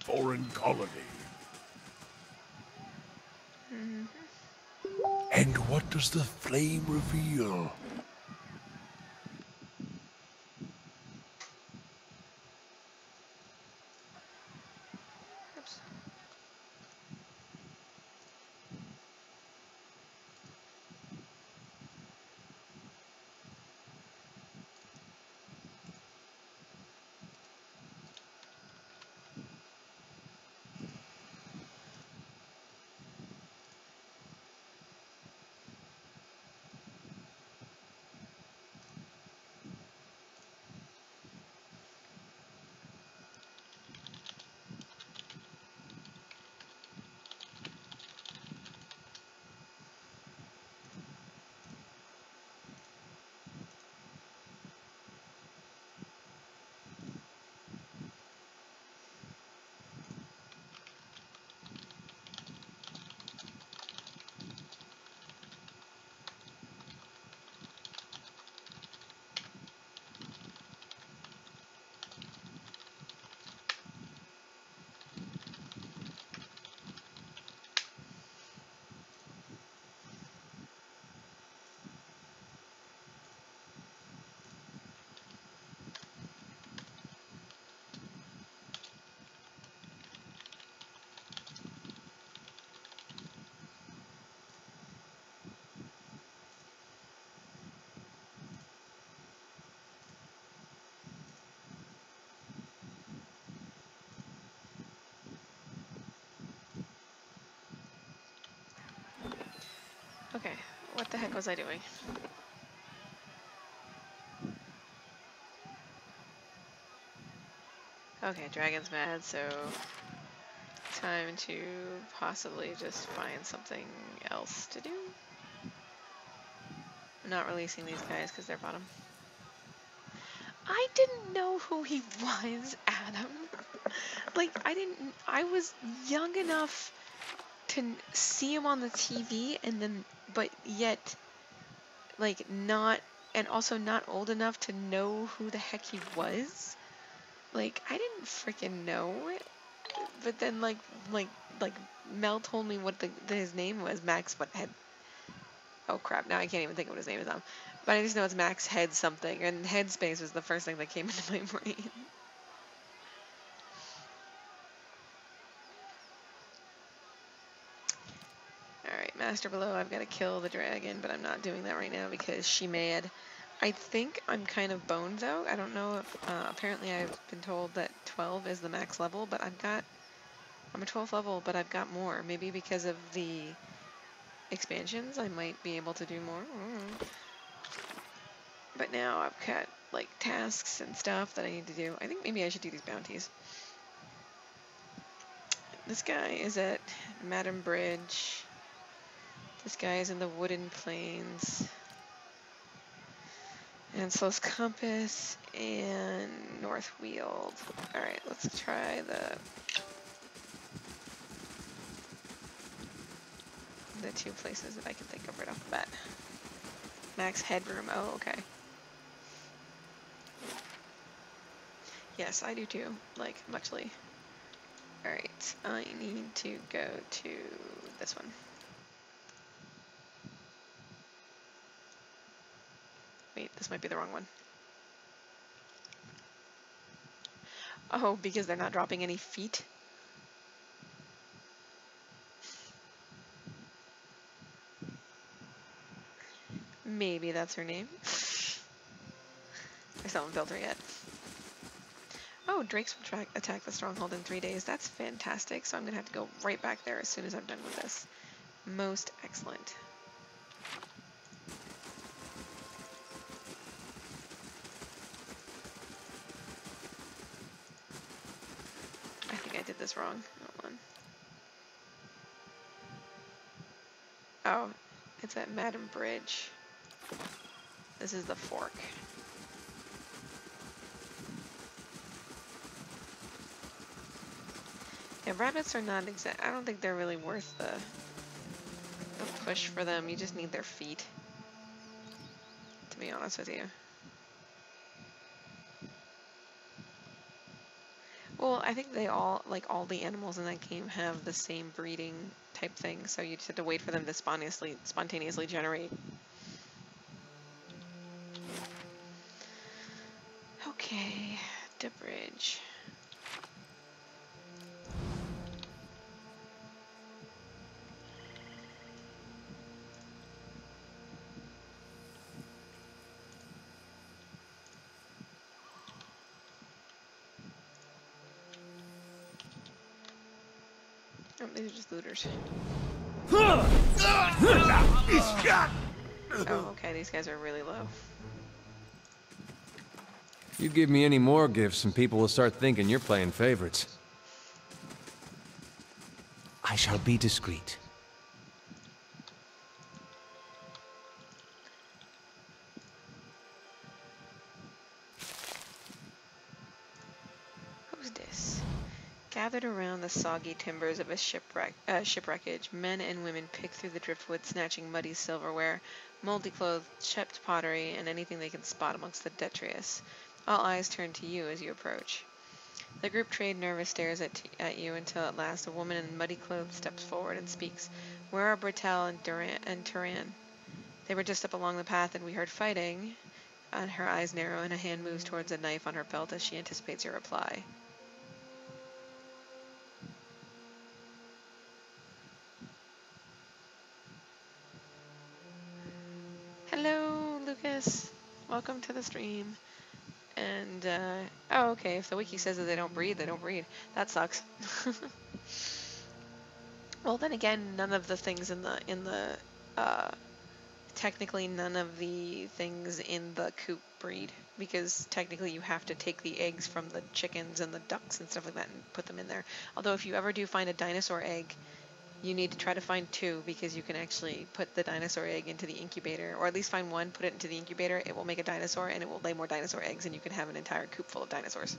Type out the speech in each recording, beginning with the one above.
foreign colony. Mm-hmm. And what does the flame reveal? Oops. Okay, what the heck was I doing? Okay, dragon's mad, so time to possibly just find something else to do. I'm not releasing these guys because they're bottom. I didn't know who he was, Adam. Like, I was young enough to see him on the TV and then, but yet, like, not, and also not old enough to know who the heck he was. Like, I didn't freaking know it. But then, like Mel told me what his name was, Max, what head, oh crap, now I can't even think of what his name is now. But I just know it's Max Head something, and Headspace was the first thing that came into my brain. Alright, Master Below, I've got to kill the dragon, but I'm not doing that right now because she mad. I think I'm kind of boned though. I don't know if, apparently I've been told that 12 is the max level, but I'm a 12th level, but I've got more. Maybe because of the expansions, I might be able to do more. But now I've got like tasks and stuff that I need to do. I think maybe I should do these bounties. This guy is at Madam Bridge. This guy is in the Wooden Plains. And Slow's Compass and North Weald. Alright, let's try the two places that I can think of right off the bat. Max Headroom, oh okay. Yes, I do too, like, muchly. Alright, I need to go to this one. Wait, this might be the wrong one. Oh, because they're not dropping any feet? Maybe that's her name. I still haven't built her yet. Oh, Drakes will attack the stronghold in 3 days. That's fantastic. So I'm going to have to go right back there as soon as I'm done with this. Most excellent. I think I did this wrong. Hold on. Oh, it's at Madam Bridge. This is the fork. Yeah, rabbits are not exact. I don't think they're really worth the push for them. You just need their feet, to be honest with you. Well, I think they all, like all the animals in that game have the same breeding type thing, so you just have to wait for them to spontaneously generate. Okay, the bridge. Oh, these are just looters. Oh, okay, these guys are really low. You give me any more gifts and people will start thinking you're playing favorites. I shall be discreet. Who's this? Gathered around the soggy timbers of a shipwreckage, men and women pick through the driftwood, snatching muddy silverware, moldy clothes, chipped pottery, and anything they can spot amongst the detritus. All eyes turn to you as you approach. The group trade nervous stares at you until at last a woman in muddy clothes steps forward and speaks. "Where are Bertel and Turan? They were just up along the path and we heard fighting." And her eyes narrow and a hand moves towards a knife on her belt as she anticipates your reply. Hello, Lucas. Welcome to the stream. And, oh, okay, if the wiki says that they don't breed, they don't breed. That sucks. Well, then again, none of the things technically none of the things in the coop breed, because technically you have to take the eggs from the chickens and the ducks and stuff like that and put them in there. Although if you ever do find a dinosaur egg, you need to try to find 2, because you can actually put the dinosaur egg into the incubator, or at least find 1, put it into the incubator, it will make a dinosaur, and it will lay more dinosaur eggs, and you can have an entire coop full of dinosaurs.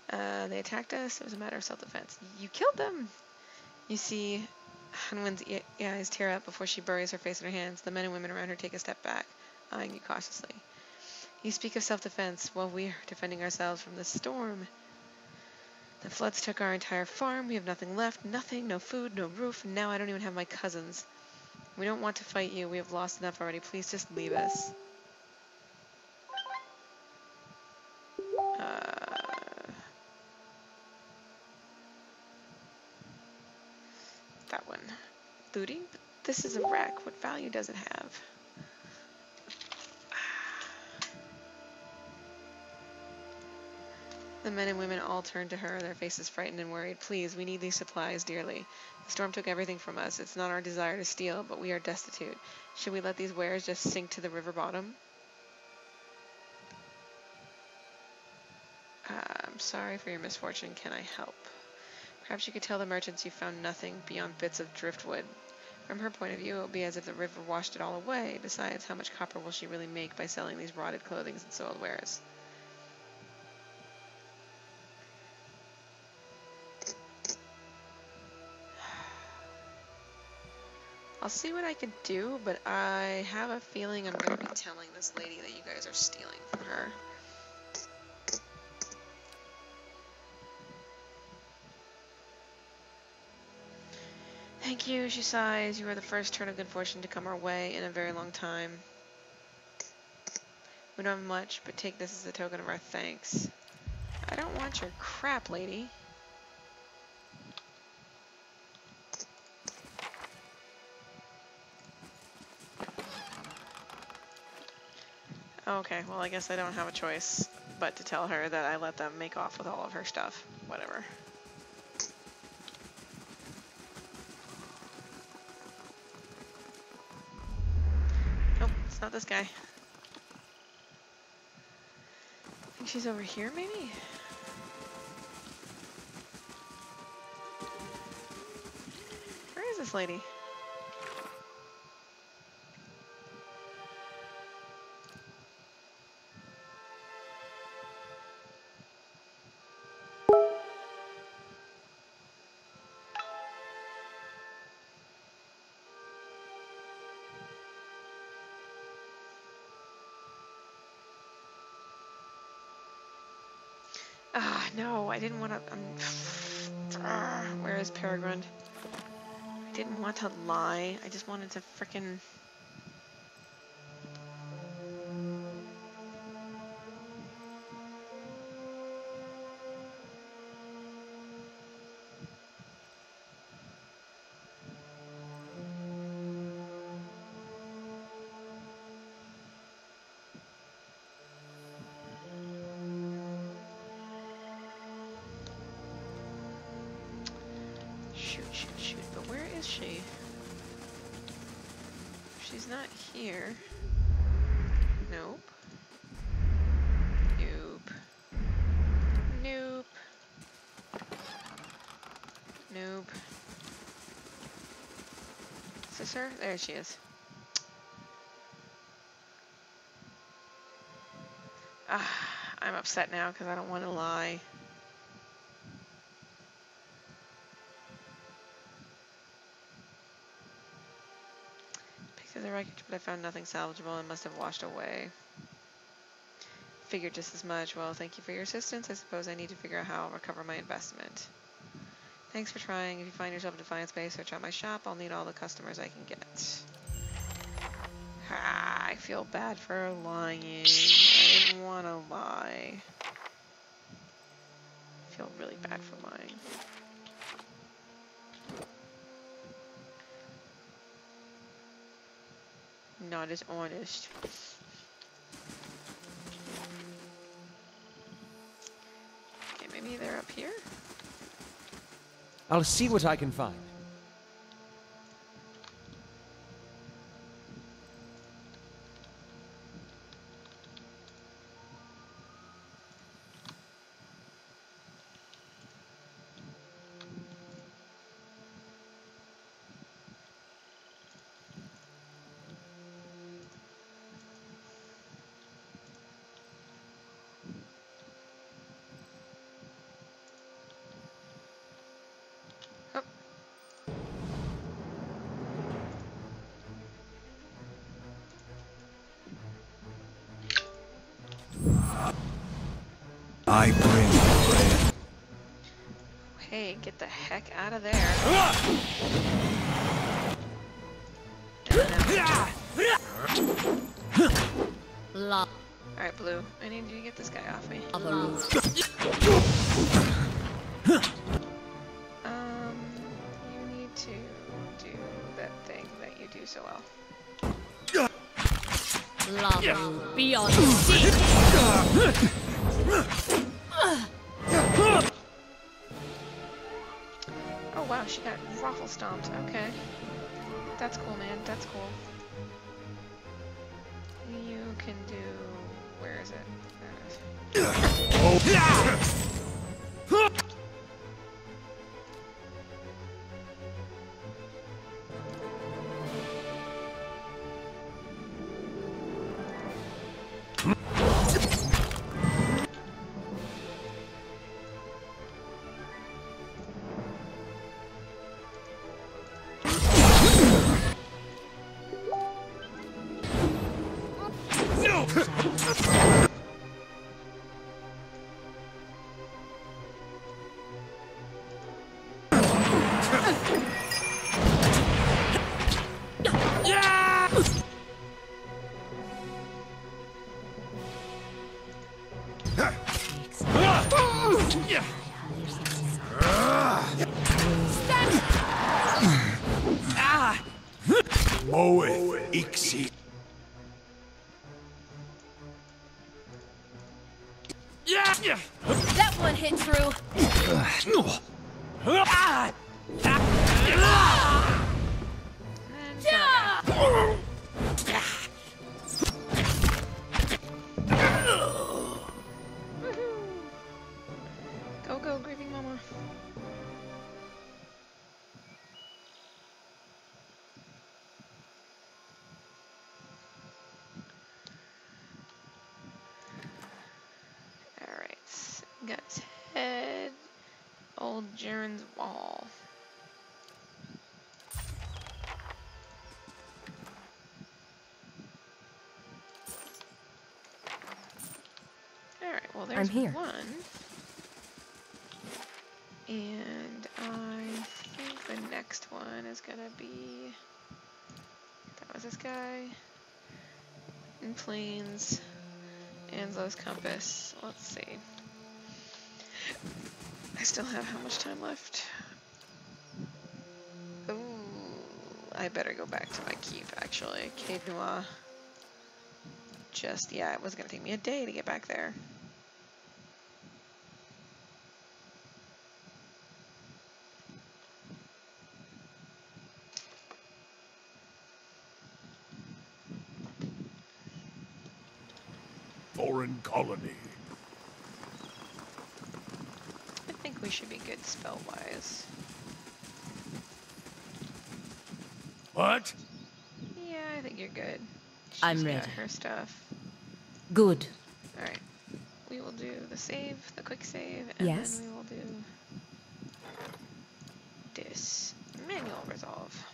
They attacked us. It was a matter of self-defense. You killed them! You see Hanwen's eyes tear up before she buries her face in her hands. The men and women around her take a step back, eyeing you cautiously. You speak of self-defense while we are defending ourselves from the storm. The floods took our entire farm. We have nothing left. Nothing. No food, no roof. And now I don't even have my cousins. We don't want to fight you. We have lost enough already. Please just leave us. That one. Looting? But this is a wreck. What value does it have? The men and women all turned to her, their faces frightened and worried. Please, we need these supplies dearly. The storm took everything from us. It's not our desire to steal, but we are destitute. Should we let these wares just sink to the river bottom? I'm sorry for your misfortune. Can I help? Perhaps you could tell the merchants you found nothing beyond bits of driftwood. From her point of view, it will be as if the river washed it all away. Besides, how much copper will she really make by selling these rotted clothing and soiled wares? I'll see what I can do, but I have a feeling I'm going to be telling this lady that you guys are stealing from her. Thank you, she sighs. You are the first turn of good fortune to come our way in a very long time. We don't have much, but take this as a token of our thanks. I don't want your crap, lady. Okay, well I guess I don't have a choice but to tell her that I let them make off with all of her stuff. Whatever. Nope, it's not this guy. I think she's over here, maybe? Where is this lady? Ah, no, I didn't want to. Where is Peregrine? I didn't want to lie. I just wanted to frickin'. Shoot. But where is she? She's not here. Nope. Nope. Nope. Nope. Is this her? There she is. Ah, I'm upset now because I don't want to lie. Picked up the wreckage, but I found nothing salvageable and must have washed away. Figured just as much. Well, thank you for your assistance. I suppose I need to figure out how I'll recover my investment. Thanks for trying. If you find yourself in Defiance Bay, search out my shop. I'll need all the customers I can get. I feel bad for lying. I didn't want to lie. I feel really bad for lying. Not as honest. Okay, maybe they're up here? I'll see what I can find. Oh. I bring bread. Hey, get the heck out of there. Alright, Blue. I need you to get this guy off me. You need to do that thing that you do so well. Love beyond sea. Oh wow, she got roflstomped. Okay. That's cool, man. That's cool. You can do... Where is it? There it is. Moe ixi. That one hit true. Go, go, grieving mama. Alright. Got Ted. Old Jaren's wall. Alright, well there's I'm here. one. And I think the next one is gonna be, that was this guy, in plains, Anslow's compass. Let's see. I still have how much time left? Ooh, I better go back to my keep, actually. Cave Noir. Just, yeah, it was gonna take me a day to get back there. Foreign colony. I think we should be good spell-wise. What? Yeah, I think you're good. I'm She's got ready. her stuff. Good. Alright. We will do the save, the quick save, and Yes. then we will do this. Manual resolve.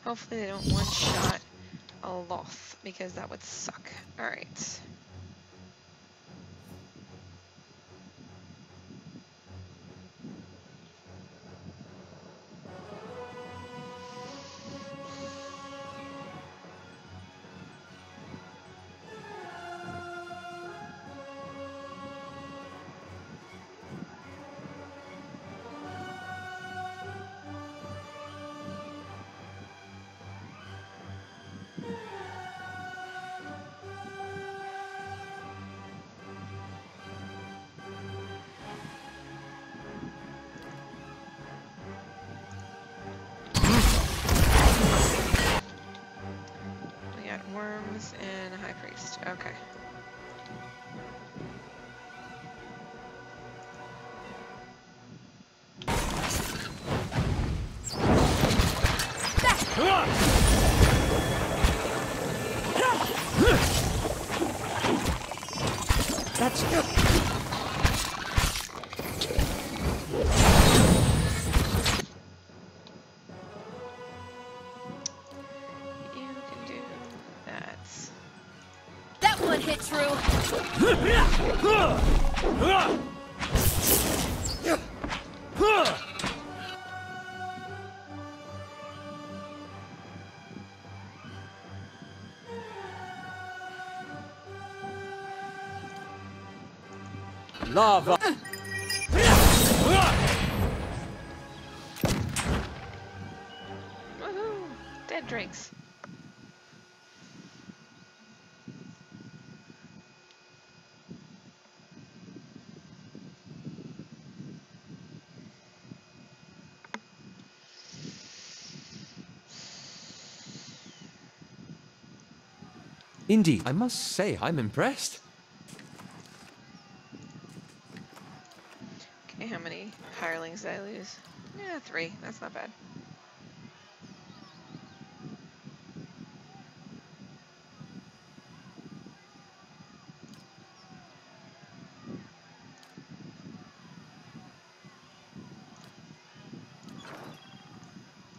Hopefully they don't one-shot a Loth, because that would suck. Alright. We got worms and a high priest. Okay. That's good. You can do that. That one hit true. Lava! Woohoo! Dead drakes. Indeed, I must say, I'm impressed. Okay, how many hirelings did I lose? Yeah, 3. That's not bad.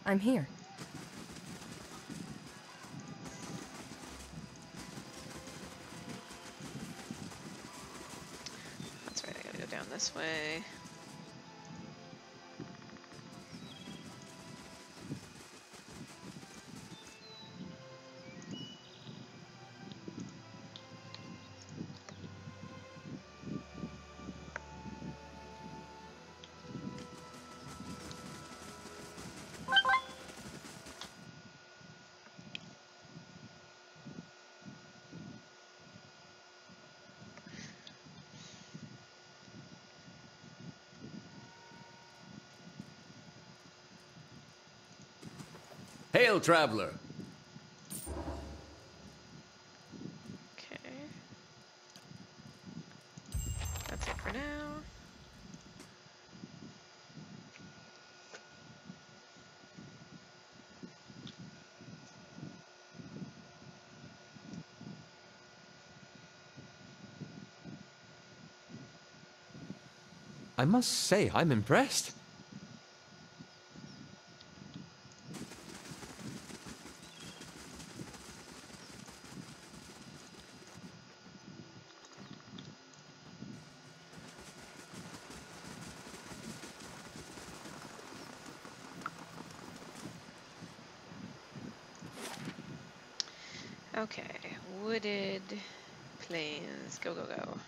I'm here. That's right, I gotta go down this way. Hail, traveler! Okay. That's it for now. I must say, I'm impressed. Okay, wooded plains. Go, go, go.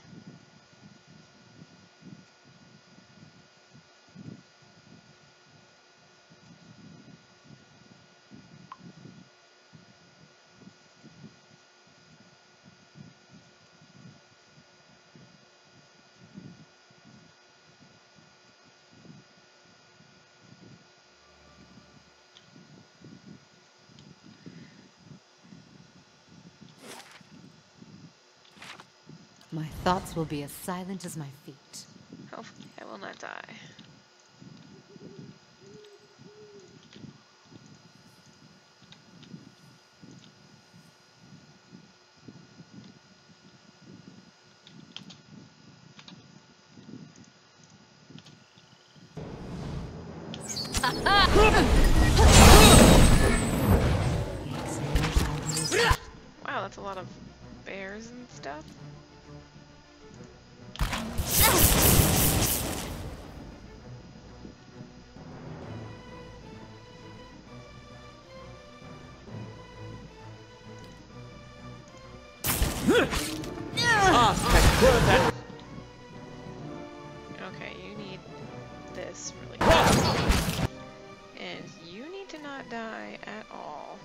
My thoughts will be as silent as my feet. Hopefully I will not die. Wow, that's a lot of bears and stuff. Okay, you need this really quick. And you need to not die at all.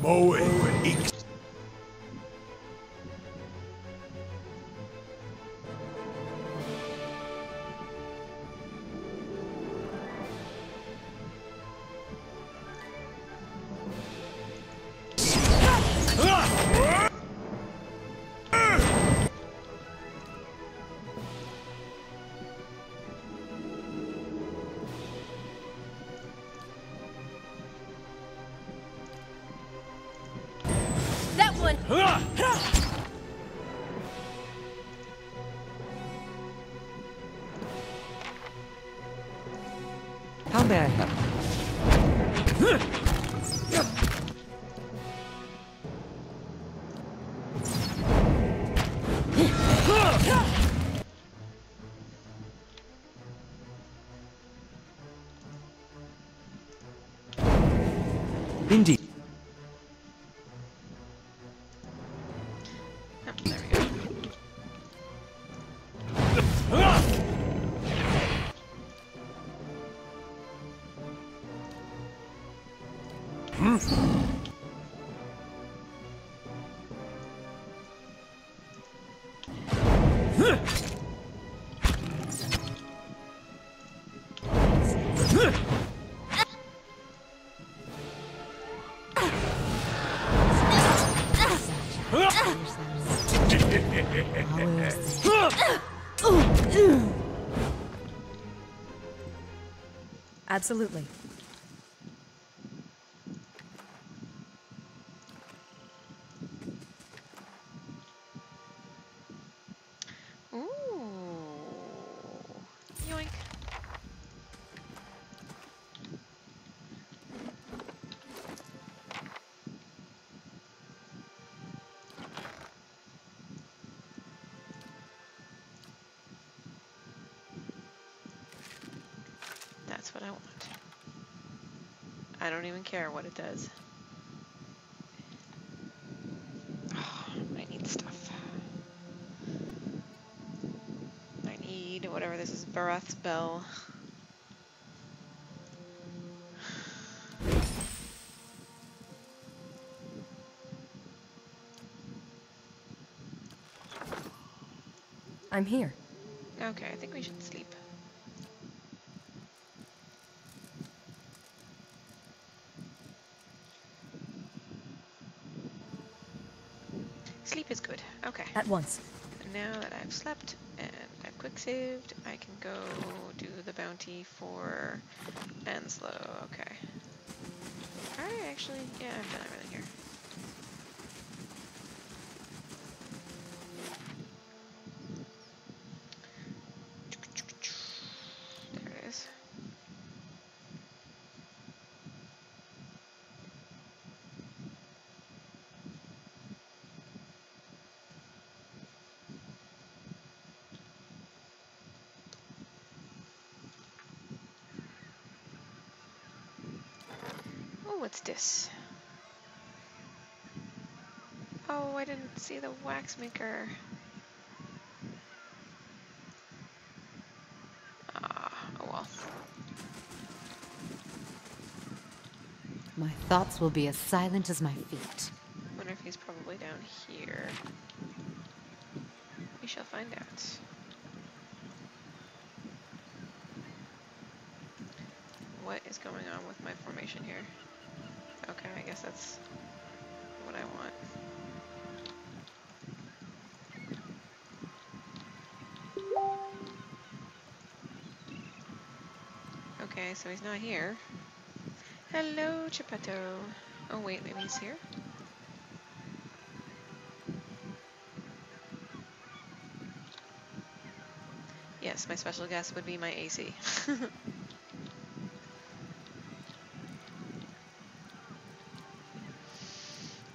Moe. That one! How may I help? Indeed. Oh, there we go. Absolutely. Ooh. Yoink. That's what I want. I don't even care what it does. Oh, I need stuff. I need whatever this is, Barath's bell. I'm here. Okay, I think we should sleep. Sleep is good. Okay. At once. Now that I've slept and I've quick saved, I can go do the bounty for Anslow. Okay. Alright, actually, yeah, I've done everything here. There it is. what's this? Oh, I didn't see the wax maker. Ah, oh well. My thoughts will be as silent as my feet. Wonder if he's probably down here. We shall find out. What is going on with my formation here? Okay, I guess that's what I want. Okay, so he's not here. Hello, Geppetto. Oh wait, maybe he's here? Yes, my special guest would be my AC.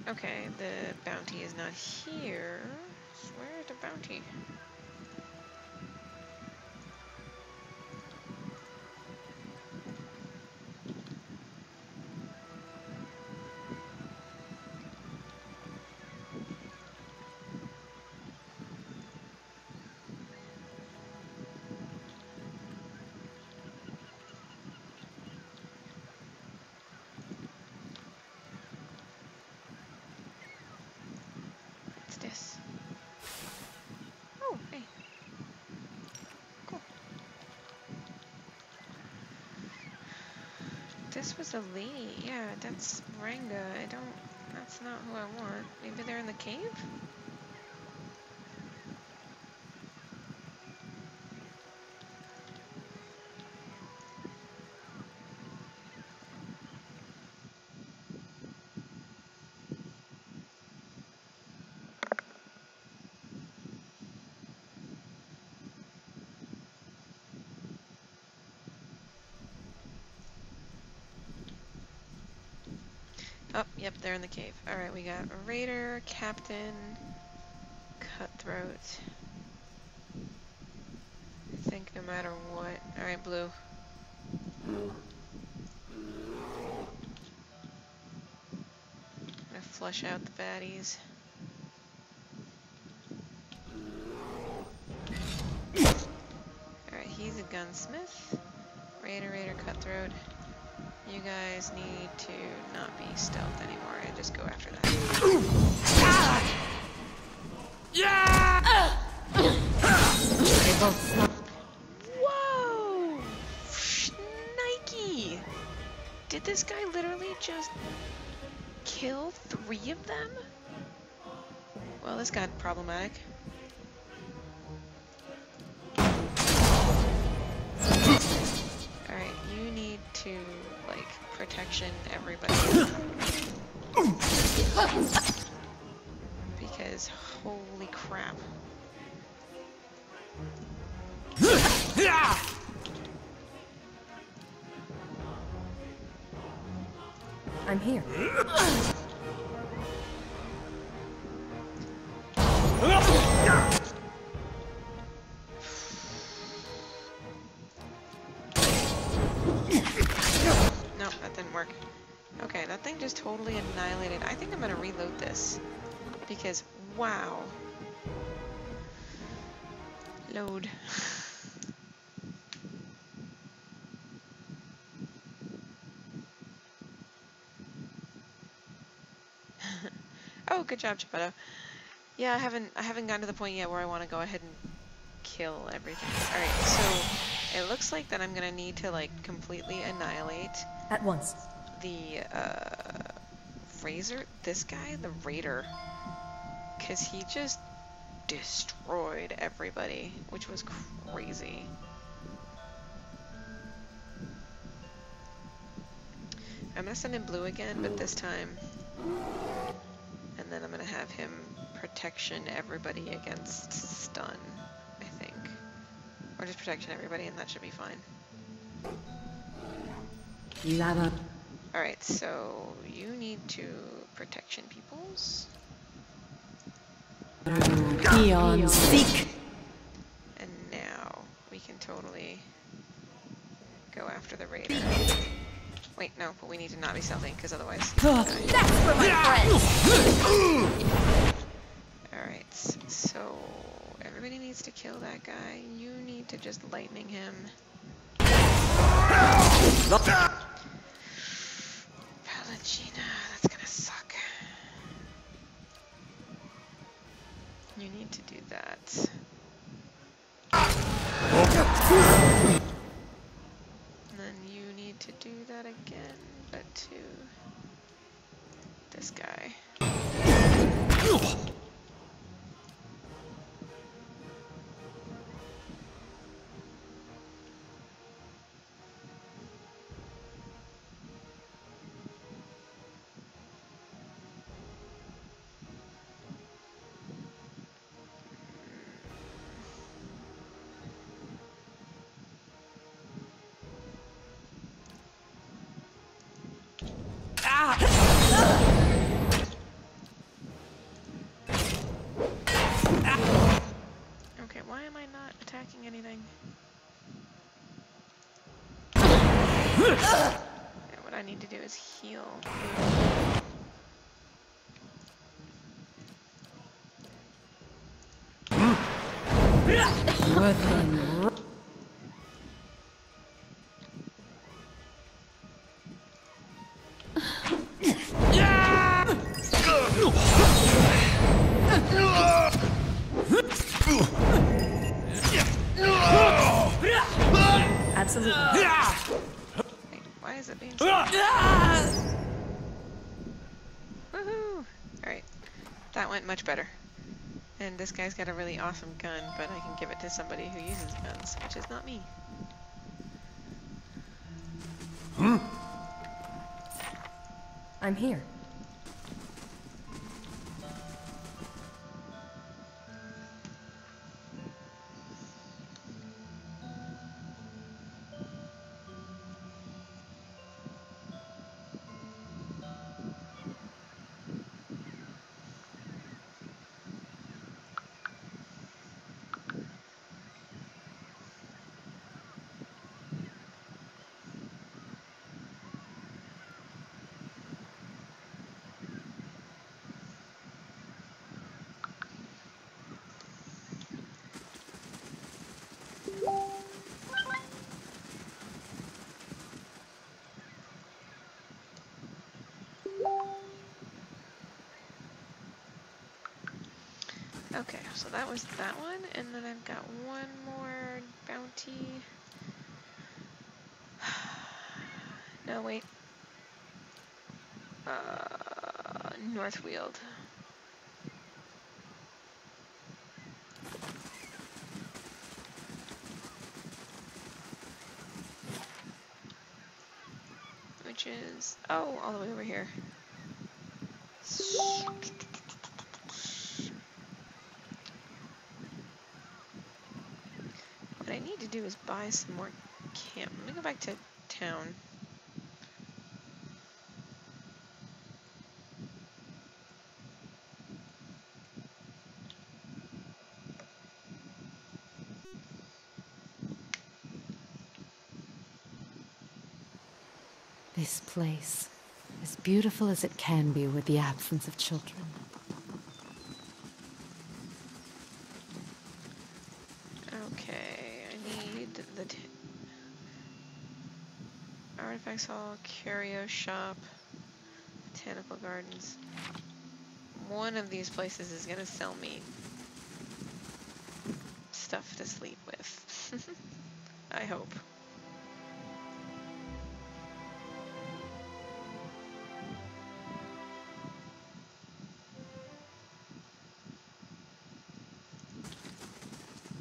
Okay, the bounty is not here. So where's the bounty? What's this? Oh, hey. Cool. This was a lady. Yeah, that's Ranga. That's not who I want. Maybe they're in the cave? Oh, yep, they're in the cave. Alright, we got Raider, Captain, Cutthroat. I think no matter what. Alright, Blue. Gonna flush out the baddies. Alright, he's a gunsmith. Raider, Cutthroat. You guys need to not be stealth anymore and just go after that. Whoa! Nike! Did this guy literally just kill 3 of them? Well, this got problematic. Alright, you need to, like, protection everybody. Because, holy crap. I'm here. No, that didn't work. Okay, that thing just totally annihilated. I think I'm gonna reload this. Because, wow. Load. Oh, good job, Geppetto. Yeah, I haven't gotten to the point yet where I want to go ahead and kill everything. Alright, so it looks like that I'm gonna need to, like, completely annihilate At once. the this guy, the Raider, because he just destroyed everybody, which was crazy. I'm gonna send in Blue again, but this time, and then I'm gonna have him protection everybody against stun, I think, or just protection everybody, and that should be fine. Lava. Alright, so you need to protection peoples. Eon seek. And now we can totally go after the Raider. Wait, no, but we need to not be stealthy, because otherwise... That's for my friends! Alright, so... Everybody needs to kill that guy. You need to just lightning him. Pallegina, that's gonna suck. You need to do that. And then you need to do that again, but to this guy. Okay, why am I not attacking anything? Yeah, what I need to do is heal. Absolutely. Wait, why is it being so... Woohoo! Alright, that went much better. And this guy's got a really awesome gun, but I can give it to somebody who uses guns, which is not me. I'm here. Okay, so that was that one, and then I've got one more bounty. No, wait. Northfield. Which is, oh, all the way over here. What I need to do is buy some more camp. Let me go back to town. This place, as beautiful as it can be with the absence of children. Okay, I need the artifacts hall, curio shop, botanical gardens. One of these places is gonna sell me stuff to sleep with. I hope.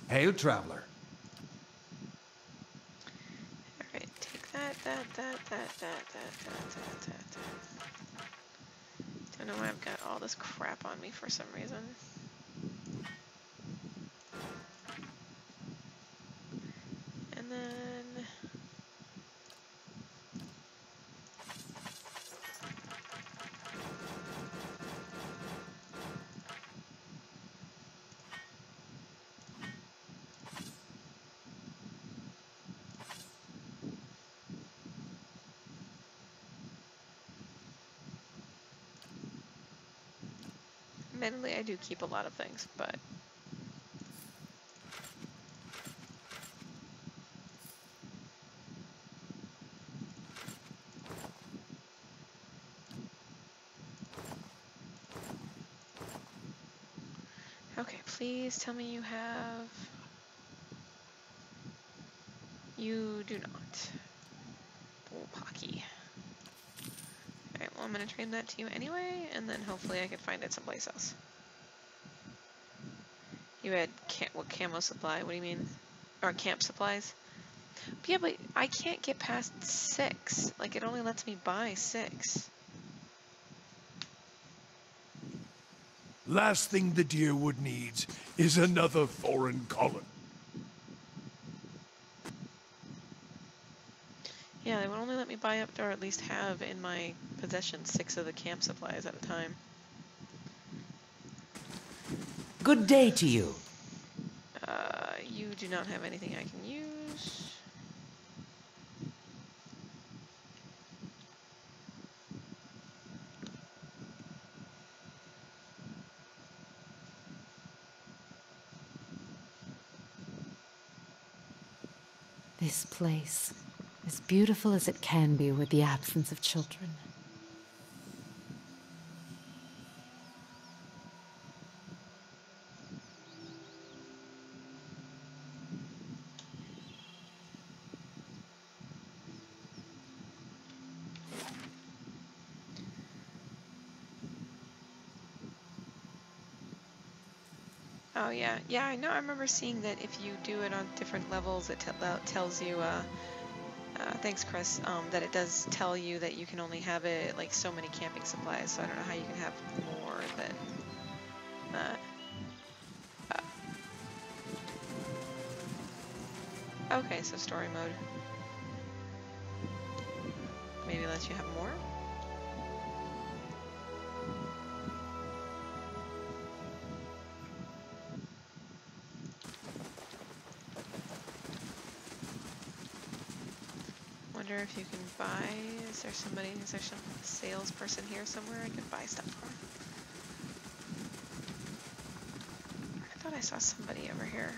Hail, traveler. Alright, take that. Don't know why I've got all this crap on me for some reason. And then... Admittedly, I do keep a lot of things, but... Okay, please tell me you have... You do not. Bullpocky. Alright, well I'm gonna trade that to you anyway, and then hopefully I can find it someplace else. You had what camo supply? What do you mean? Or camp supplies? But yeah, but I can't get past 6. Like, it only lets me buy 6. Last thing the Deerwood needs is another foreign colony. Yeah, they would only let me buy up, or at least have in my possession 6 of the camp supplies at a time. Good day to you. You do not have anything I can use. This place, as beautiful as it can be with the absence of children. Oh yeah, yeah, I know. I remember seeing that if you do it on different levels, it tells you, thanks Chris, that it does tell you that you can only have it like so many camping supplies, so I don't know how you can have more than that. Okay, so story mode. Maybe lets you have more? Wonder if you can buy, is there some salesperson here somewhere I can buy stuff from? I thought I saw somebody over here.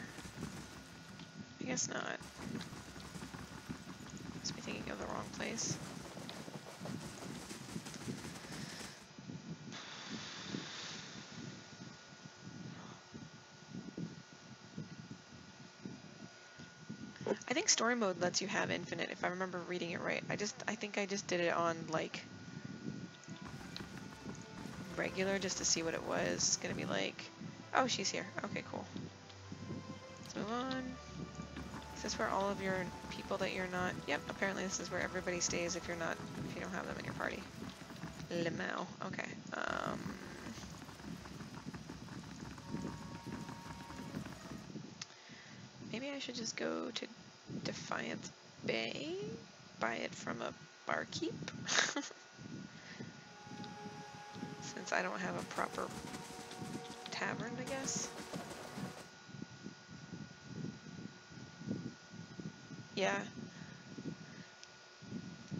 I guess not. Must be thinking of the wrong place. I think story mode lets you have infinite, if I remember reading it right. I think I just did it on, like, regular, just to see what it was. It's gonna be like, oh, she's here. Okay, cool. Let's move on. Is this where all of your people that you're not... Yep, apparently this is where everybody stays if you don't have them in your party. Lemao. Okay. Maybe I should just go to Defiance Bay? Buy it from a barkeep? Since I don't have a proper tavern, I guess. Yeah.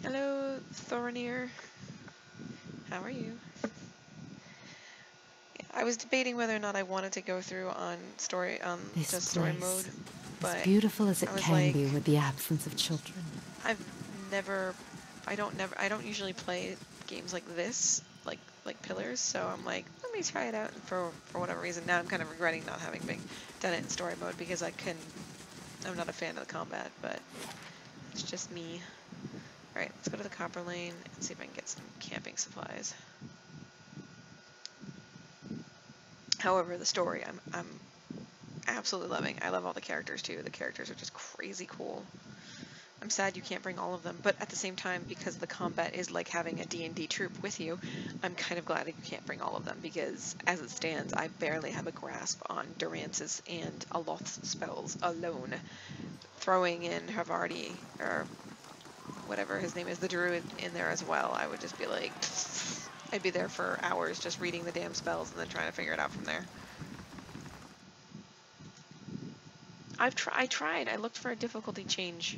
Hello, Thorinir. How are you? Yeah, I was debating whether or not I wanted to go through on story, just story mode, but as beautiful as it I was can like, be with the absence of children. I don't usually play games like this, like Pillars, so I'm like, let me try it out, and for whatever reason, now I'm kind of regretting not having done it in story mode, because I'm not a fan of the combat, but it's just me. Alright, let's go to the Copper Lane and see if I can get some camping supplies. However, the story I'm absolutely loving. I love all the characters too. The characters are just crazy cool. I'm sad you can't bring all of them, but at the same time, because the combat is like having a D&D troop with you, I'm kind of glad that you can't bring all of them, because as it stands, I barely have a grasp on Durance's and Aloth's spells alone. Throwing in Havarti, or whatever his name is, the druid, in there as well, I would just be like, I'd be there for hours just reading the damn spells and then trying to figure it out from there. I tried. I looked for a difficulty change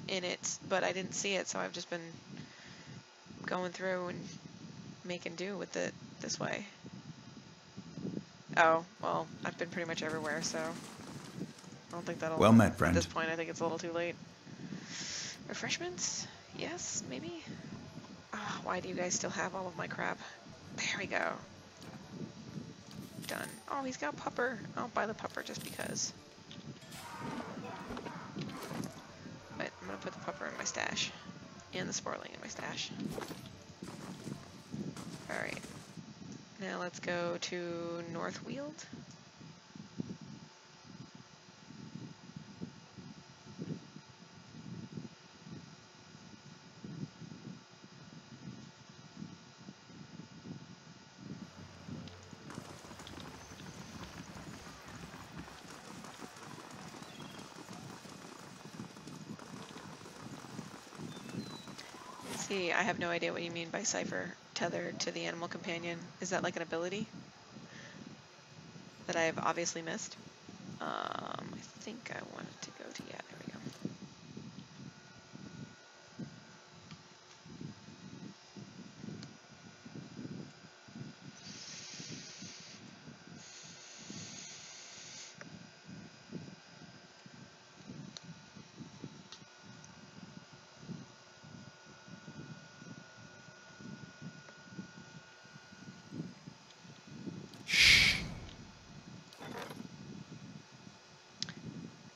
in it, but I didn't see it, so I've just been going through and making do with it this way. Oh, well, I've been pretty much everywhere, so I don't think that'll... Well met, At friend. this point, I think it's a little too late. Refreshments? Yes, maybe? Oh, why do you guys still have all of my crap? There we go. Done. Oh, he's got a pupper. I'll buy the pupper just because. But I'm gonna put the pupper in my stash. And the sporling in my stash. Alright. Now let's go to Northweald. See, I have no idea what you mean by cipher tethered to the animal companion. Is that like an ability that I have obviously missed? I think I wanted to go to, yeah, there we go.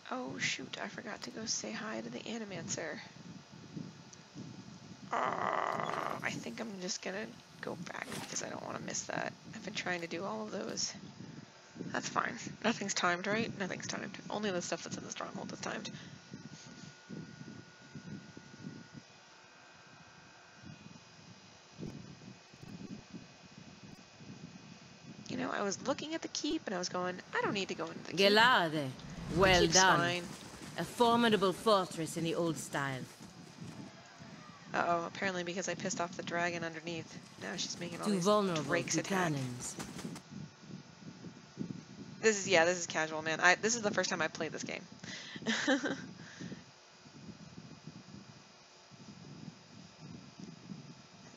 Oh shoot, I forgot to go say hi to the Animancer. I think I'm just gonna go back because I don't want to miss that. I've been trying to do all of those. That's fine. Nothing's timed, right? Nothing's timed. Only the stuff that's in the stronghold is timed. You know, I was looking at the keep and I was going, I don't need to go into the keep. Gelade, well keep's done. fine. A formidable fortress in the old style. Uh-oh, apparently because I pissed off the dragon underneath. Now she's making all Too these vulnerable drakes to attack. cannons. This is casual, man. This is the first time I've played this game.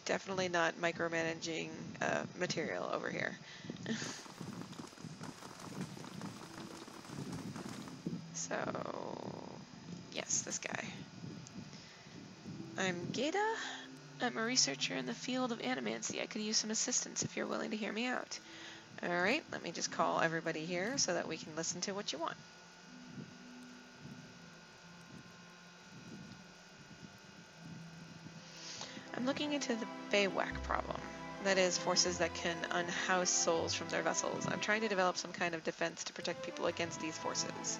Definitely not micromanaging material over here. So, yes, this guy. I'm Geda. I'm a researcher in the field of animancy. I could use some assistance if you're willing to hear me out. Alright, let me just call everybody here so that we can listen to what you want. I'm looking into the Baywhack problem. That is, forces that can unhouse souls from their vessels. I'm trying to develop some kind of defense to protect people against these forces.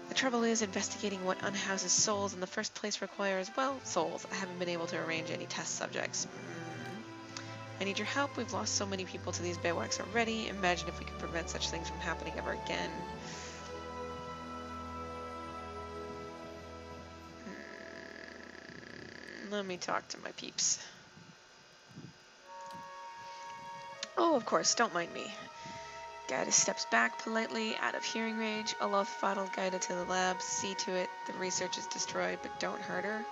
The trouble is, investigating what unhouses souls in the first place requires, well, souls. I haven't been able to arrange any test subjects. I need your help. We've lost so many people to these Baywhacks already. Imagine if we could prevent such things from happening ever again. Let me talk to my peeps. Oh, of course, don't mind me. Gaida steps back politely, out of hearing range. Aloth followed Gaida to the lab. See to it the research is destroyed, but don't hurt her.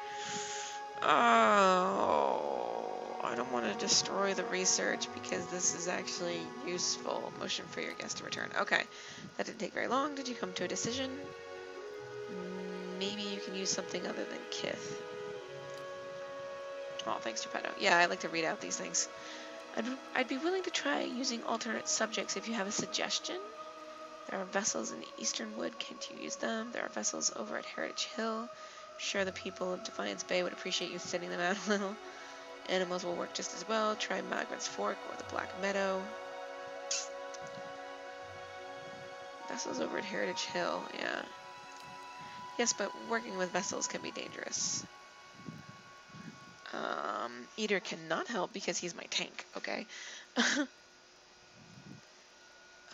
Oh, I don't want to destroy the research because this is actually useful. Motion for your guest to return. Okay, that didn't take very long. Did you come to a decision? Maybe you can use something other than Kith. Oh, thanks, Geppetto. Yeah, I like to read out these things. I'd be willing to try using alternate subjects if you have a suggestion. There are vessels in the Eastern Wood. Can't you use them? There are vessels over at Heritage Hill. Sure, the people of Defiance Bay would appreciate you thinning them out a little. Animals will work just as well. Try Magret's Fork or the Black Meadow. Vessels over at Heritage Hill, yeah. Yes, but working with vessels can be dangerous. Eater cannot help because he's my tank, okay?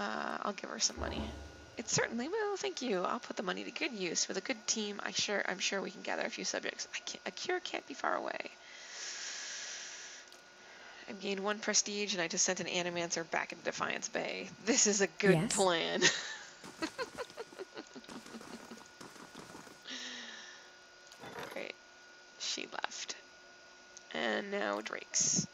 I'll give her some money. It certainly will, thank you. I'll put the money to good use. With a good team, I'm sure we can gather a few subjects. A cure can't be far away. I've gained 1 prestige and I just sent an Animancer back into Defiance Bay. This is a good plan. Great. She left. And now Drake's.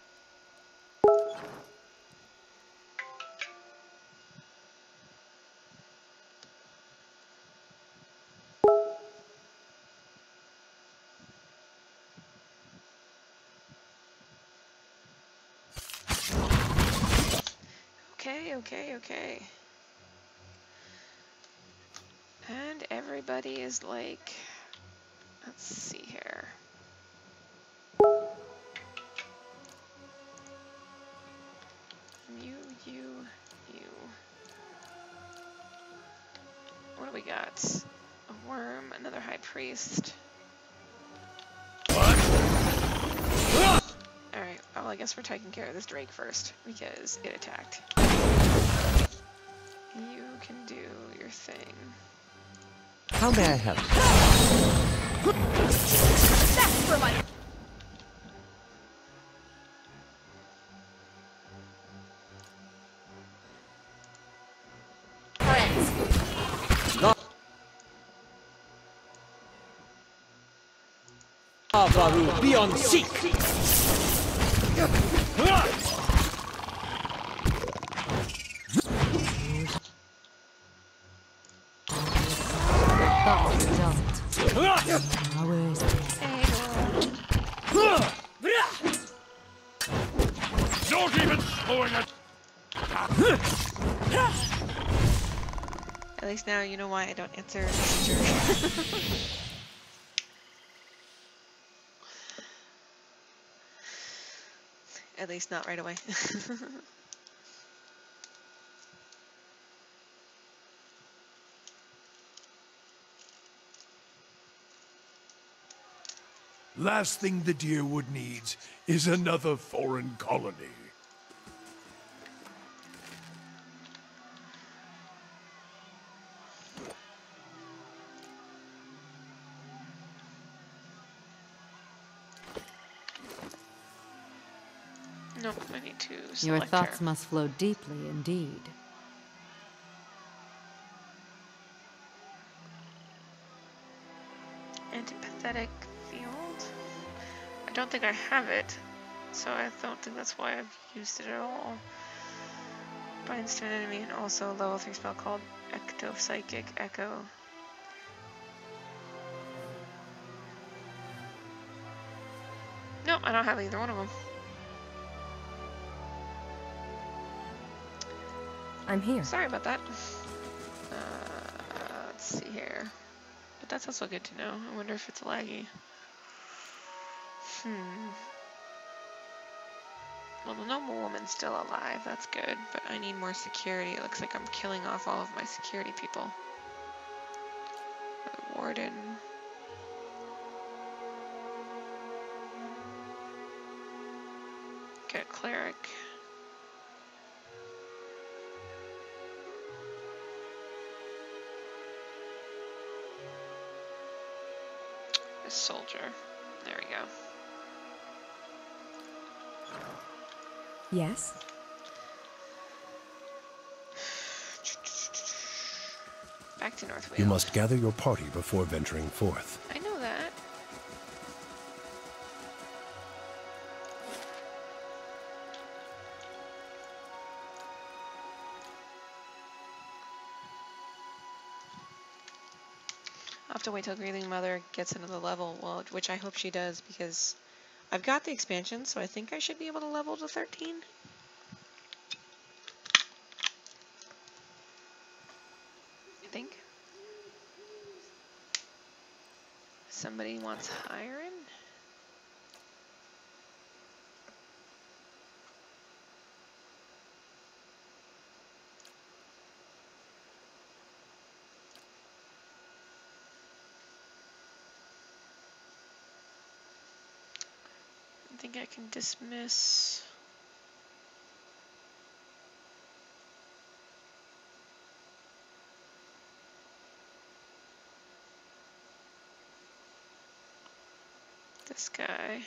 Okay, okay, okay. And everybody is like, let's see here. You. What do we got? A worm, another high priest. Alright, well, I guess we're taking care of this drake first, because it attacked. You can do your thing. How may I help? That's for my friends. Avaru, be on seek! Don't even swing it! At least now you know why I don't answer Messenger. At least not right away. Last thing the Deerwood needs is another foreign colony. Nope, I need to select Your thoughts her. must flow deeply indeed. Antipathetic field? I don't think I have it, so I don't think that's why I've used it at all. Binds to an enemy and also a level 3 spell called Ectopsychic Echo. No, I don't have either one of them. I'm here. Sorry about that. Let's see here. But that's also good to know. I wonder if it's laggy. Well, the noble woman's still alive. That's good. But I need more security. It looks like I'm killing off all of my security people. The warden. Get a cleric. A soldier. There we go. Yes? Back to North Wales. You must gather your party before venturing forth. I know that. I'll have to wait till Grieving Mother gets another level, well, which I hope she does, because I've got the expansion, so I think I should be able to level to 13. I think. Somebody wants iron? I think I can dismiss. This guy.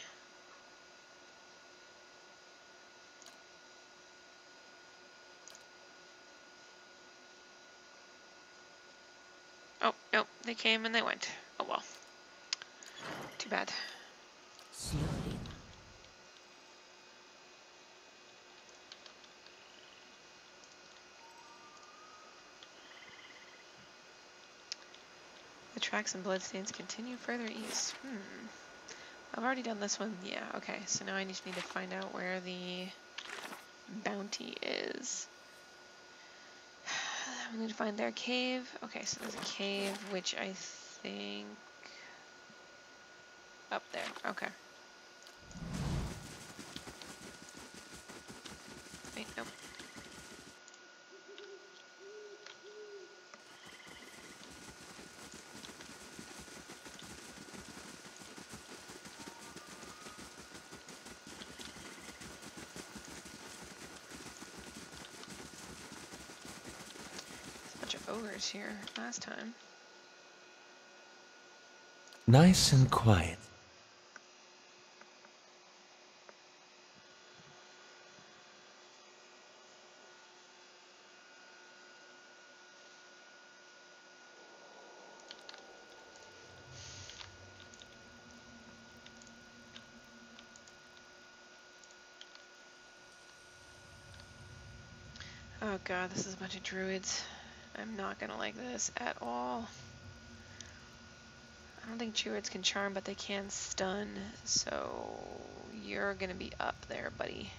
Oh, nope, they came and they went. Oh well. Too bad. Slowly. The tracks and bloodstains continue further east. I've already done this one. Yeah, okay. So now I just need to find out where the bounty is. We need to find their cave. Okay, so there's a cave, which I think... up there. Okay. Wait, nope. Ogres here last time. Nice and quiet. Oh god, this is a bunch of druids. I'm not gonna like this at all. I don't think druids can charm, but they can stun, so you're gonna be up there, buddy.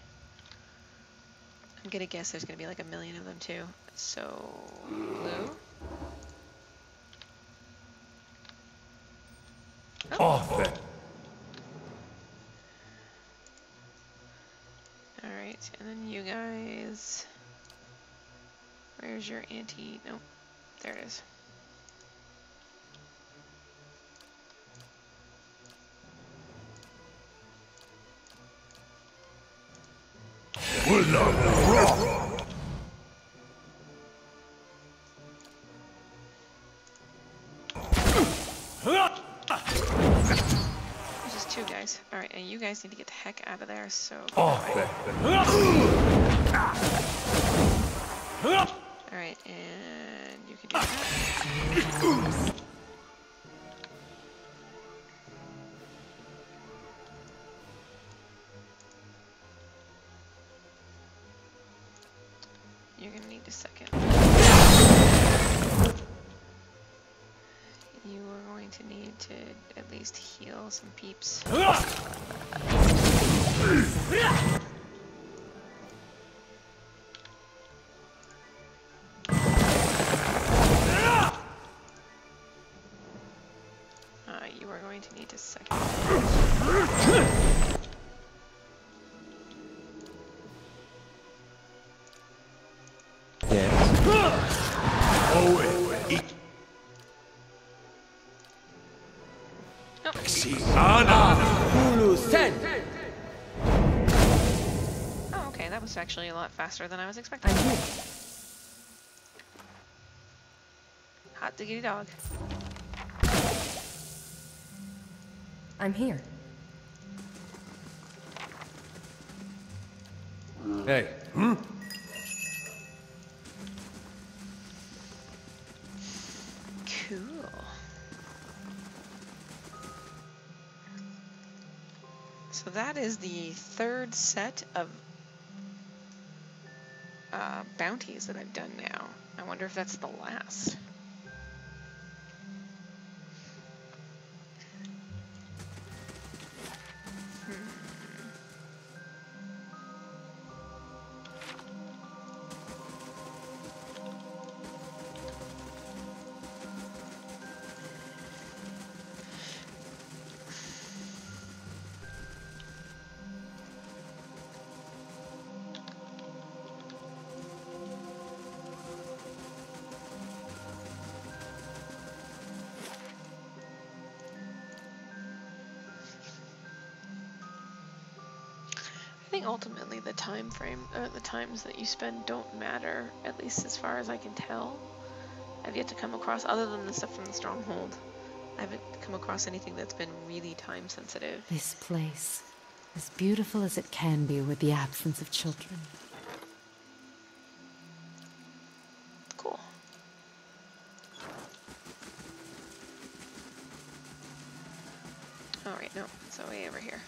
I'm gonna guess there's gonna be like a million of them too. So, blue? Oh. Off it. Alright, and then you guys... Where's your anti... Nope, there it is. There's just two guys. Alright, and you guys need to get the heck out of there, so... Alright, and you can do that. You're gonna need a second. You are going to need to at least heal some peeps. You are going to need a second. Oh, okay, that was actually a lot faster than I was expecting. Hot diggity dog. I'm here. Hey. Cool. So that is the third set of bounties that I've done now. I wonder if that's the last. I think ultimately the time frame, or the times that you spend don't matter, at least as far as I can tell. I've yet to come across, other than the stuff from the stronghold, I haven't come across anything that's been really time sensitive. This place, as beautiful as it can be with the absence of children. Cool. Alright, no, it's way over here.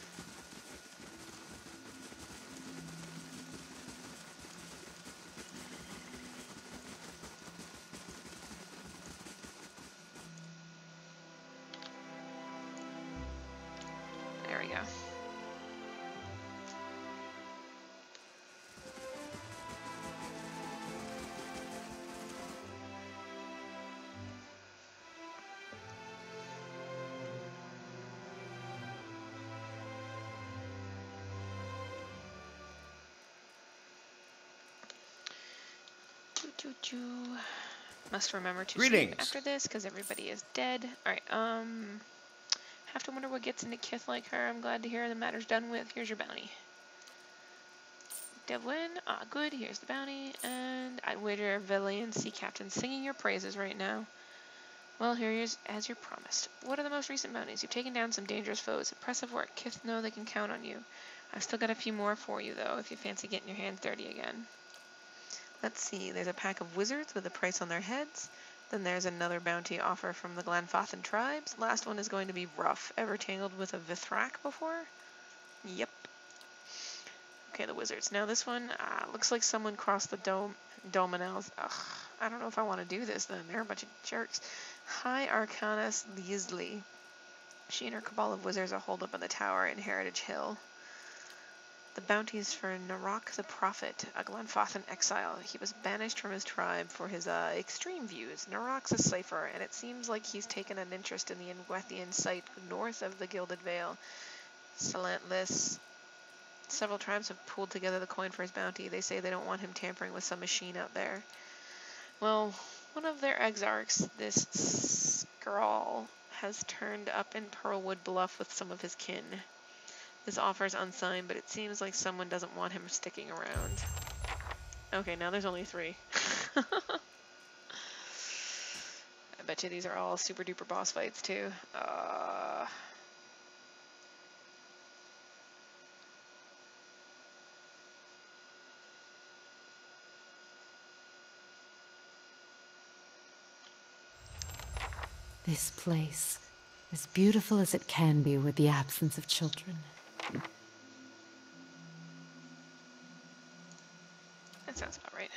There we go. Choo choo. Must remember to sleep Greetings. after this because everybody is dead. Alright, have to wonder what gets into Kith like her. I'm glad to hear the matter's done with. Here's your bounty. Devlin, good, here's the bounty. And I'd wager a Velian sea captain singing your praises right now. Well, here he is, as you promised. What are the most recent bounties? You've taken down some dangerous foes. Impressive work. Kith know they can count on you. I've still got a few more for you, though, if you fancy getting your hands dirty again. Let's see, there's a pack of wizards with a price on their heads. Then there's another bounty offer from the Glanfathan tribes. Last one is going to be rough. Ever tangled with a Vithrak before? Yep. Okay, the wizards. Now this one, looks like someone crossed the Dominels. Ugh, I don't know if I want to do this then. They're a bunch of jerks. High Arcanus Leasley. She and her cabal of wizards are holed up in the tower in Heritage Hill. The bounties for Narok the Prophet, a Glanfathan exile. He was banished from his tribe for his extreme views. Narok's a cipher, and it seems like he's taken an interest in the Ingwethian site north of the Gilded Vale. Salantless. Several tribes have pooled together the coin for his bounty. They say they don't want him tampering with some machine out there. Well, one of their exarchs, this Skrull, has turned up in Pearlwood Bluff with some of his kin. This offer is unsigned, but it seems like someone doesn't want him sticking around. Okay, now there's only 3. I bet you these are all super duper boss fights too. This place, as beautiful as it can be with the absence of children. That sounds about right.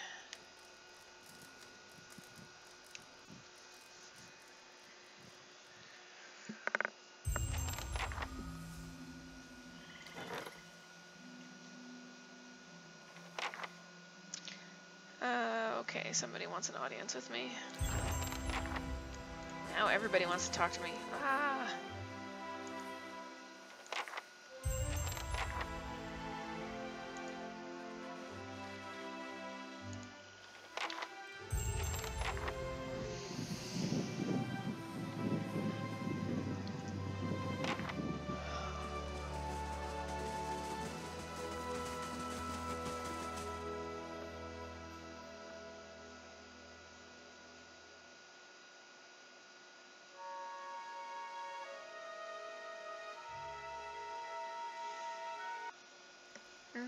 Okay, somebody wants an audience with me. Now everybody wants to talk to me. Ah!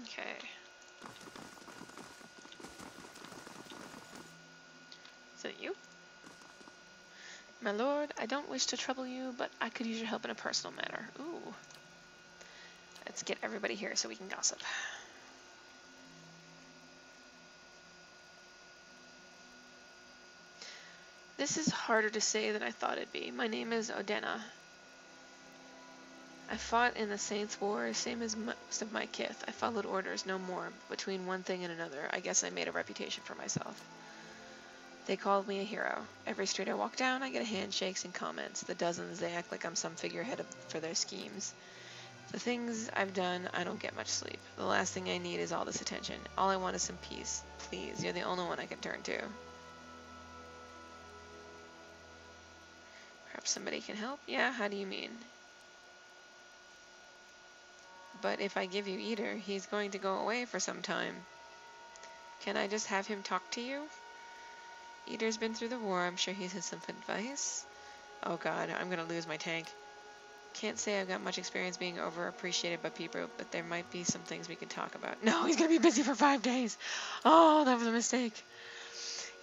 Okay. Is it you? My lord, I don't wish to trouble you, but I could use your help in a personal matter. Ooh. Let's get everybody here so we can gossip. This is harder to say than I thought it'd be. My name is Odena. I fought in the Saints' War, same as most of my kith. I followed orders, no more. Between one thing and another, I guess I made a reputation for myself. They called me a hero. Every street I walk down, I get handshakes and comments. The dozens, they act like I'm some figurehead for their schemes. The things I've done, I don't get much sleep. The last thing I need is all this attention. All I want is some peace. Please, you're the only one I can turn to. Perhaps somebody can help? Yeah, how do you mean? But if I give you Eater, he's going to go away for some time. Can I just have him talk to you? Eater's been through the war. I'm sure he has some advice. Oh god, I'm gonna lose my tank. Can't say I've got much experience being overappreciated by people, but there might be some things we can talk about. No, he's gonna be busy for 5 days. Oh, that was a mistake.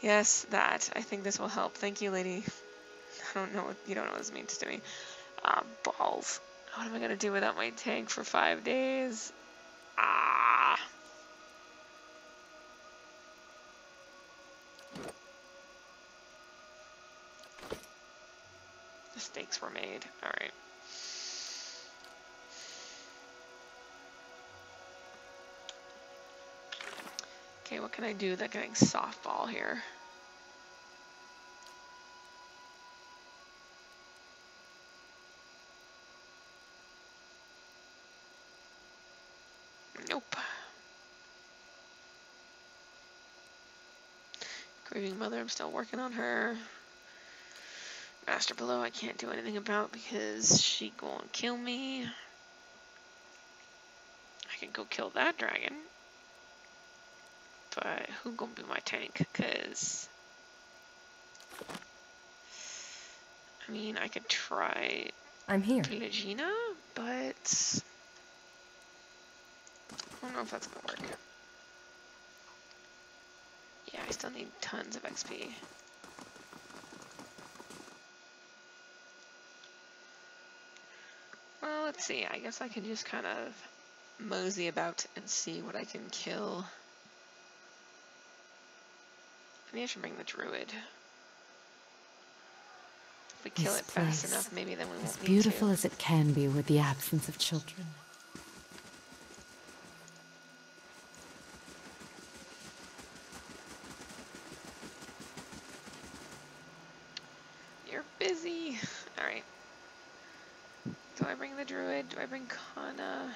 Yes, that. I think this will help. Thank you, lady. I don't know what, you don't know what this means to me. Balls. What am I gonna do without my tank for 5 days? Ah. Mistakes were made. Alright. Okay, what can I do that can softball here? Nope. Grieving Mother, I'm still working on her. Master Below, I can't do anything about because she gonna kill me. I can go kill that dragon. But who gonna be my tank? Cause I mean, I could try I'm here. Legina, but I don't know if that's gonna work. Yeah, I still need tons of XP. Well, let's see. I guess I can just kind of mosey about and see what I can kill. Maybe I should bring the druid. If we kill This it fast place, enough, maybe then we as won't need beautiful to. as it can be with the absence of children. You're busy. Alright. Do I bring the druid? Do I bring Kana?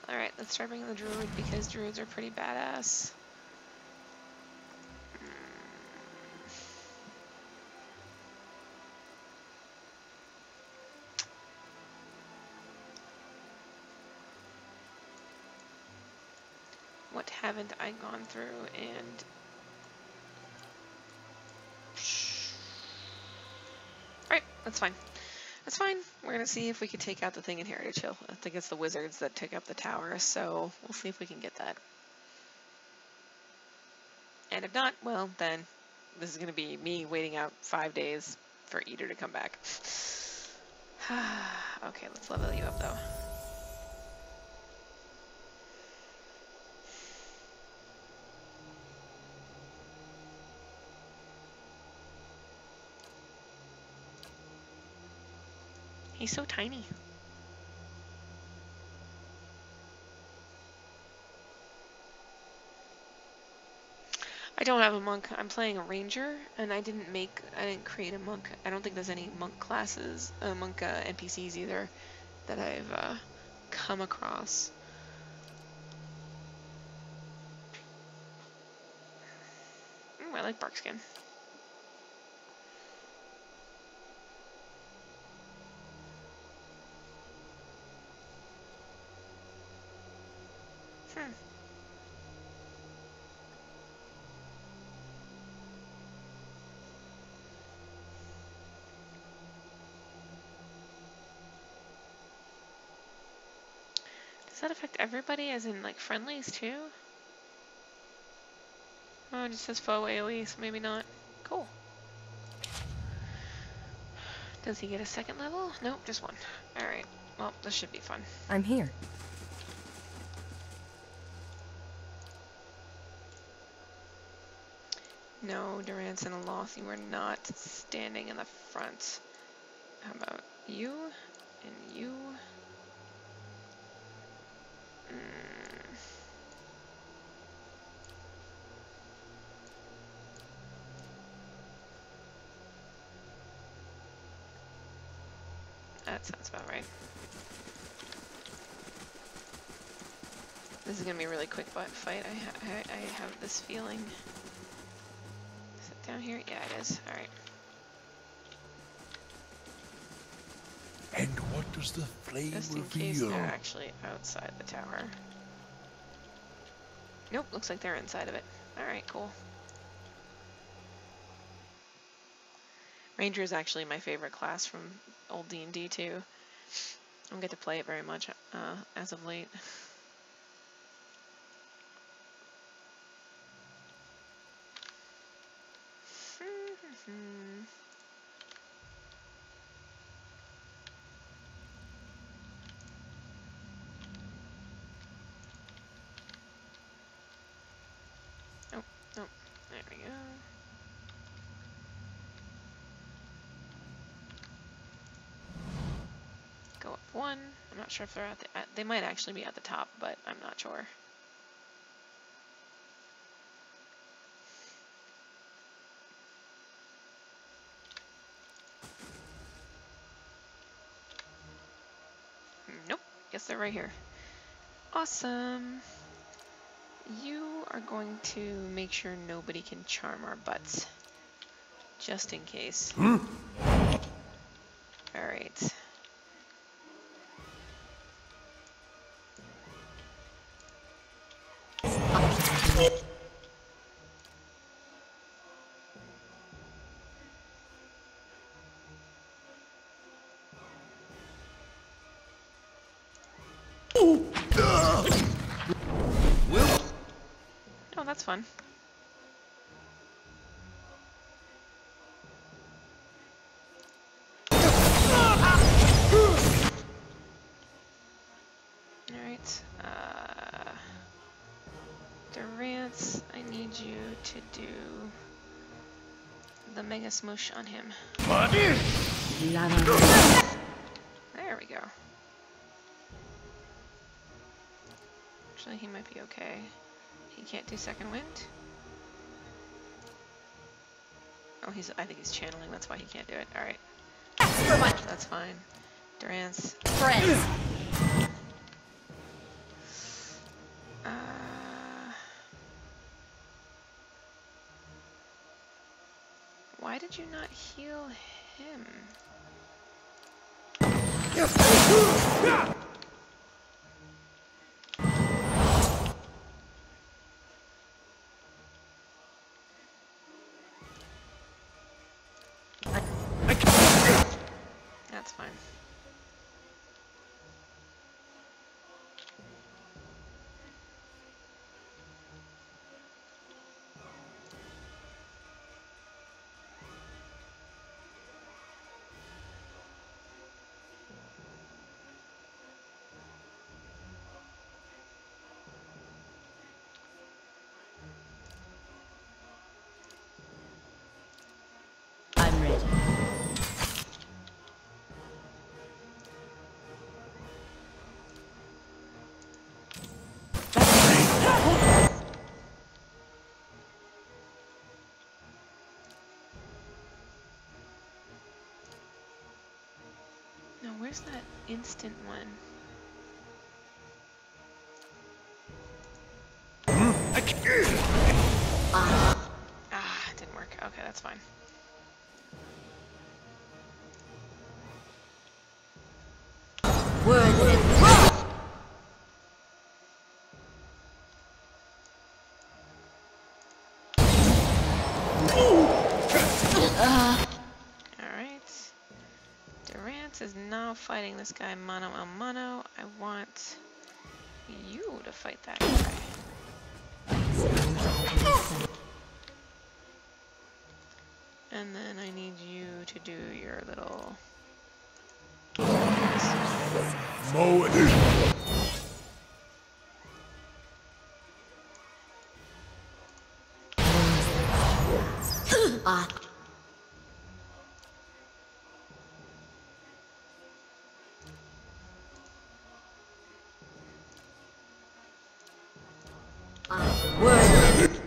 Alright, let's try bringing the druid because druids are pretty badass. What haven't I gone through and... Alright, that's fine. That's fine. We're gonna see if we can take out the thing in Heritage Hill. I think it's the wizards that took up the tower, so we'll see if we can get that. And if not, well, then this is gonna be me waiting out 5 days for Eater to come back. Okay, let's level you up though. He's so tiny. I don't have a monk. I'm playing a ranger, and I didn't create a monk. I don't think there's any monk classes, monk NPCs either that I've come across. Ooh, I like bark skin. Does that affect everybody, as in like friendlies too? Oh, it just says foe AoE, so maybe not. Cool. Does he get a second level? Nope, just one. Alright, well, this should be fun. I'm here. No, Durance and Aloth, you are not standing in the front. How about you and you? That sounds about right. This is gonna be a really quick fight. I have this feeling. Is it down here? Yeah, it is. All right. And what does the flame Just in case reveal? they're actually outside the tower. Nope, looks like they're inside of it. All right, cool. Ranger is actually my favorite class from old D&D too. I don't get to play it very much as of late. Oh, oh, there we go. Go up one. I'm not sure if they're they might actually be at the top, but I'm not sure. Nope. Guess they're right here. Awesome. You are going to make sure nobody can charm our butts. Just in case. Alright. Oh, that's fun. Alright, Durance, I need you to do the Mega Smoosh on him. There we go. Actually, he might be okay. He can't do second wind. Oh, I think he's channeling, that's why he can't do it. Alright. That's fine. Durance. Friends. Why did you not heal him? That's fine. I'm ready. No, where's that instant one? Ah, it didn't work. Okay, that's fine. Words and Alright. Durance is now fighting this guy mano a mano. I want you to fight that guy. And then I need you to do your little... Mow it. words.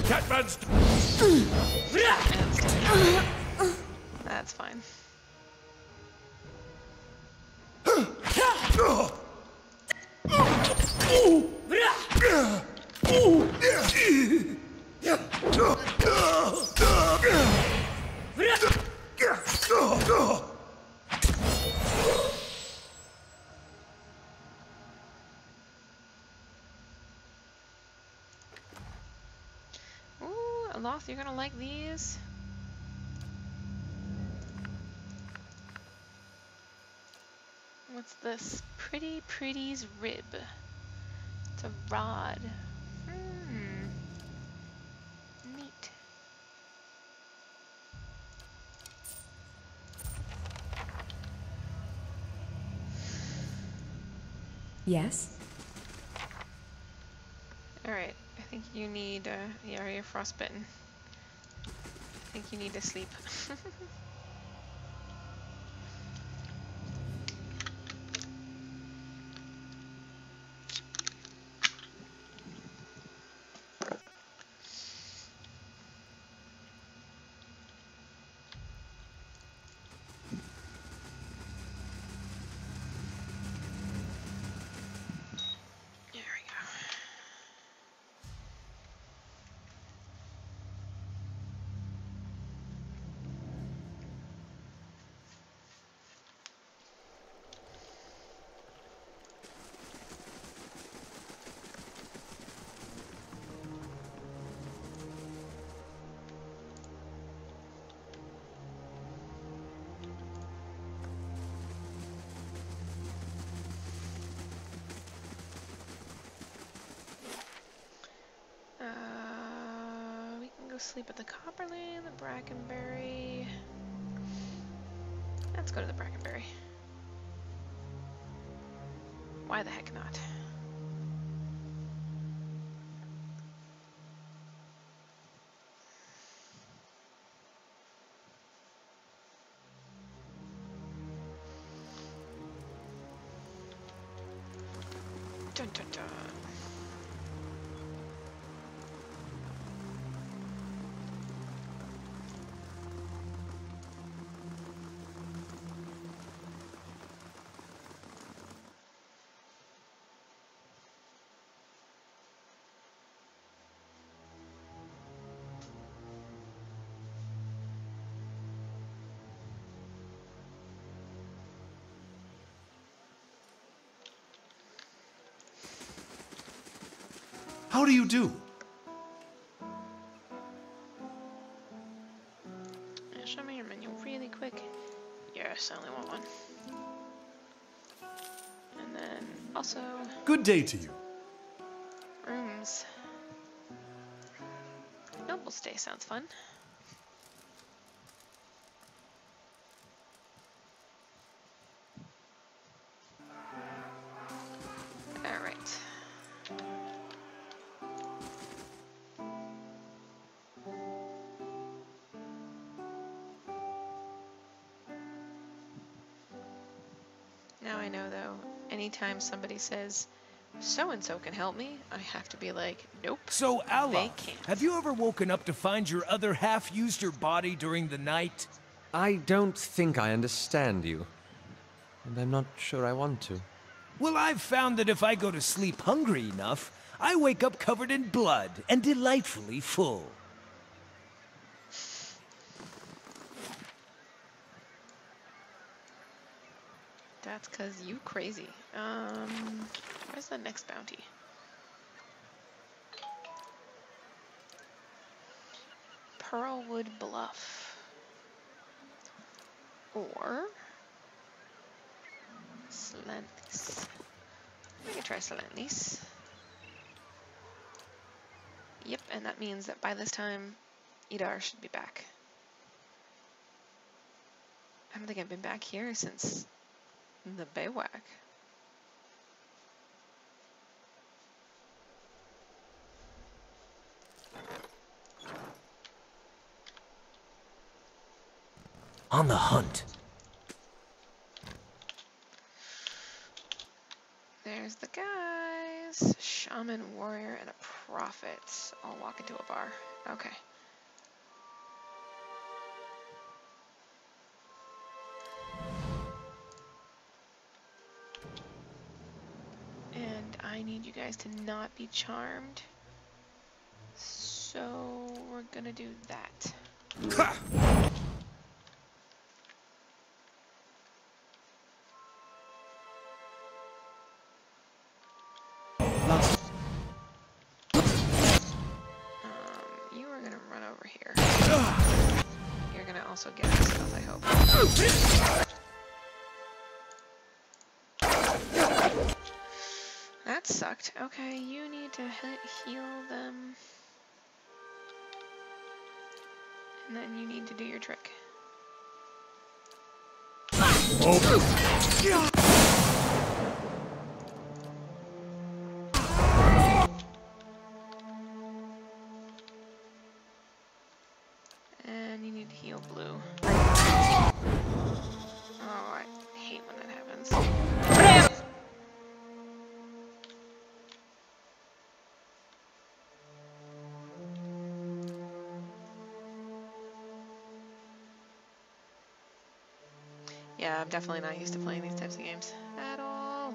Catman's. That's fine. Ooh, Aloth, you're gonna like these. What's this? Pretty Pretty's rib. It's a rod. Neat. Yes? Alright, I think you need, yeah, you're frostbitten. I think you need to sleep. sleep at the Copperlane, the Brackenberry. Let's go to the Brackenberry. Why the heck not? Dun, dun, dun. How do you do? Yeah, show me your menu really quick. Yes, I only want one. And then also Good day to you. rooms. Noble stay sounds fun. All right. Now I know though, anytime somebody says, so-and-so can help me, I have to be like, nope. So, They Allah, can't. have you ever woken up to find your other half used your body during the night? I don't think I understand you. And I'm not sure I want to. Well, I've found that if I go to sleep hungry enough, I wake up covered in blood and delightfully full. That's cause you crazy. Where's the next bounty? Pearlwood Bluff. Or Slantys. I can try Slantys. Yep, and that means that by this time, Idar should be back. I don't think I've been back here since the Baywhack. On the hunt. There's the guys. Shaman, warrior, and a prophet all walk into a bar. Okay. And I need you guys to not be charmed. So we're gonna do that. You are gonna run over here. You're gonna also get us stuff, I hope. That sucked. Okay, you need to heal them. And then you need to do your trick. And you need to heal blue. Oh, I hate when that happens. Yeah, I'm definitely not used to playing these types of games at all.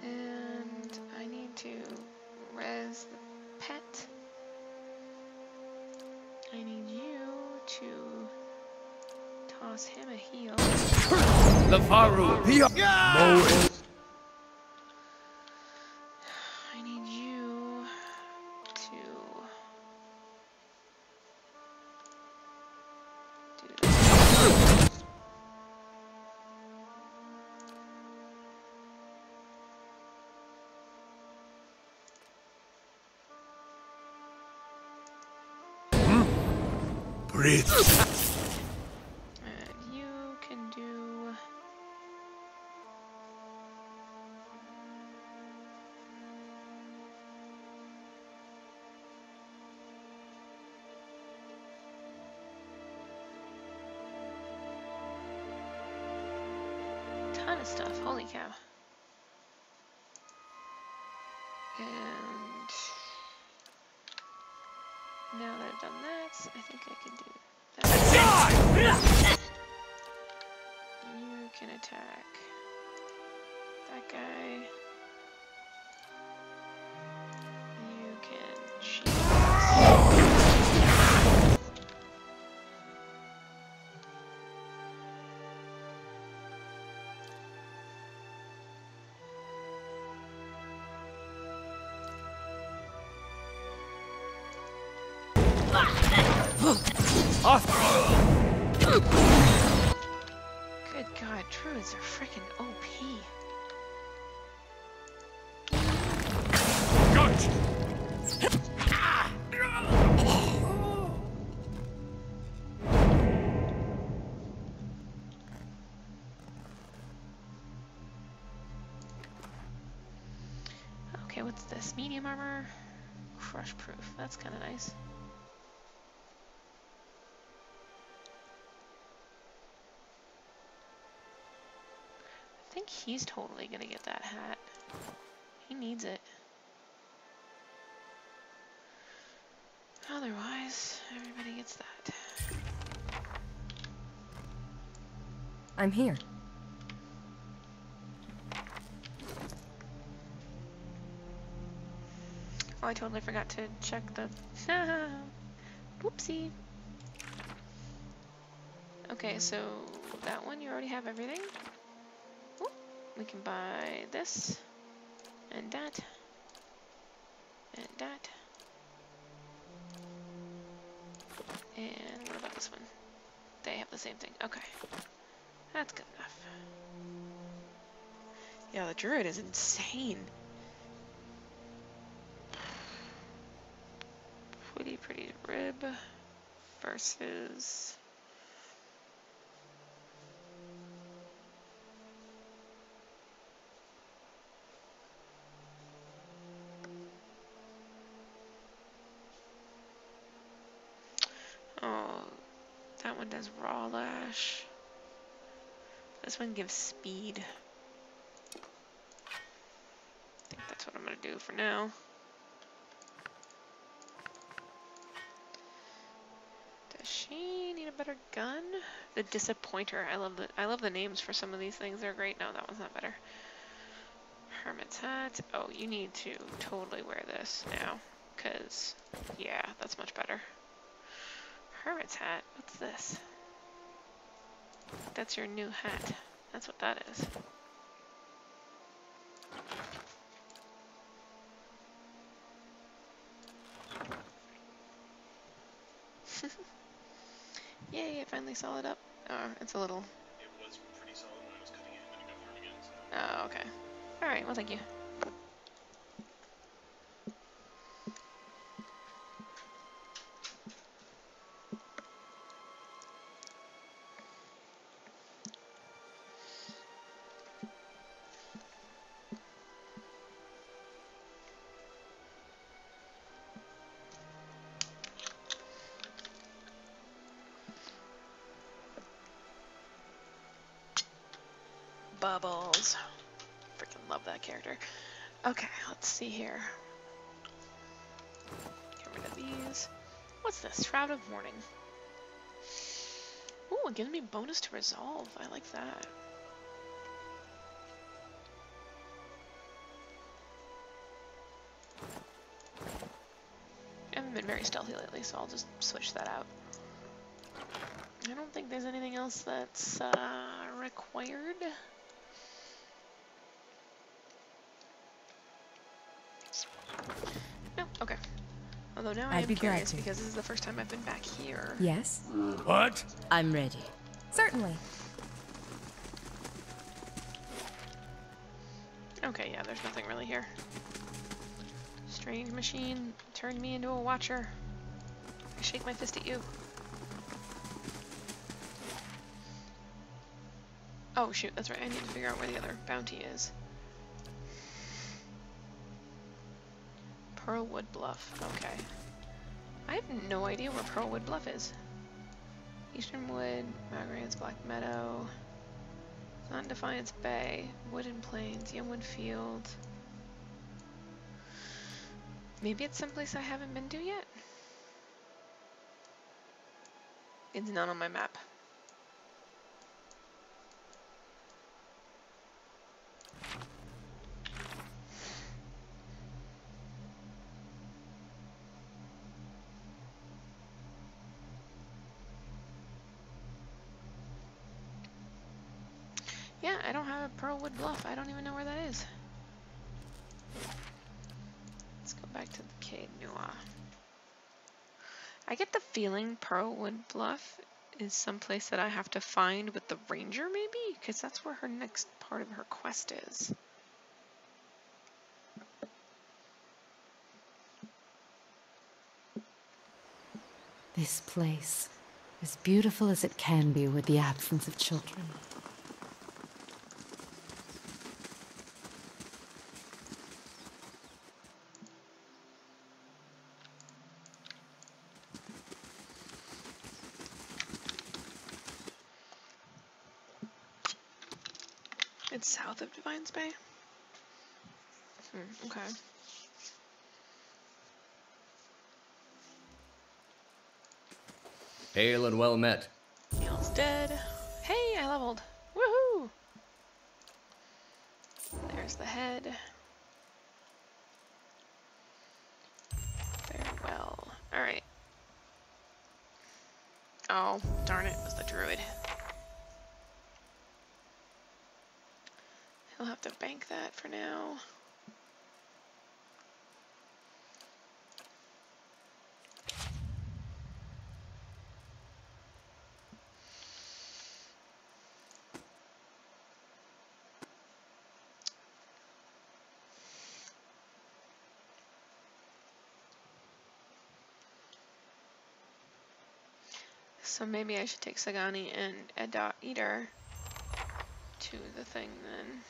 And I need to res the pet. I need you to toss him a heal. The Faru. I need you to Breathe. And you can do... ton of stuff. Holy cow. And now that I've done that, I think I can do that. You can attack that guy. You can shield. Good God, druids are freaking OP. Okay, what's this? Medium armor, crush proof. That's kind of nice. I think he's totally gonna get that hat. He needs it. Otherwise, everybody gets that. I'm here. Oh, I totally forgot to check the... Whoopsie. Okay, so that one you already have everything. Ooh, we can buy this, and that, and that. And what about this one? They have the same thing. Okay. That's good enough. Yeah, the druid is insane. Pretty rib versus... Oh, that one does raw lash. This one gives speed. I think that's what I'm gonna do for now. Does she need a better gun? The Disappointer. I love the names for some of these things. They're great. No, that one's not better. Hermit's hat. Oh, you need to totally wear this now, cause yeah, that's much better. Hermit's hat. What's this? That's your new hat. That's what that is. Yay, I finally saw it up. Oh, it's a little... It was pretty solid when I was cutting it, and then it got hard again, so... Oh, okay. Alright, well, thank you. Bubbles. Freaking love that character. Okay, let's see here. Get rid of these. What's this? Shroud of Mourning. Ooh, it gives me bonus to resolve. I like that. I haven't been very stealthy lately, so I'll just switch that out. I don't think there's anything else that's required. No, okay. Although now I am curious because this is the first time I've been back here. Yes? What? I'm ready. Certainly. Okay, yeah, there's nothing really here. Strange machine turned me into a watcher. I shake my fist at you. Oh shoot, that's right. I need to figure out where the other bounty is. Pearlwood Bluff. Okay. I have no idea where Pearlwood Bluff is. Eastern Wood, Margaret's Black Meadow. It's not in Defiance Bay. Wooded Plains, Youngwood Field. Maybe it's someplace I haven't been to yet? It's not on my map. Yeah, I don't have a Pearlwood Bluff. I don't even know where that is. Let's go back to the Cade Noir. I get the feeling Pearlwood Bluff is someplace that I have to find with the ranger, maybe? Because that's where her next part of her quest is. This place, as beautiful as it can be with the absence of children. It's south of Defiance Bay? Okay. Hail and well met. Neil's dead. Hey, I leveled. Woohoo! There's the head. Very well. Alright. Oh, darn it, it was the druid. He'll have to bank that for now. So maybe I should take Sagani and Eater to the thing then.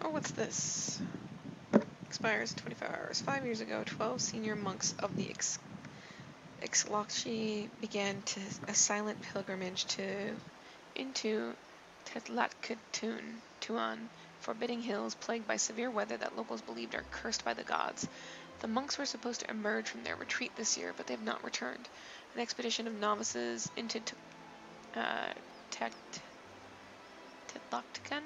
Oh, what's this? Expires in 25 hours. 5 years ago, 12 senior monks of the Ixlakshi began a silent pilgrimage into Tuan, forbidding hills plagued by severe weather that locals believed are cursed by the gods. The monks were supposed to emerge from their retreat this year, but they have not returned. An expedition of novices into Tetlaktikan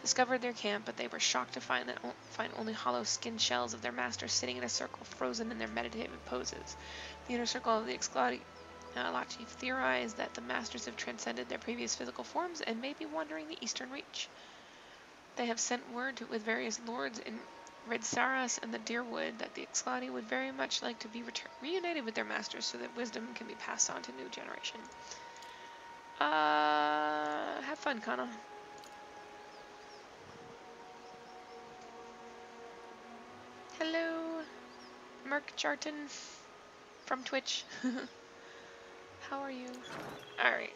discovered their camp, but they were shocked to find only hollow skin shells of their masters sitting in a circle, frozen in their meditative poses. The inner circle of the Ixlakshi theorized that the masters have transcended their previous physical forms and may be wandering the eastern reach. They have sent word with various lords in Red Saras and the Deerwood that the Ixlakshi would very much like to be reunited with their masters so that wisdom can be passed on to new generation. Have fun, Kana. Hello, Merc Charton from Twitch. How are you? Alright.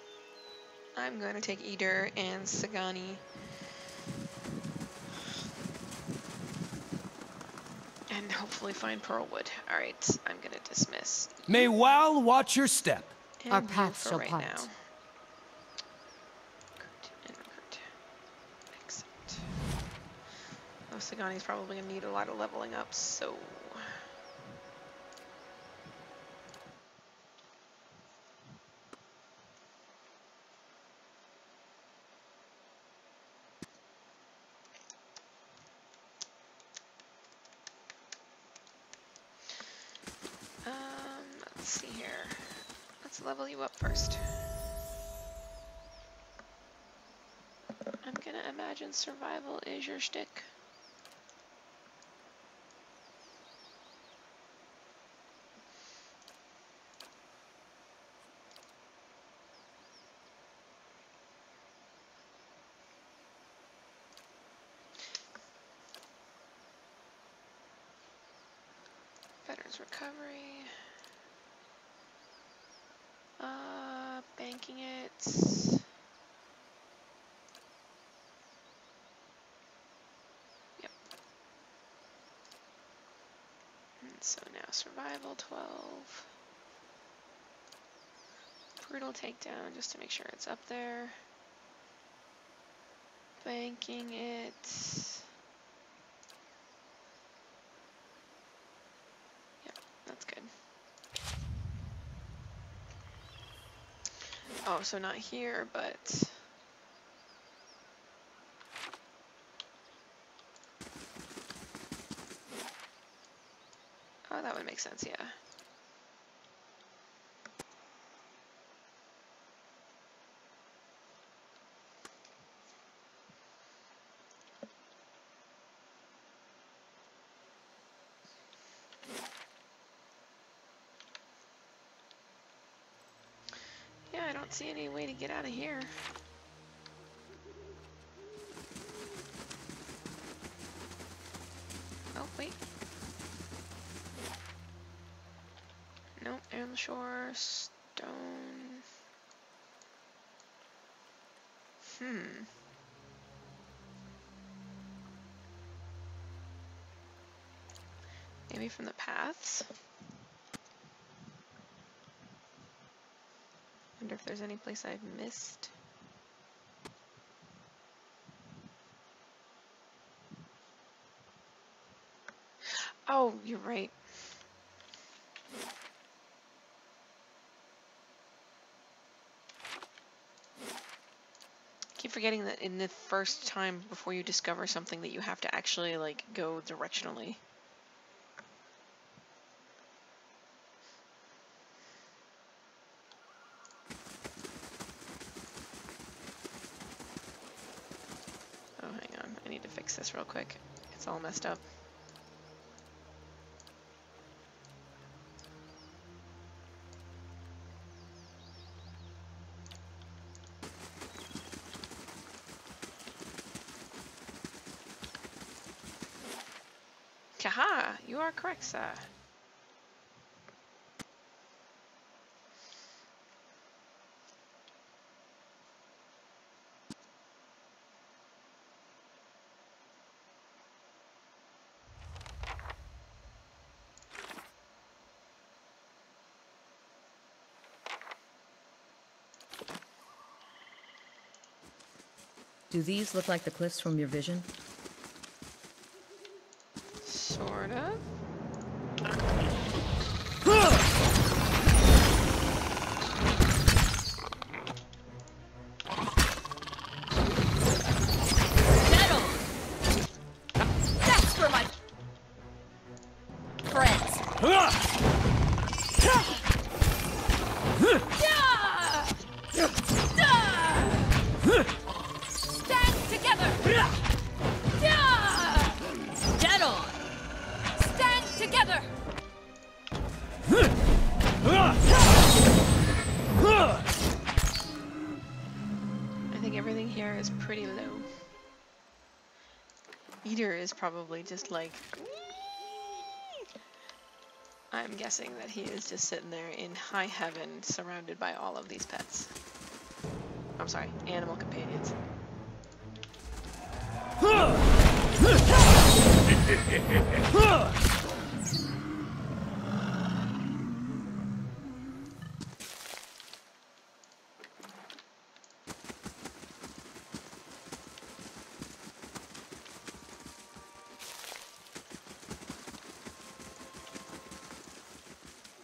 I'm going to take Eater and Sagani. And hopefully find Pearlwood. Alright, I'm going to dismiss. May Wal watch your step. And Our you paths for shall right part. now. Recruit and recruit. Exit. Oh, Sagani's probably going to need a lot of leveling up, so... let's see here. Let's level you up first. I'm gonna imagine survival is your shtick. There's recovery. Banking it. Yep. And so now survival 12. Brutal takedown just to make sure it's up there. Banking it. Yep, that's good. Oh, so not here, but... Oh, that would make sense, yeah. Yeah, I don't see any way to get out of here. Oh, wait. Nope, air on the shore, stone. Maybe from the paths? Wonder if there's any place I've missed. Oh, you're right. Keep forgetting that in the first time before you discover something that you have to actually like go directionally. Oh, hang on. I need to fix this real quick. It's all messed up. Kaha! You are correct, sir. Do these look like the cliffs from your vision? Sort of. That's for my friends. Stand together. Dead on. Stand together. I think everything here is pretty low. Eater is probably just like... I'm guessing that he is just sitting there in high heaven surrounded by all of these pets. I'm sorry, animal companions.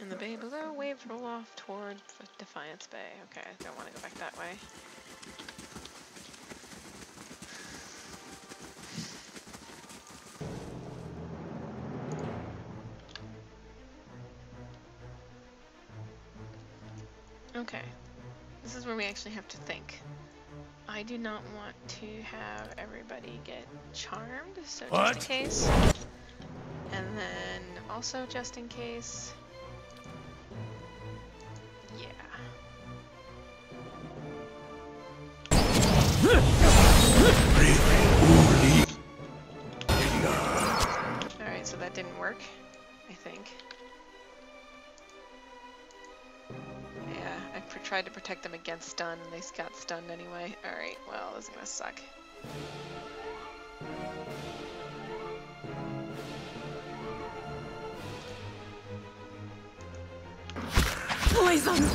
And the bay below, waves roll off toward Defiance Bay. Okay, I don't want to go back that way. Okay, this is where we actually have to think. I do not want to have everybody get charmed, so just in case. And then also just in case. Yeah. Alright, so that didn't work, I think. tried to protect them against stun, and they got stunned anyway. Alright, well, this is gonna suck. Poison!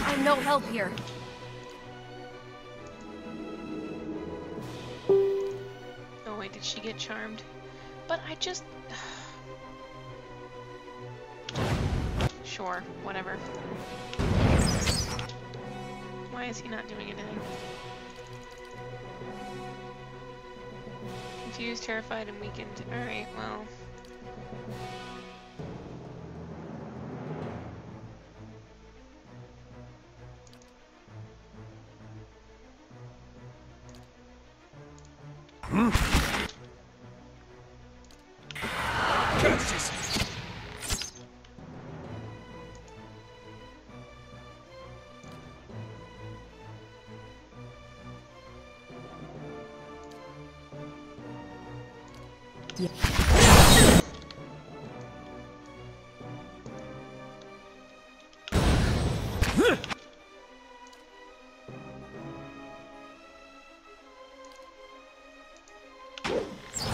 I'm no help here. Oh wait, did she get charmed? But I just... Sure, whatever. Why is he not doing anything? Confused, terrified, and weakened. Alright, well...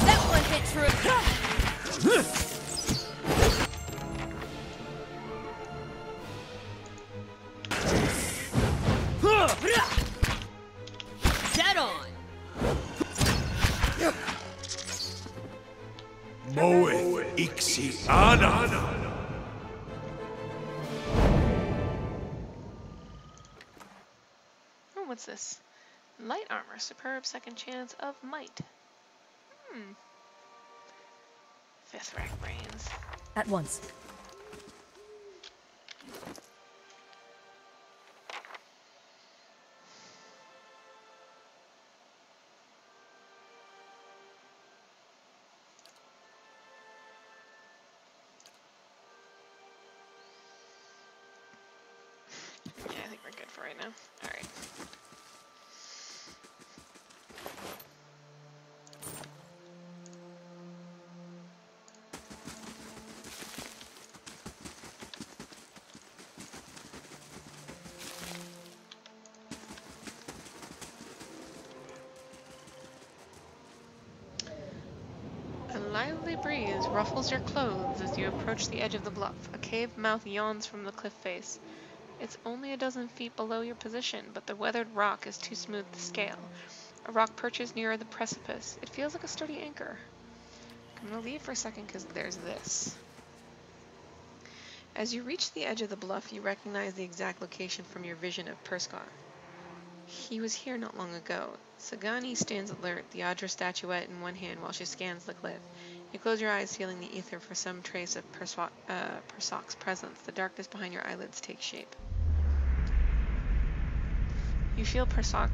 That one hit true. Dead on! Moeth ixi ana. Oh, what's this? Light armor, superb second chance of might. Fifth rack brains. At once. Yeah, I think we're good for right now. Alright. A lively breeze ruffles your clothes as you approach the edge of the bluff. A cave mouth yawns from the cliff face. It's only a dozen feet below your position, but the weathered rock is too smooth to scale. A rock perches near the precipice. It feels like a sturdy anchor. I'm gonna leave for a second because there's this. As you reach the edge of the bluff, you recognize the exact location from your vision of Perskar. He was here not long ago. Sagani stands alert, the Adra statuette in one hand while she scans the cliff. You close your eyes, feeling the ether for some trace of Persok's presence. The darkness behind your eyelids takes shape. You feel Persok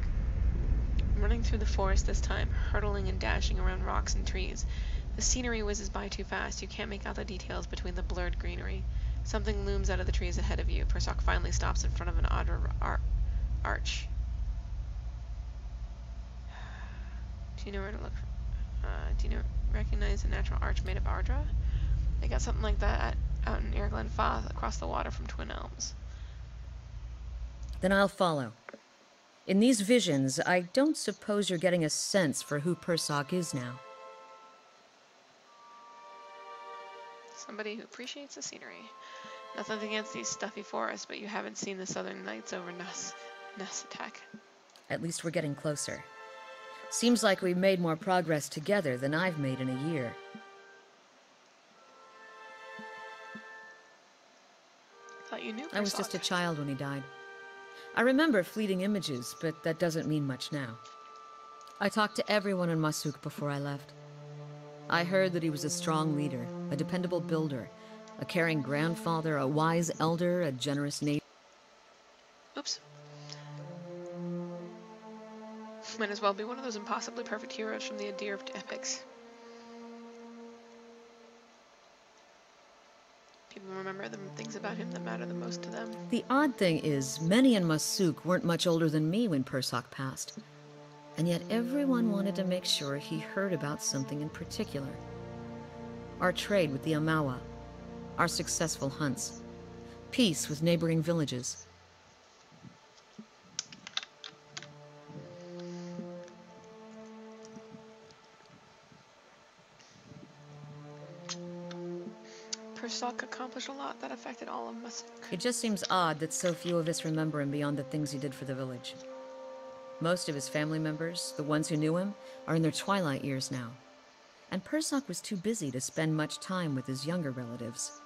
running through the forest this time, hurtling and dashing around rocks and trees. The scenery whizzes by too fast. You can't make out the details between the blurred greenery. Something looms out of the trees ahead of you. Persok finally stops in front of an Adra arch. Do you know where to look? Recognize a natural arch made of Ardra? They got something like that out in Irglen Fath, across the water from Twin Elms. Then I'll follow. In these visions, I don't suppose you're getting a sense for who Persok is now. Somebody who appreciates the scenery. Nothing against these stuffy forests, but you haven't seen the southern nights over Ness attack. At least we're getting closer. Seems like we've made more progress together than I've made in a year. Thought you knew Persok. I was just a child when he died. I remember fleeting images, but that doesn't mean much now. I talked to everyone in Masuk before I left. I heard that he was a strong leader, a dependable builder, a caring grandfather, a wise elder, a generous neighbor. Oops. Might as well be one of those impossibly perfect heroes from the Adir epics. People remember the things about him that matter the most to them. The odd thing is, many in Masuk weren't much older than me when Persak passed. And yet everyone wanted to make sure he heard about something in particular. Our trade with the Amawa, our successful hunts, peace with neighboring villages. Persak accomplished a lot that affected all of Masuk. It just seems odd that so few of us remember him beyond the things he did for the village. Most of his family members, the ones who knew him, are in their twilight years now. And Persak was too busy to spend much time with his younger relatives.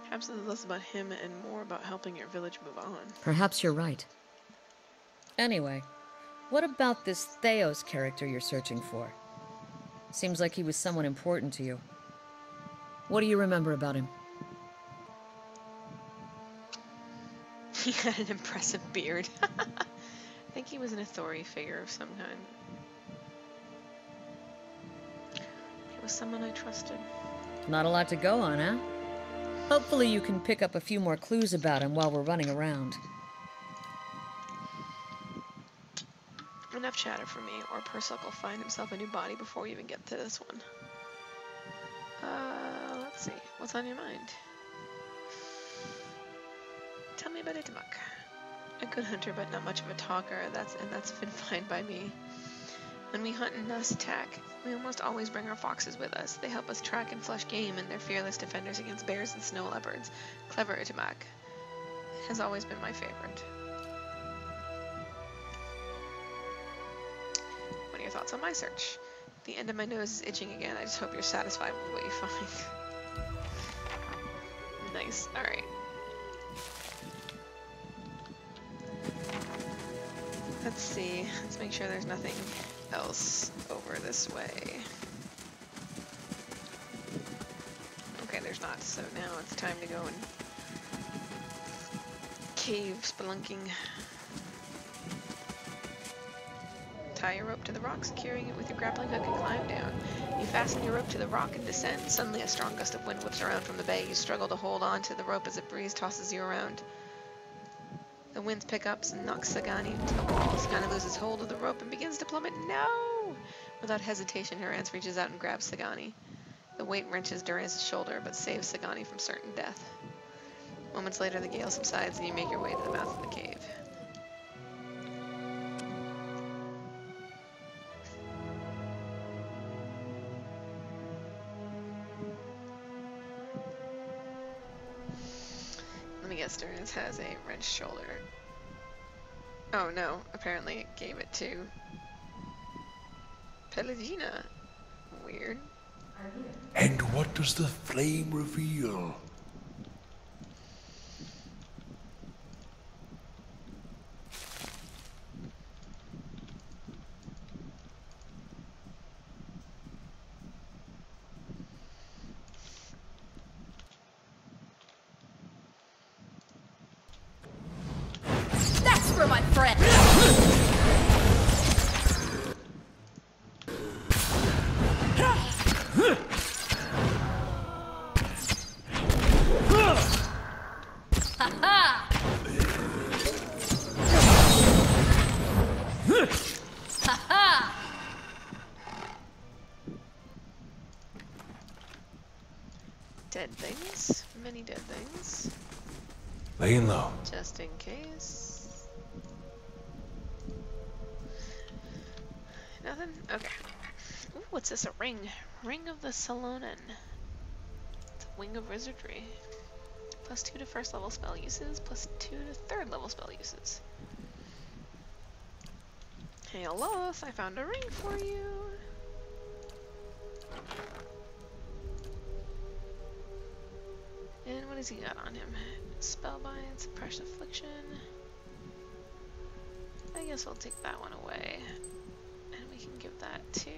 Perhaps it's less about him and more about helping your village move on. Perhaps you're right. Anyway, what about this Theos character you're searching for? Seems like he was someone important to you. What do you remember about him? He had an impressive beard. I think he was an authority figure of some kind. He was someone I trusted. Not a lot to go on, huh? Hopefully you can pick up a few more clues about him while we're running around. Enough chatter for me, or Persak will find himself a new body before we even get to this one. Let's see. What's on your mind? Tell me about Itimak. A good hunter, but not much of a talker. That's been fine by me. When we hunt and Nuss attack, we almost always bring our foxes with us. They help us track and flush game, and they're fearless defenders against bears and snow leopards. Clever Itimak. Has always been my favorite. What are your thoughts on my search? The end of my nose is itching again. I just hope you're satisfied with what you find. Nice. Alright. Let's see. Let's make sure there's nothing else over this way. Okay, there's not. So now it's time to go and cave spelunking. Tie your rope to the rock, securing it with your grappling hook and climb down. You fasten your rope to the rock and descend. Suddenly a strong gust of wind whips around from the bay. You struggle to hold on to the rope as a breeze tosses you around. The winds pick up and knocks Sagani to the wall. Sagani loses hold of the rope and begins to plummet. No! Without hesitation, Durance reaches out and grabs Sagani. The weight wrenches Durance's shoulder, but saves Sagani from certain death. Moments later, the gale subsides and you make your way to the mouth of the cave. Let me guess, Durance has a wrenched shoulder. Oh no, apparently it gave it to Pelagina. Weird. And what does the flame reveal? That's for my friend. Dead things. Many dead things. Laying low. Just in case. Nothing? Okay. Ooh, what's this? A ring. Ring of the Salonen. It's a wing of wizardry. +2 to first level spell uses, +2 to third level spell uses. Hey, Aloth, I found a ring for you. And what has he got on him? Spellbind, suppress affliction. I guess we'll take that one away. And we can give that to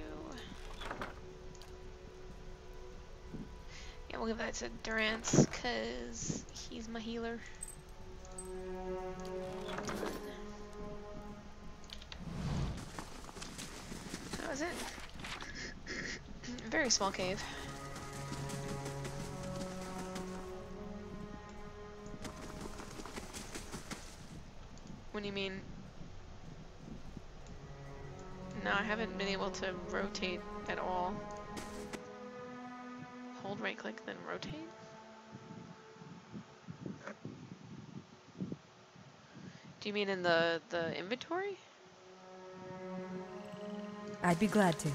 we'll give that to Durance, because he's my healer. That was it. Very small cave. What do you mean? No, I haven't been able to rotate at all. Hold right click, then rotate? Do you mean in the inventory? I'd be glad to.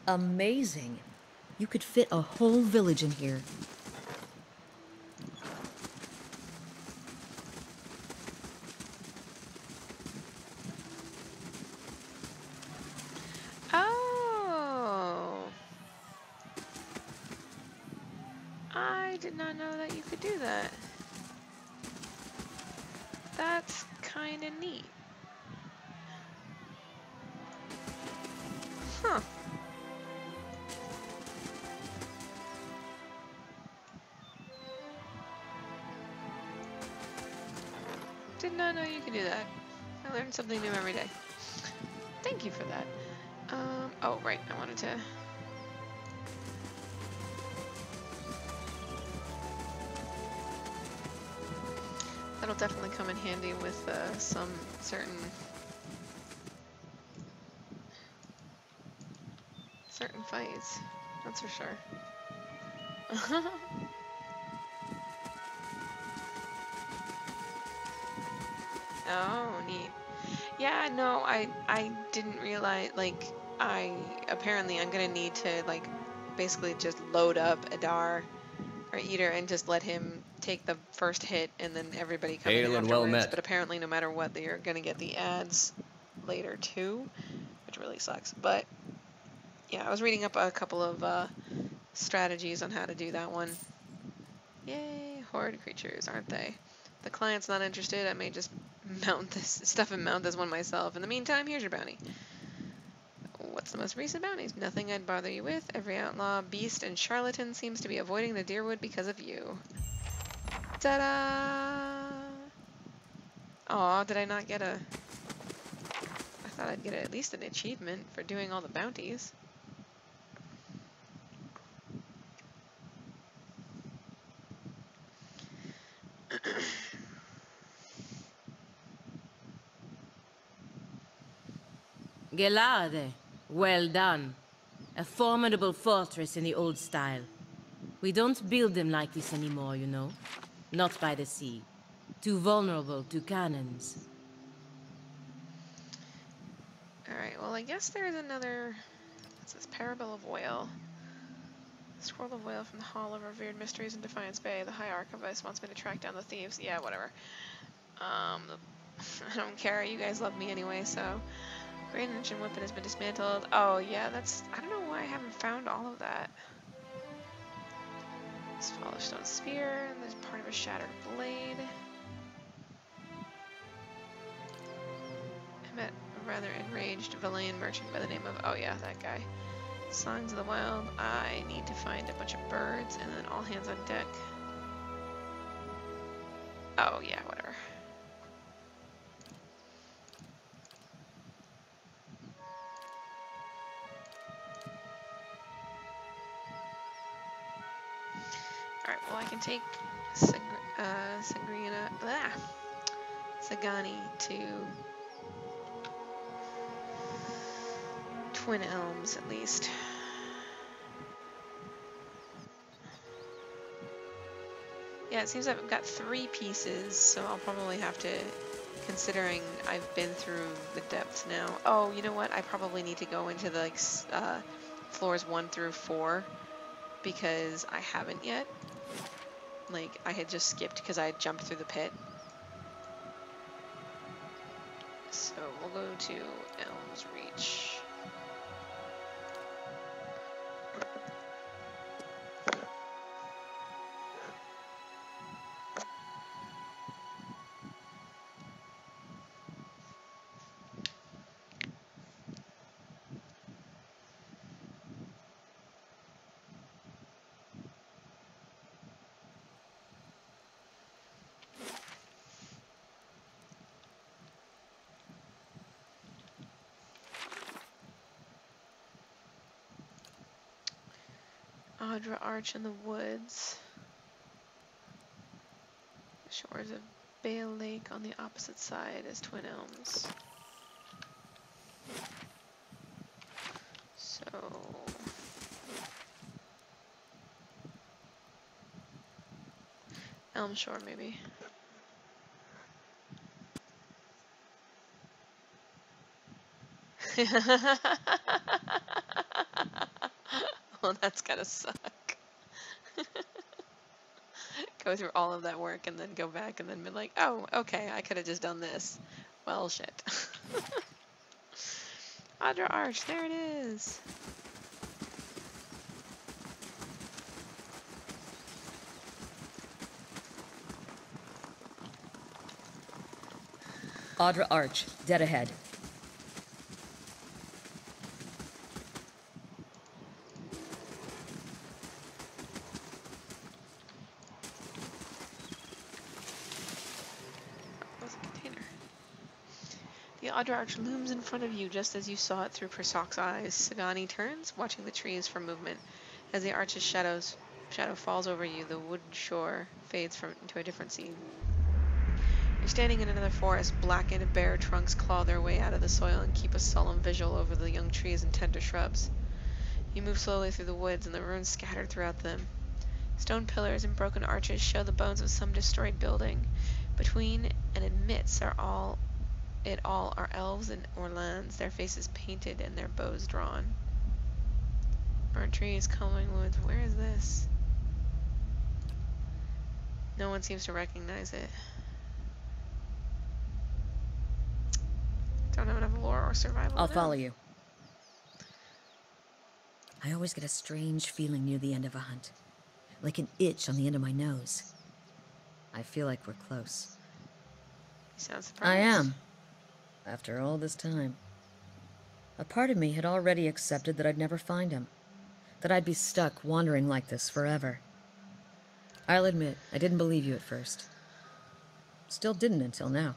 Amazing. You could fit a whole village in here. Oh! I did not know that you could do that. That's kinda neat. Huh. Did not know you could do that. I learn something new every day. Thank you for that. Oh, right, I wanted to... That'll definitely come in handy with some certain fights. That's for sure. Oh, neat. Yeah, no, I didn't realize, like, apparently I'm gonna need to, like, basically just load up Adar or Eater and just let him take the first hit and then everybody come in Hail and afterwards. well met. But apparently no matter what, you're gonna get the ads later too, which really sucks. But yeah, I was reading up a couple of strategies on how to do that one. Yay, horde creatures, aren't they? The client's not interested, I may just mount this stuff and mount this one myself. In the meantime, here's your bounty. What's the most recent bounties? Nothing I'd bother you with. Every outlaw, beast, and charlatan seems to be avoiding the Deerwood because of you. Ta-da! Aw, did I not get a... I thought I'd get at least an achievement for doing all the bounties. Gelade, well done. A formidable fortress in the old style. We don't build them like this anymore, you know. Not by the sea. Too vulnerable to cannons. Alright, well I guess there's another... What's this? Parable of Oil. Scroll of Oil from the Hall of Revered Mysteries in Defiance Bay. The High Archivist wants me to track down the thieves. Yeah, whatever. I don't care. You guys love me anyway, so... Great Ancient Weapon has been dismantled. Oh, yeah, that's... I don't know why I haven't found all of that. This Polished Stone Spear, and there's part of a Shattered Blade. I met a rather enraged Valayan merchant by the name of... Oh, yeah, that guy. Songs of the Wild. I need to find a bunch of birds, and then all hands on deck. Oh, yeah, whatever. Alright, well I can take Sagani to Twin Elms at least. Yeah, it seems I've got 3 pieces, so I'll probably have to, considering I've been through the depths now. Oh, you know what? I probably need to go into the like, floors 1 through 4 because I haven't yet. like I had just skipped because I had jumped through the pit. So we'll go to Elm's Reach. Audra Arch in the woods. Shores of Bale Lake on the opposite side as Twin Elms. So Elm Shore maybe. Well, that's gotta suck. Go through all of that work and then go back and then be like, oh, okay, I could have just done this. Well, shit. Audra Arch, there it is. Audra Arch, dead ahead. That was a container. The Audra Arch looms in front of you just as you saw it through Persoc's eyes. Sagani turns, watching the trees for movement. As the arch's shadow falls over you, the wood shore fades into a different scene. You're standing in another forest. Blackened, bare trunks claw their way out of the soil and keep a solemn vigil over the young trees and tender shrubs. You move slowly through the woods, and the ruins scattered throughout them. Stone pillars and broken arches show the bones of some destroyed building. Between and amidst all are elves and Orlans, their faces painted and their bows drawn. Burnt trees, coloring woods. Where is this? No one seems to recognize it. Don't have enough lore or survival. I'll follow you. I always get a strange feeling near the end of a hunt. Like an itch on the end of my nose. I feel like we're close. You sound surprised. I am. After all this time. A part of me had already accepted that I'd never find him. That I'd be stuck wandering like this forever. I'll admit, I didn't believe you at first. Still didn't until now.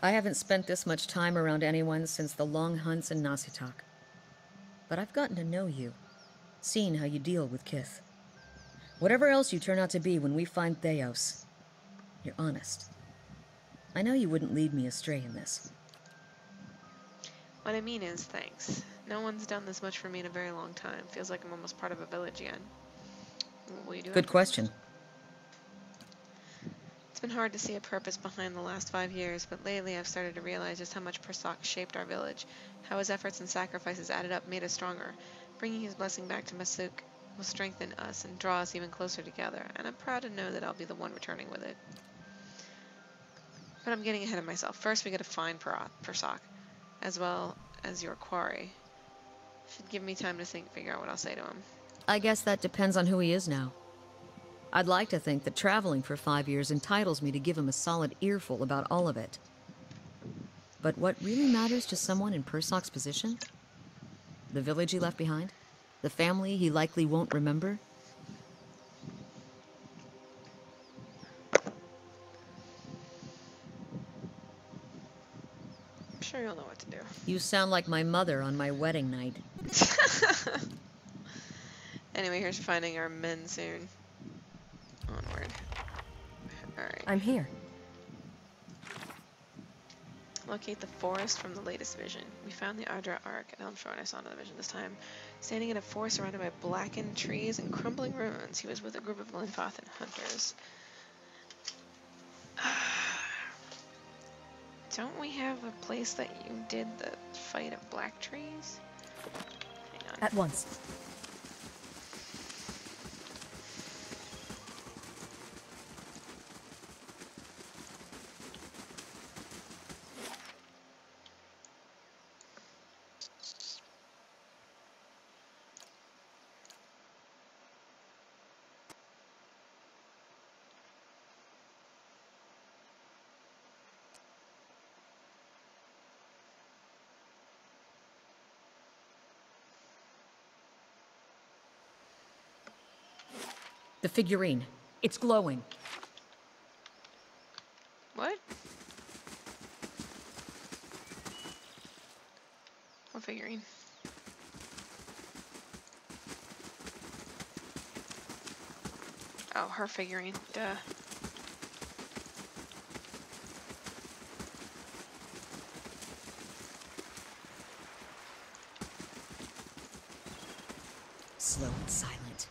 I haven't spent this much time around anyone since the long hunts in Nasitak. But I've gotten to know you, seen how you deal with Kith. Whatever else you turn out to be when we find Theos, you're honest. I know you wouldn't lead me astray in this. What I mean is, thanks. No one's done this much for me in a very long time. Feels like I'm almost part of a village again. What will you do? Good question. It's been hard to see a purpose behind the last 5 years, but lately I've started to realize just how much Persoc shaped our village, how his efforts and sacrifices added up made us stronger. Bringing his blessing back to Masuk will strengthen us and draw us even closer together, and I'm proud to know that I'll be the one returning with it. But I'm getting ahead of myself. First we gotta find Persoc, as well as your quarry. Should give me time to figure out what I'll say to him. I guess that depends on who he is now. I'd like to think that traveling for 5 years entitles me to give him a solid earful about all of it. But what really matters to someone in Persoc's position? The village he left behind? The family he likely won't remember? I'm sure you'll know what to do. You sound like my mother on my wedding night. Anyway, here's finding our men soon. Onward. Alright. I'm here. Locate the forest from the latest vision. We found the Audra Arc at Elm Shore, and I saw another vision this time. Standing in a forest surrounded by blackened trees and crumbling ruins, he was with a group of Linfathan hunters. Don't we have a place that you did the fight of black trees? Hang on. At once. The figurine. It's glowing. What? What figurine? Oh, her figurine. Duh. Slow and silent.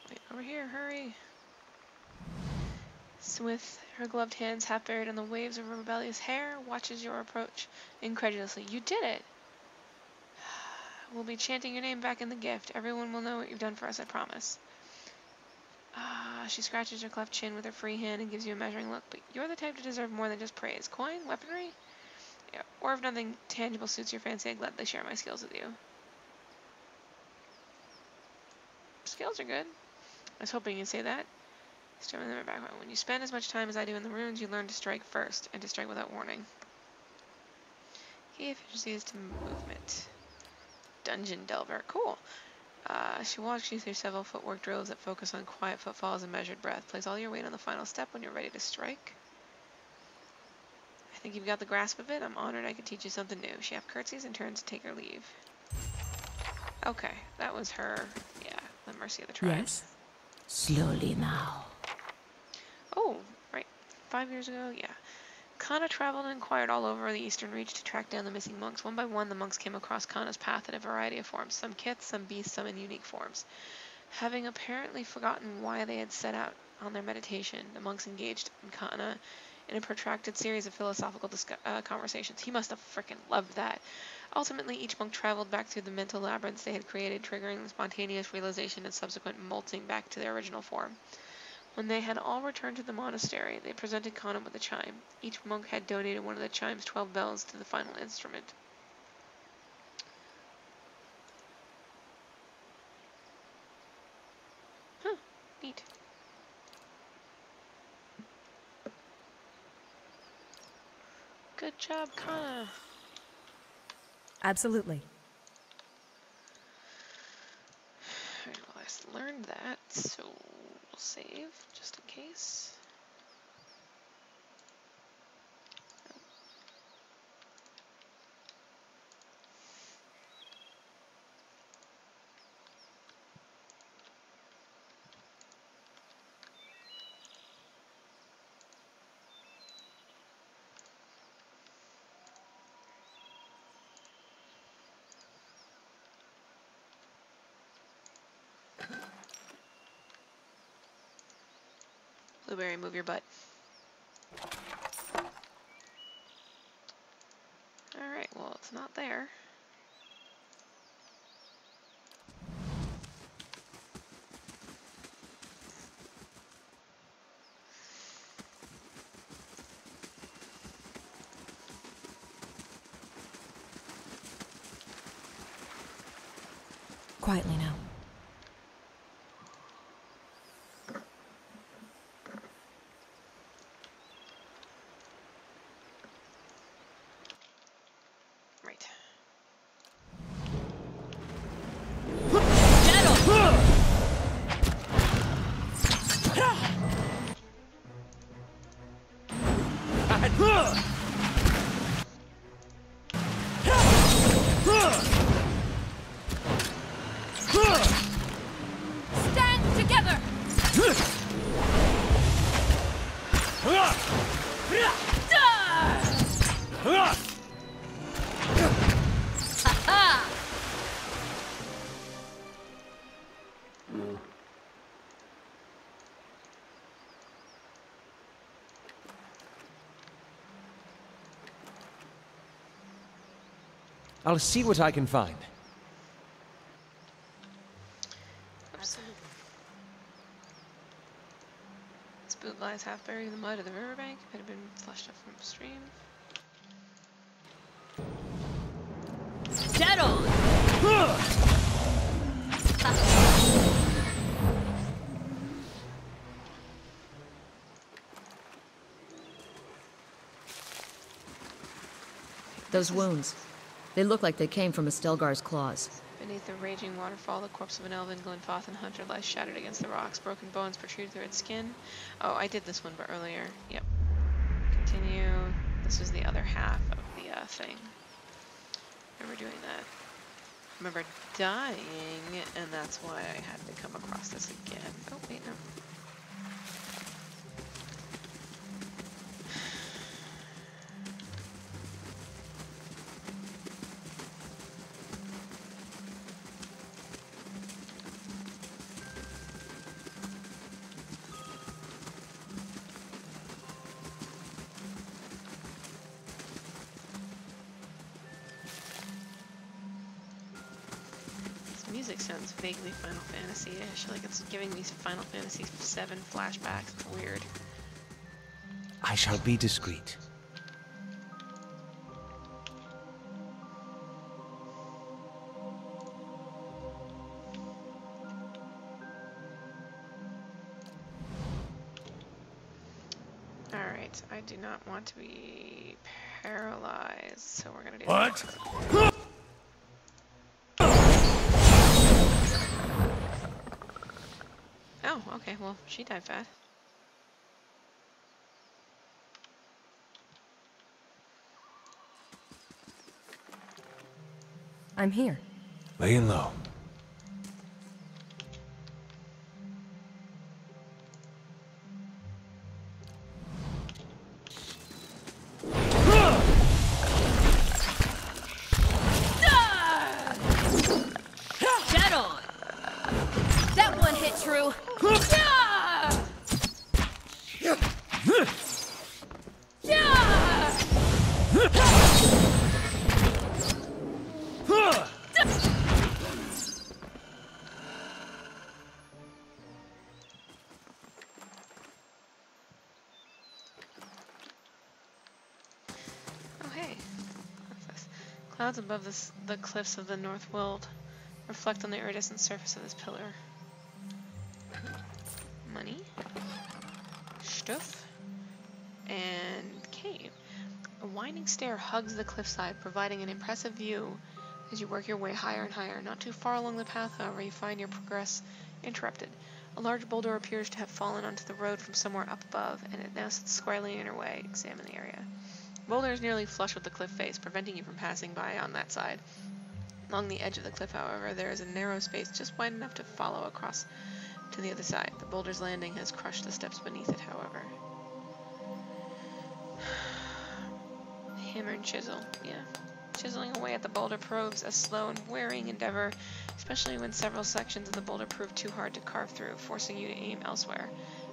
Wait, over here, hurry. With her gloved hands half buried in the waves of her rebellious hair, watches your approach incredulously. You did it! We'll be chanting your name back in the gift. Everyone will know what you've done for us, I promise. She scratches her cleft chin with her free hand and gives you a measuring look, but you're the type to deserve more than just praise. Coin? Weaponry? Yeah, or if nothing tangible suits your fancy, I'd gladly share my skills with you. Skills are good. I was hoping you'd say that. Staring them back. When you spend as much time as I do in the ruins, you learn to strike first, and to strike without warning. Key efficiency is to movement. Dungeon Delver. Cool. She walks you through several footwork drills that focus on quiet footfalls and measured breath. Place all your weight on the final step when you're ready to strike. I think you've got the grasp of it. I'm honored I could teach you something new. She half curtsies and turns to take her leave. Okay, that was her. Yeah, the mercy of the tribes. Yes. Slowly now. Oh, right. 5 years ago, yeah. Kana traveled and inquired all over the Eastern Reach to track down the missing monks. One by one, the monks came across Kana's path in a variety of forms. Some kith, some beasts, some in unique forms. Having apparently forgotten why they had set out on their meditation, the monks engaged in Kana in a protracted series of philosophical conversations. He must have frickin' loved that. Ultimately, each monk traveled back through the mental labyrinths they had created, triggering the spontaneous realization and subsequent molting back to their original form. When they had all returned to the monastery, they presented Kana with a chime. Each monk had donated one of the chime's 12 bells to the final instrument. Huh, neat. Good job, Kana. Absolutely. Alright, well, I learned that, so we'll save, just in case. Blueberry, move your butt. Alright, well, it's not there. Quietly now. Right. Stand together! I'll see what I can find. Absolutely. This boot lies half buried in the mud of the riverbank. It had been flushed up from upstream. Dead on! Those wounds. They look like they came from a Stelgar's claws. Beneath the raging waterfall, the corpse of an elven Glenfathan hunter lies shattered against the rocks. Broken bones protrude through its skin. Oh, I did this one but earlier. Yep. Continue. This was the other half of the thing. Remember doing that. Remember dying, and that's why I had to come across this again. Oh, wait, no. Music sounds vaguely Final Fantasy-ish, like it's giving me Final Fantasy VII flashbacks. It's weird. I shall be discreet. Alright, I do not want to be paralyzed, so we're gonna do What? Oh, okay, well, she died fast. I'm here. Laying low. Dead on! That one hit true. Oh, hey. What's this? Clouds above the cliffs of the North World reflect on the iridescent surface of this pillar. Money. Stuff. And cave. A winding stair hugs the cliffside, providing an impressive view as you work your way higher and higher. Not too far along the path, however, you find your progress interrupted. A large boulder appears to have fallen onto the road from somewhere up above, and it now sits squarely in your way. Examine the area. The boulder is nearly flush with the cliff face, preventing you from passing by on that side. Along the edge of the cliff, however, there is a narrow space just wide enough to follow across to the other side. The boulder's landing has crushed the steps beneath it, however. Hammer and chisel, yeah. Chiseling away at the boulder proves a slow and wearying endeavor, especially when several sections of the boulder prove too hard to carve through, forcing you to aim elsewhere.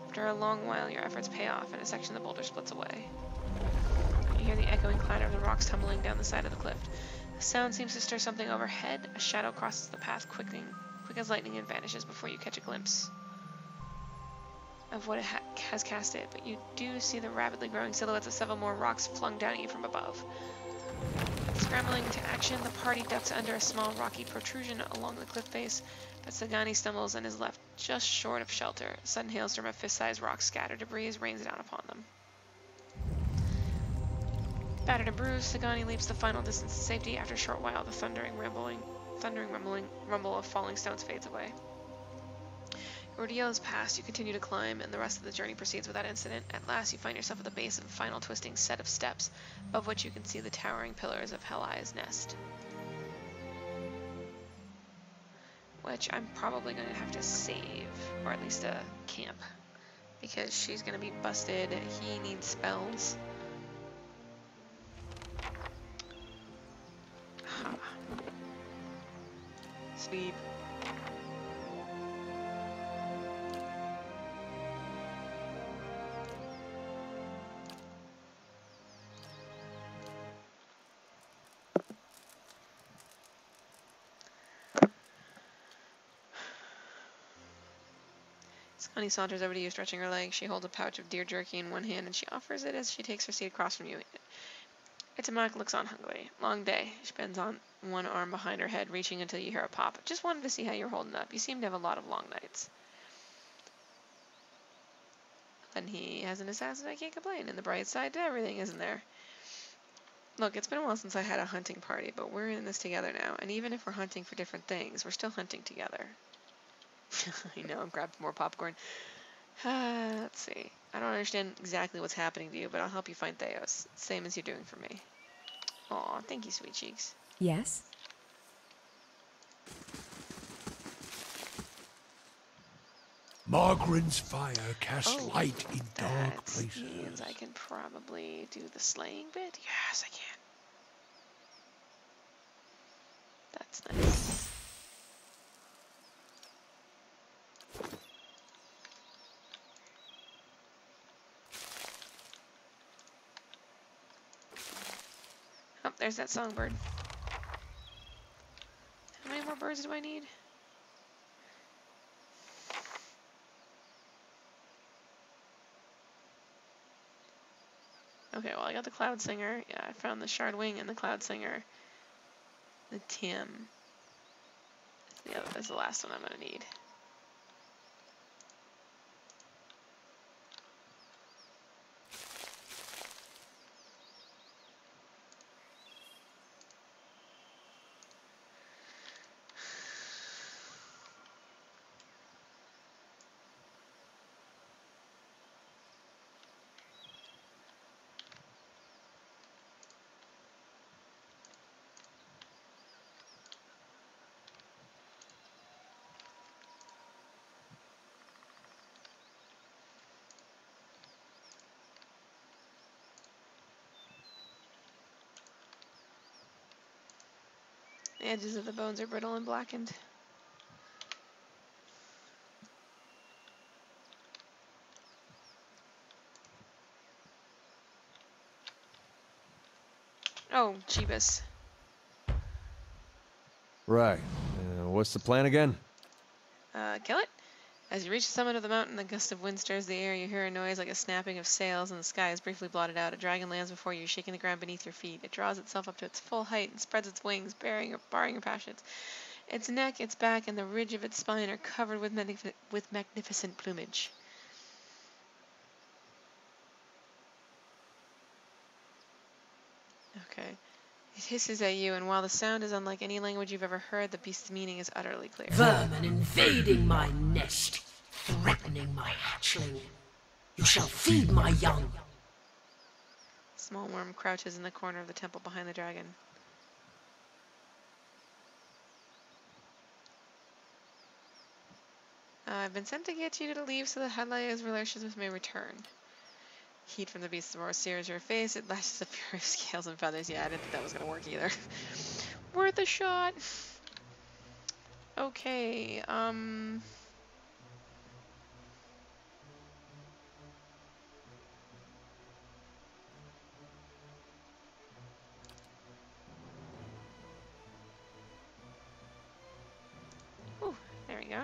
After a long while, your efforts pay off, and a section of the boulder splits away. You hear the echoing clatter of the rocks tumbling down the side of the cliff. The sound seems to stir something overhead. A shadow crosses the path, quick as lightning, and vanishes before you catch a glimpse of what it has cast it, but you do see the rapidly growing silhouettes of several more rocks flung down at you from above. Scrambling to action, the party ducks under a small rocky protrusion along the cliff face, but Sagani stumbles and is left just short of shelter. A sudden hailstorm of fist-sized rocks scatter debris rains down upon them. Battered and bruised, Sagani leaps the final distance to safety. After a short while, the thundering rumble of falling stones fades away. Your ordeal is past, you continue to climb, and the rest of the journey proceeds without incident. At last, you find yourself at the base of a final twisting set of steps, above which you can see the towering pillars of Hell-Eye's Nest. Which I'm probably going to have to save, or at least a camp, because she's going to be busted. He needs spells. Sleep. Scotty saunters over to you, stretching her legs. She holds a pouch of deer jerky in one hand, and she offers it as she takes her seat across from you. Itamak looks on hungrily. Long day. She bends on one arm behind her head, reaching until you hear a pop. Just wanted to see how you're holding up. You seem to have a lot of long nights. And he has an assassin. I can't complain. And the bright side to everything, isn't there? Look, it's been a while since I had a hunting party, but we're in this together now, and even if we're hunting for different things, we're still hunting together. I know, grab more popcorn. Let's see. I don't understand exactly what's happening to you, but I'll help you find Theos. Same as you're doing for me. Aw, thank you, sweet cheeks. Yes? Margaren's fire casts Oh, light in dark that places. means I can probably do the slaying bit. Yes, I can. That's nice. Oh, there's that songbird. How many more birds do I need? Okay, well, I got the Cloud Singer. Yeah, I found the Shard Wing and the Cloud Singer. The Tim. Yeah, that's the last one I'm gonna need. The edges of the bones are brittle and blackened. Oh, Jeebus. Right. What's the plan again? Kill it? As you reach the summit of the mountain, a gust of wind stirs the air. You hear a noise like a snapping of sails, and the sky is briefly blotted out. A dragon lands before you, shaking the ground beneath your feet. It draws itself up to its full height and spreads its wings, barring your passage. Its neck, its back, and the ridge of its spine are covered with magnificent plumage. Okay. It hisses at you, and while the sound is unlike any language you've ever heard, the beast's meaning is utterly clear. Vermin invading my nest, threatening my hatchling. You shall feed my young. Small worm crouches in the corner of the temple behind the dragon. I've been sent to get you to leave so the Headlighter's relations may return. Heat from the beast's roar sears your face. It lashes a fury of scales and feathers. Yeah, I didn't think that was going to work either. Worth a shot. Okay, Ooh, there we go.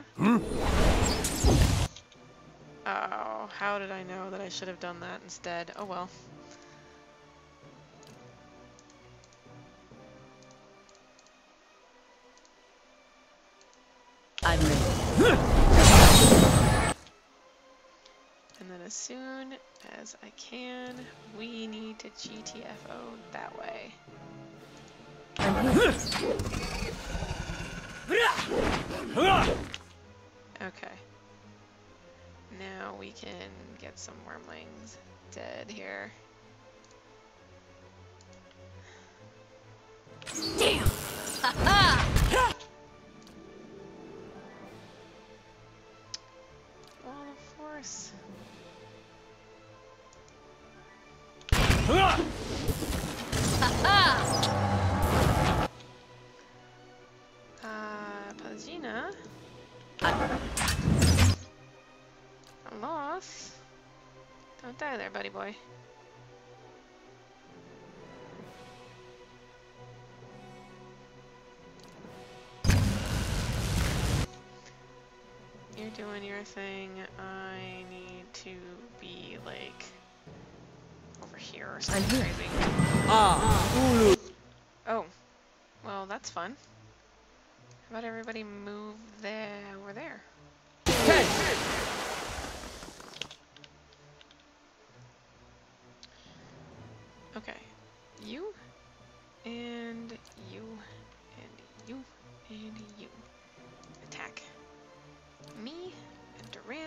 Oh, how did I know that I should have done that instead? Oh well. I'm ready. And then as soon as I can, we need to GTFO that way. Okay. Now we can get some wormlings dead here. Damn! Ha-ha! Wall of Force. Pagina. A loss. Don't die there, buddy boy. You're doing your thing. I need to be like over here or something crazy. Oh, well that's fun. How about everybody move there over there? Okay, you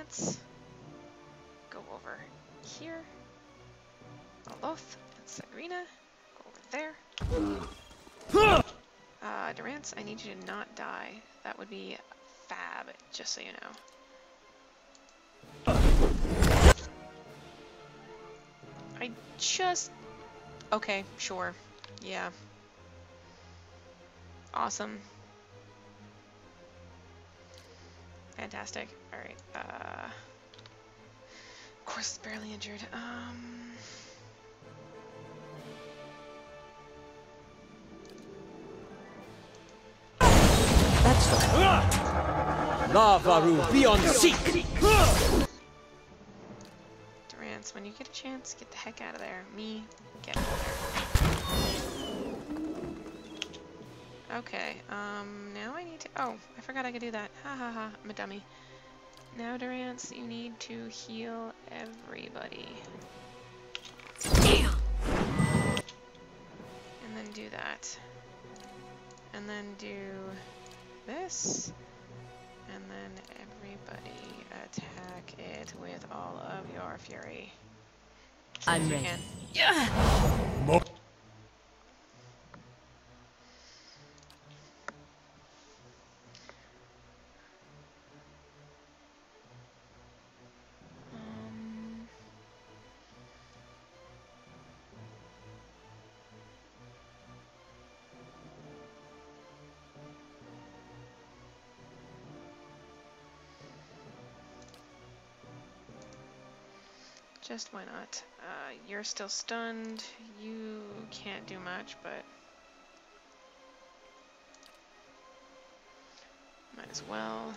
Durance. Go over here. Aloth and Sagrina. Go over there. Durance, I need you to not die. That would be fab, just so you know. I just... Okay, sure. Yeah. Awesome. Fantastic. Alright, of course it's barely injured. That's not... Lavaru, be on seek! Durance, when you get a chance, get the heck out of there. Me, get out of there. Okay, now I need to... Oh, I forgot I could do that. Ha ha ha, I'm a dummy. Now, Durance, you need to heal everybody. Damn! And then do that. And then do this. And then everybody attack it with all of your fury. I'm ready. Yeah. Just why not? You're still stunned. You can't do much, but might as well.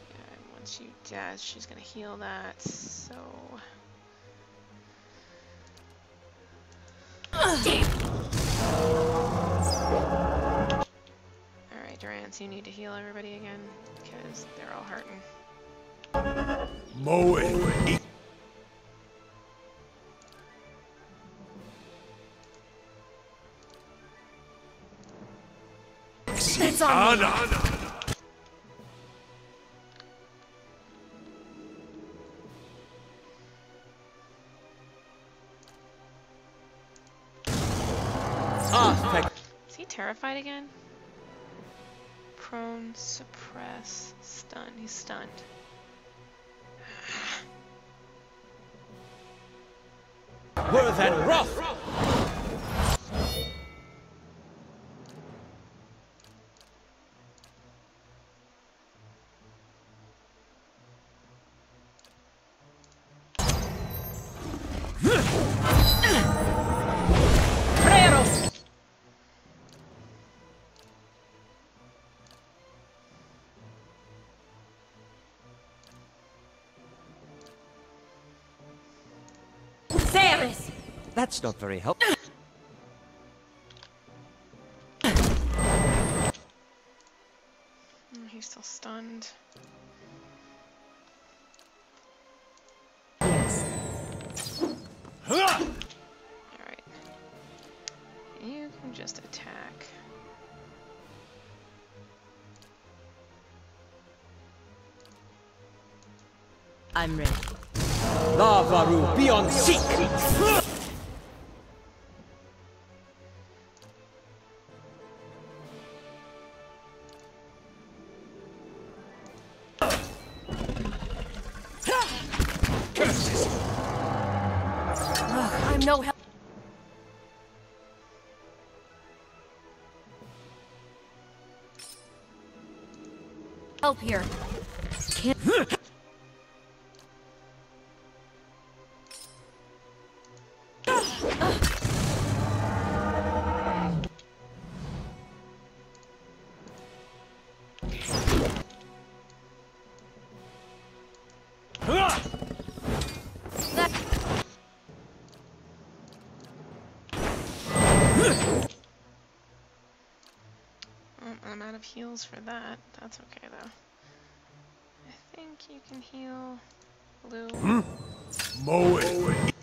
Yeah, and once you dash, she's gonna heal that. So. Damn! Alright, Durance, you need to heal everybody again, because they're all hurting. Mow it. That's on me. Is he terrified again? Prone, suppress, stun. He's stunned. Worth and rough! Ceres! That's not very helpful. He's still stunned. Alright. You can just attack. I'm ready. Lavaru, be on seek! I'm no help. Help here. Can't. I'm out of heals for that. That's okay though. I think you can heal Blue. Mow it.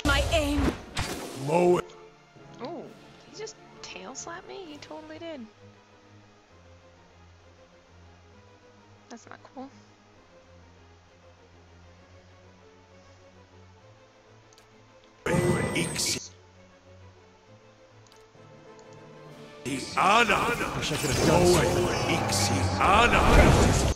My aim. Mow it. Oh, he just tail slapped me? He totally did. That's not cool. Ixi. Ana. Wish I could have done so. Ixi. Ana.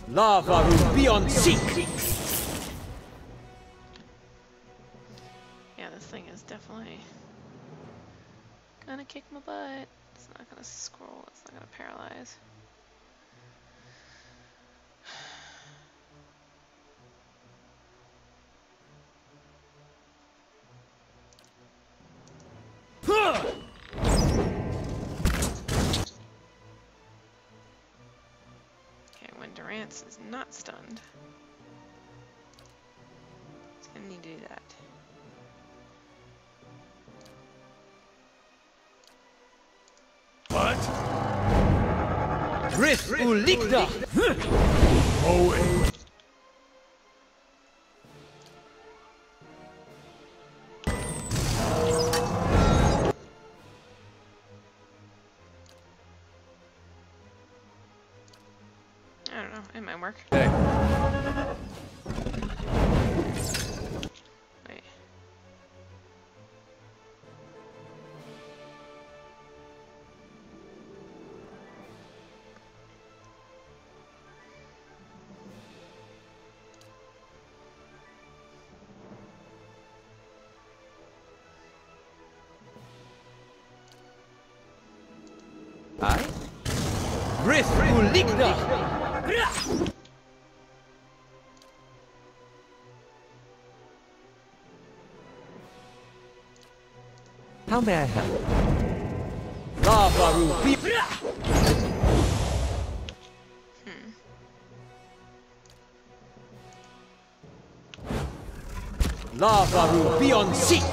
Lava will be on seek! Yeah, this thing is definitely gonna kick my butt. It's not gonna scroll, it's not gonna paralyze. Durance is not stunned. He's gonna need to do that. What? Riff Ulikda! Mow it. I don't know, it might work. Hey. Wait. I? Riff Ulikda! How may I help? Lava Ruby! Lava Ruby on seek!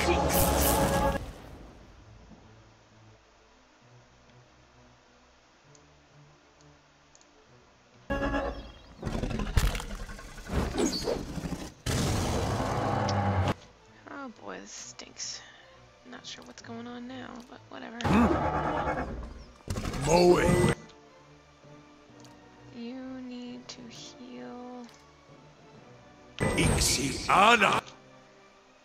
Oh boy, this stinks. Not sure what's going on now, but whatever. Mow it. You need to heal. Ixi. Ana.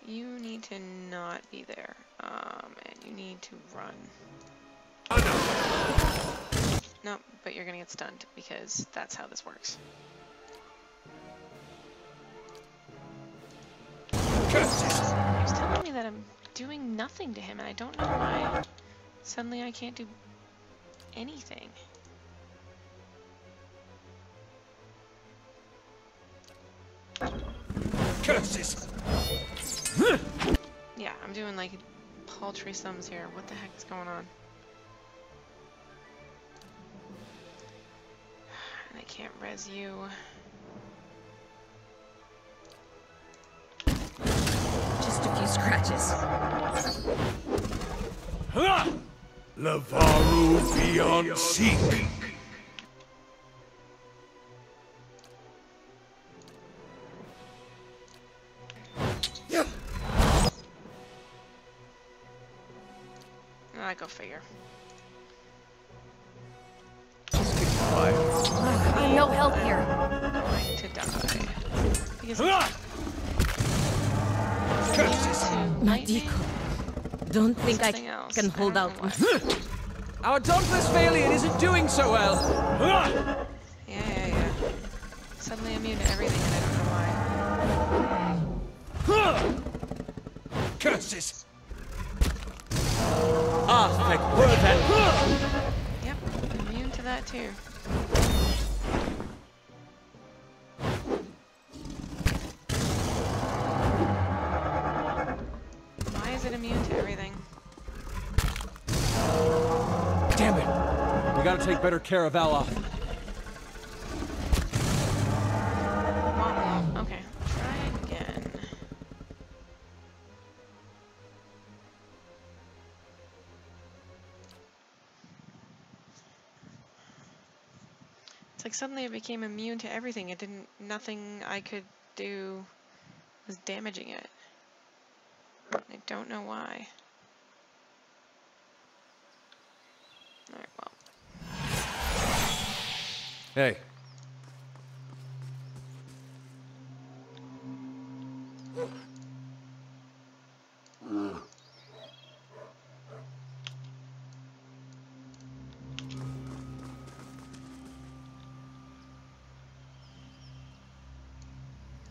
You need to not be there. And you need to run. No, but you're gonna get stunned because that's how this works. He was telling me that I'm doing nothing to him, and I don't know why suddenly I can't do anything. Curses. Yeah, I'm doing like paltry sums here. What the heck is going on? And I can't res you. Just a few scratches. Lavaru beyond seek. I go figure. I'm no help here. Going to die. Because My deco. Don't think I can hold out. Our dauntless Valiant isn't doing so well! Yeah. Suddenly immune to everything and I don't know why. curses! Ah, thank word that. Yep, immune to that too. Why is it immune to everything? Damn it! We gotta take better care of Aloth. Womp womp. Okay, try again. It's like suddenly it became immune to everything. It didn't, nothing I could do was damaging it. I don't know why. Alright, well. Hey.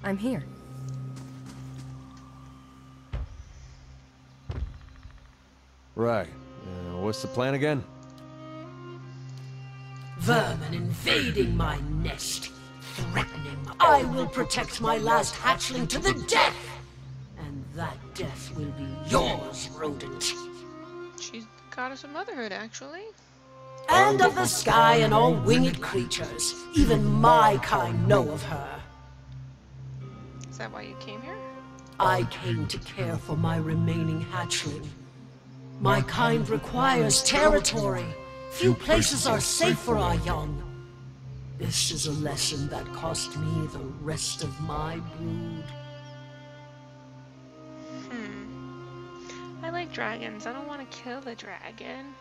I'm here. Right. What's the plan again? Vermin invading my nest, threatening my... I will protect my last hatchling to the death! And that death will be yours, rodent. She's the goddess of motherhood, actually. And of the sky and all winged creatures. Even my kind know of her. Is that why you came here? I came to care for my remaining hatchling. My kind requires territory. Few places are safe for our young. This is a lesson that cost me the rest of my brood. I like dragons. I don't want to kill the dragon.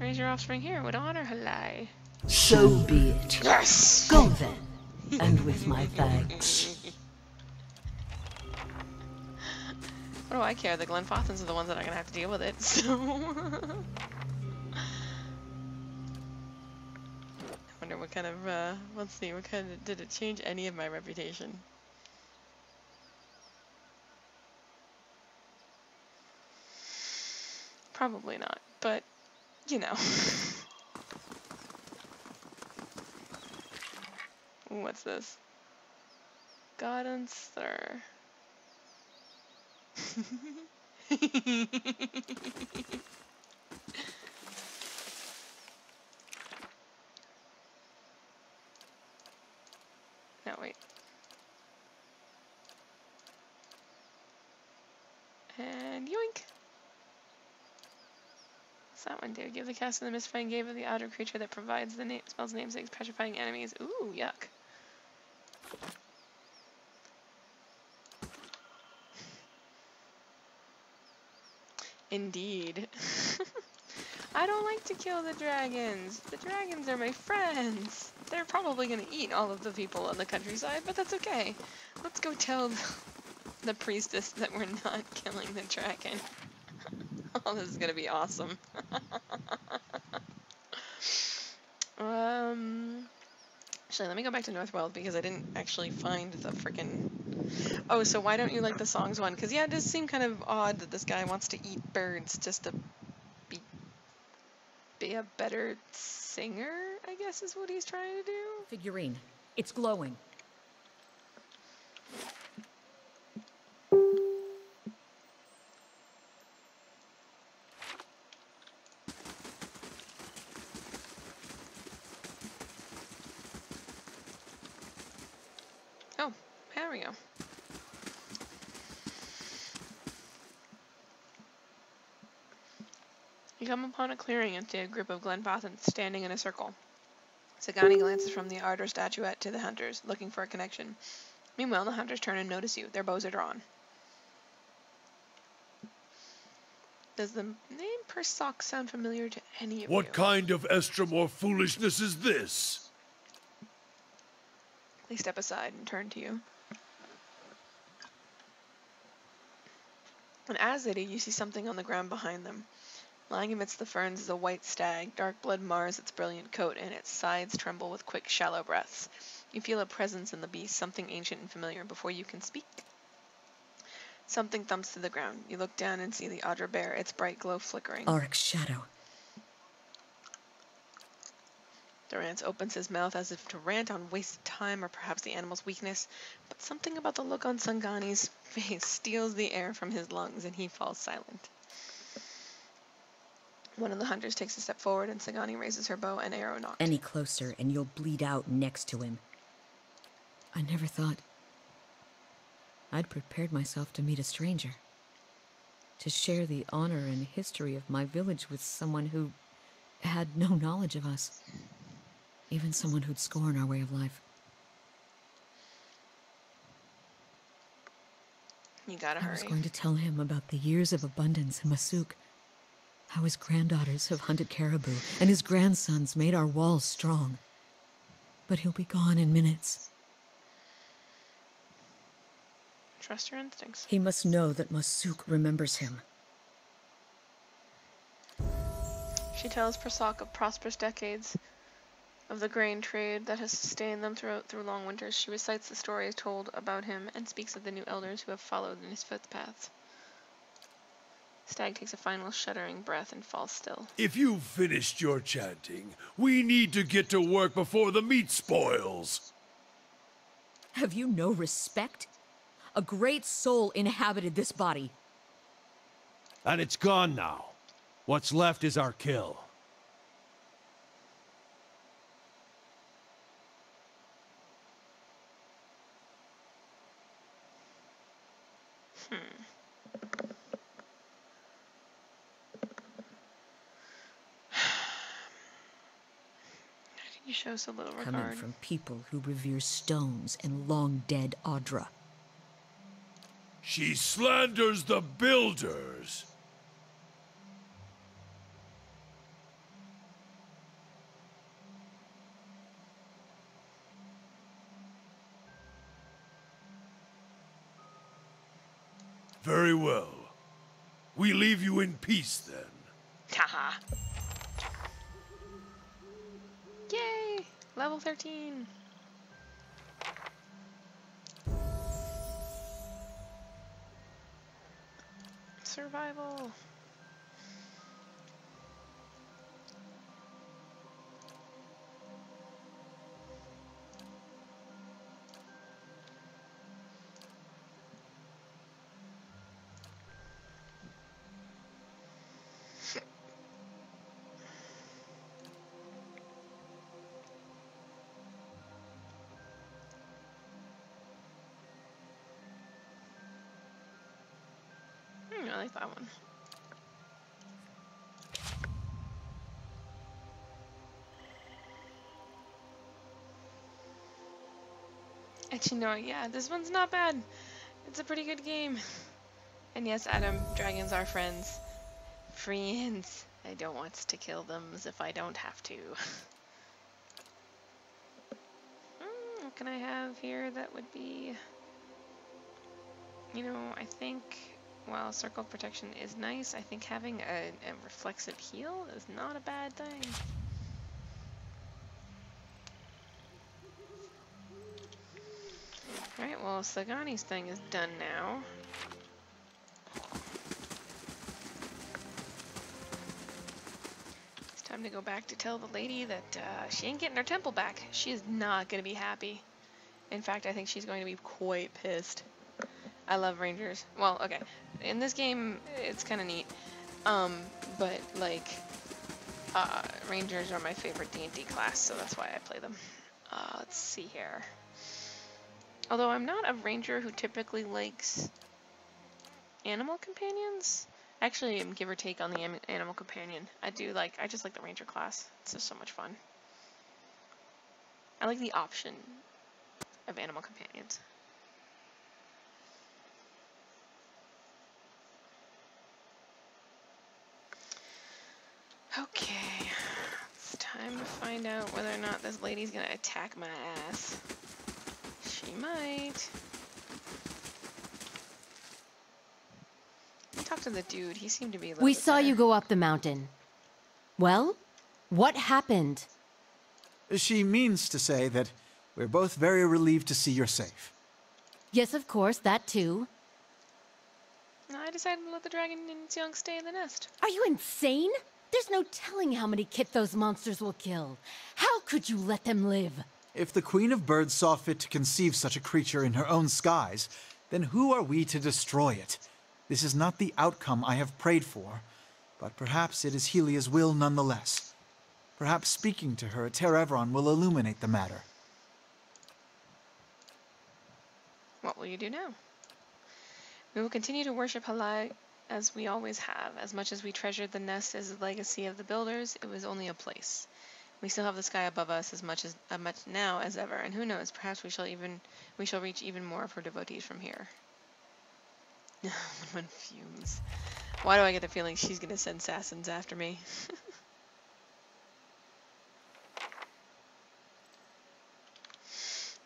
Raise your offspring here with honor, Halai. So be it. Yes! Go then, and with my thanks. What do I care? The Glenfathans are the ones that are gonna have to deal with it, so... I wonder what kind of, let's see, what kind of, did it change any of my reputation? Probably not, but, you know. What's this? God and Sir. No, wait. And yoink! What's that one do? Give the cast of the Mistfang Gave of the outer creature that provides the spell's namesakes, petrifying enemies. Ooh, yuck. Indeed. I don't like to kill the dragons. The dragons are my friends. They're probably going to eat all of the people on the countryside, but that's okay. Let's go tell the priestess that we're not killing the dragon. Oh, this is going to be awesome. Actually, let me go back to Northworld because I didn't actually find the frickin'... Oh, so why don't you like the songs one? Because yeah, it does seem kind of odd that this guy wants to eat birds just to be a better singer, I guess is what he's trying to do. Figurine. It's glowing. Oh, there we go. You come upon a clearing and see a group of Glenfathans standing in a circle. Sagani glances from the Ardor statuette to the hunters, looking for a connection. Meanwhile, the hunters turn and notice you. Their bows are drawn. Does the name Persock sound familiar to any of you? What kind of Estromor foolishness is this? They step aside and turn to you. And as they do, you see something on the ground behind them. Lying amidst the ferns is a white stag. Dark blood mars its brilliant coat, and its sides tremble with quick, shallow breaths. You feel a presence in the beast, something ancient and familiar, before you can speak. Something thumps to the ground. You look down and see the Audra bear, its bright glow flickering. Auric's shadow. Durance opens his mouth as if to rant on wasted time or perhaps the animal's weakness, but something about the look on Sangani's face steals the air from his lungs and he falls silent. One of the hunters takes a step forward and Sangani raises her bow and arrow nocked. Any closer and you'll bleed out next to him. I never thought I'd prepared myself to meet a stranger. To share the honor and history of my village with someone who had no knowledge of us. Even someone who'd scorn our way of life. You gotta hurry. I was going to tell him about the years of abundance in Masuk. How his granddaughters have hunted caribou, and his grandsons made our walls strong. But he'll be gone in minutes. Trust your instincts. He must know that Masuk remembers him. She tells Prasak of prosperous decades of the grain trade that has sustained them through long winters. She recites the stories told about him and speaks of the new elders who have followed in his footpaths. Stag takes a final shuddering breath and falls still. If you've finished your chanting, we need to get to work before the meat spoils. Have you no respect? A great soul inhabited this body. And it's gone now. What's left is our kill. You show so little regard. Coming from people who revere stones and long-dead Audra. She slanders the builders. Very well. We leave you in peace then. Haha. Yay! Level 13. Survival. I like that one. Actually, no, yeah, this one's not bad. It's a pretty good game. And yes, Adam, dragons are friends. Friends. I don't want to kill them as if I don't have to. What can I have here that would be... You know, I think... While Circle of Protection is nice, I think having a reflexive heal is not a bad thing. Alright, well, Sagani's thing is done now. It's time to go back to tell the lady that she ain't getting her temple back. She is not going to be happy. In fact, I think she's going to be quite pissed. I love rangers. Well, okay. In this game, it's kind of neat. But, like, rangers are my favorite D&D class, so that's why I play them. Let's see here. Although I'm not a ranger who typically likes animal companions. Actually, I'm give or take on the animal companion. I just like the ranger class. It's just so much fun. I like the option of animal companions. Okay, it's time to find out whether or not this lady's gonna attack my ass. She might. Talk to the dude, he seemed to be a little We bit saw better. you go up the mountain. Well, what happened? She means to say that We're both very relieved to see you're safe. Yes, of course, that too. I decided to let the dragon and its young stay in the nest. Are you insane? There's no telling how many kit those monsters will kill. How could you let them live? If the Queen of Birds saw fit to conceive such a creature in her own skies, then who are we to destroy it? This is not the outcome I have prayed for, but perhaps it is Helia's will nonetheless. Perhaps speaking to her at Terevron will illuminate the matter. What will you do now? We will continue to worship Halai as we always have. As much as we treasured the nest as a legacy of the builders, it was only a place. We still have the sky above us as much now as ever, and who knows, perhaps we shall reach even more of her devotees from here. One fumes. Why do I get the feeling she's gonna send assassins after me?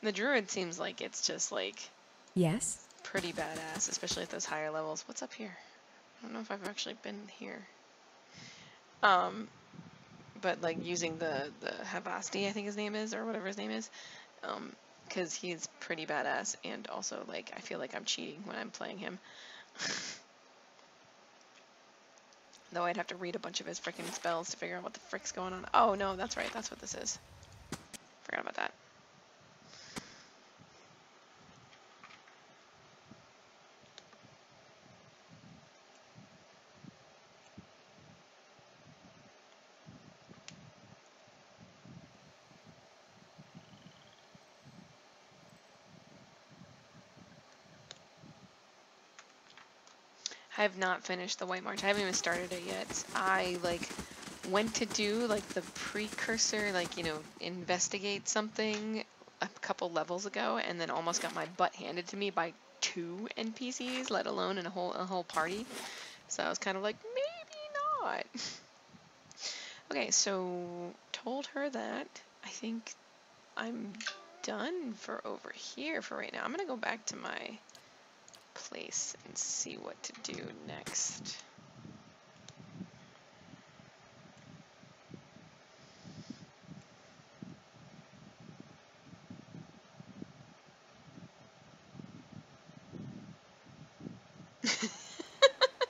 The druid seems like it's just like Yes? pretty badass, especially at those higher levels. What's up here? I don't know if I've actually been here. But like using the Havasti, I think his name is, or whatever his name is, because he's pretty badass, and also like I feel like I'm cheating when I'm playing him. Though I'd have to read a bunch of his freaking spells to figure out what the frick's going on. Oh no, that's right, that's what this is. Forgot about that. I have not finished the White March. I haven't even started it yet. I like went to do like the precursor, like, you know, investigate something a couple levels ago, and then almost got my butt handed to me by 2 NPCs, let alone in a whole party. So I was kind of like, maybe not. Okay, so told her that. I think I'm done for over here for right now. I'm gonna go back to my place and see what to do next.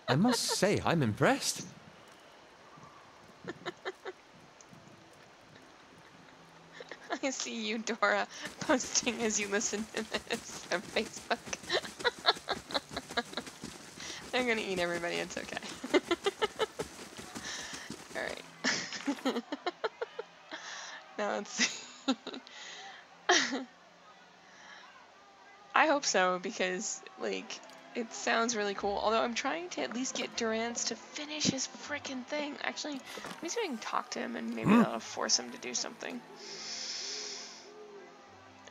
I must say, I'm impressed. I see you, Dora, posting as you listen to this on Facebook. They're gonna eat everybody, it's okay. Alright. Now let's see. I hope so, because, like, it sounds really cool. Although I'm trying to at least get Durance to finish his frickin' thing. Actually, let me see if I can talk to him and maybe that'll force him to do something.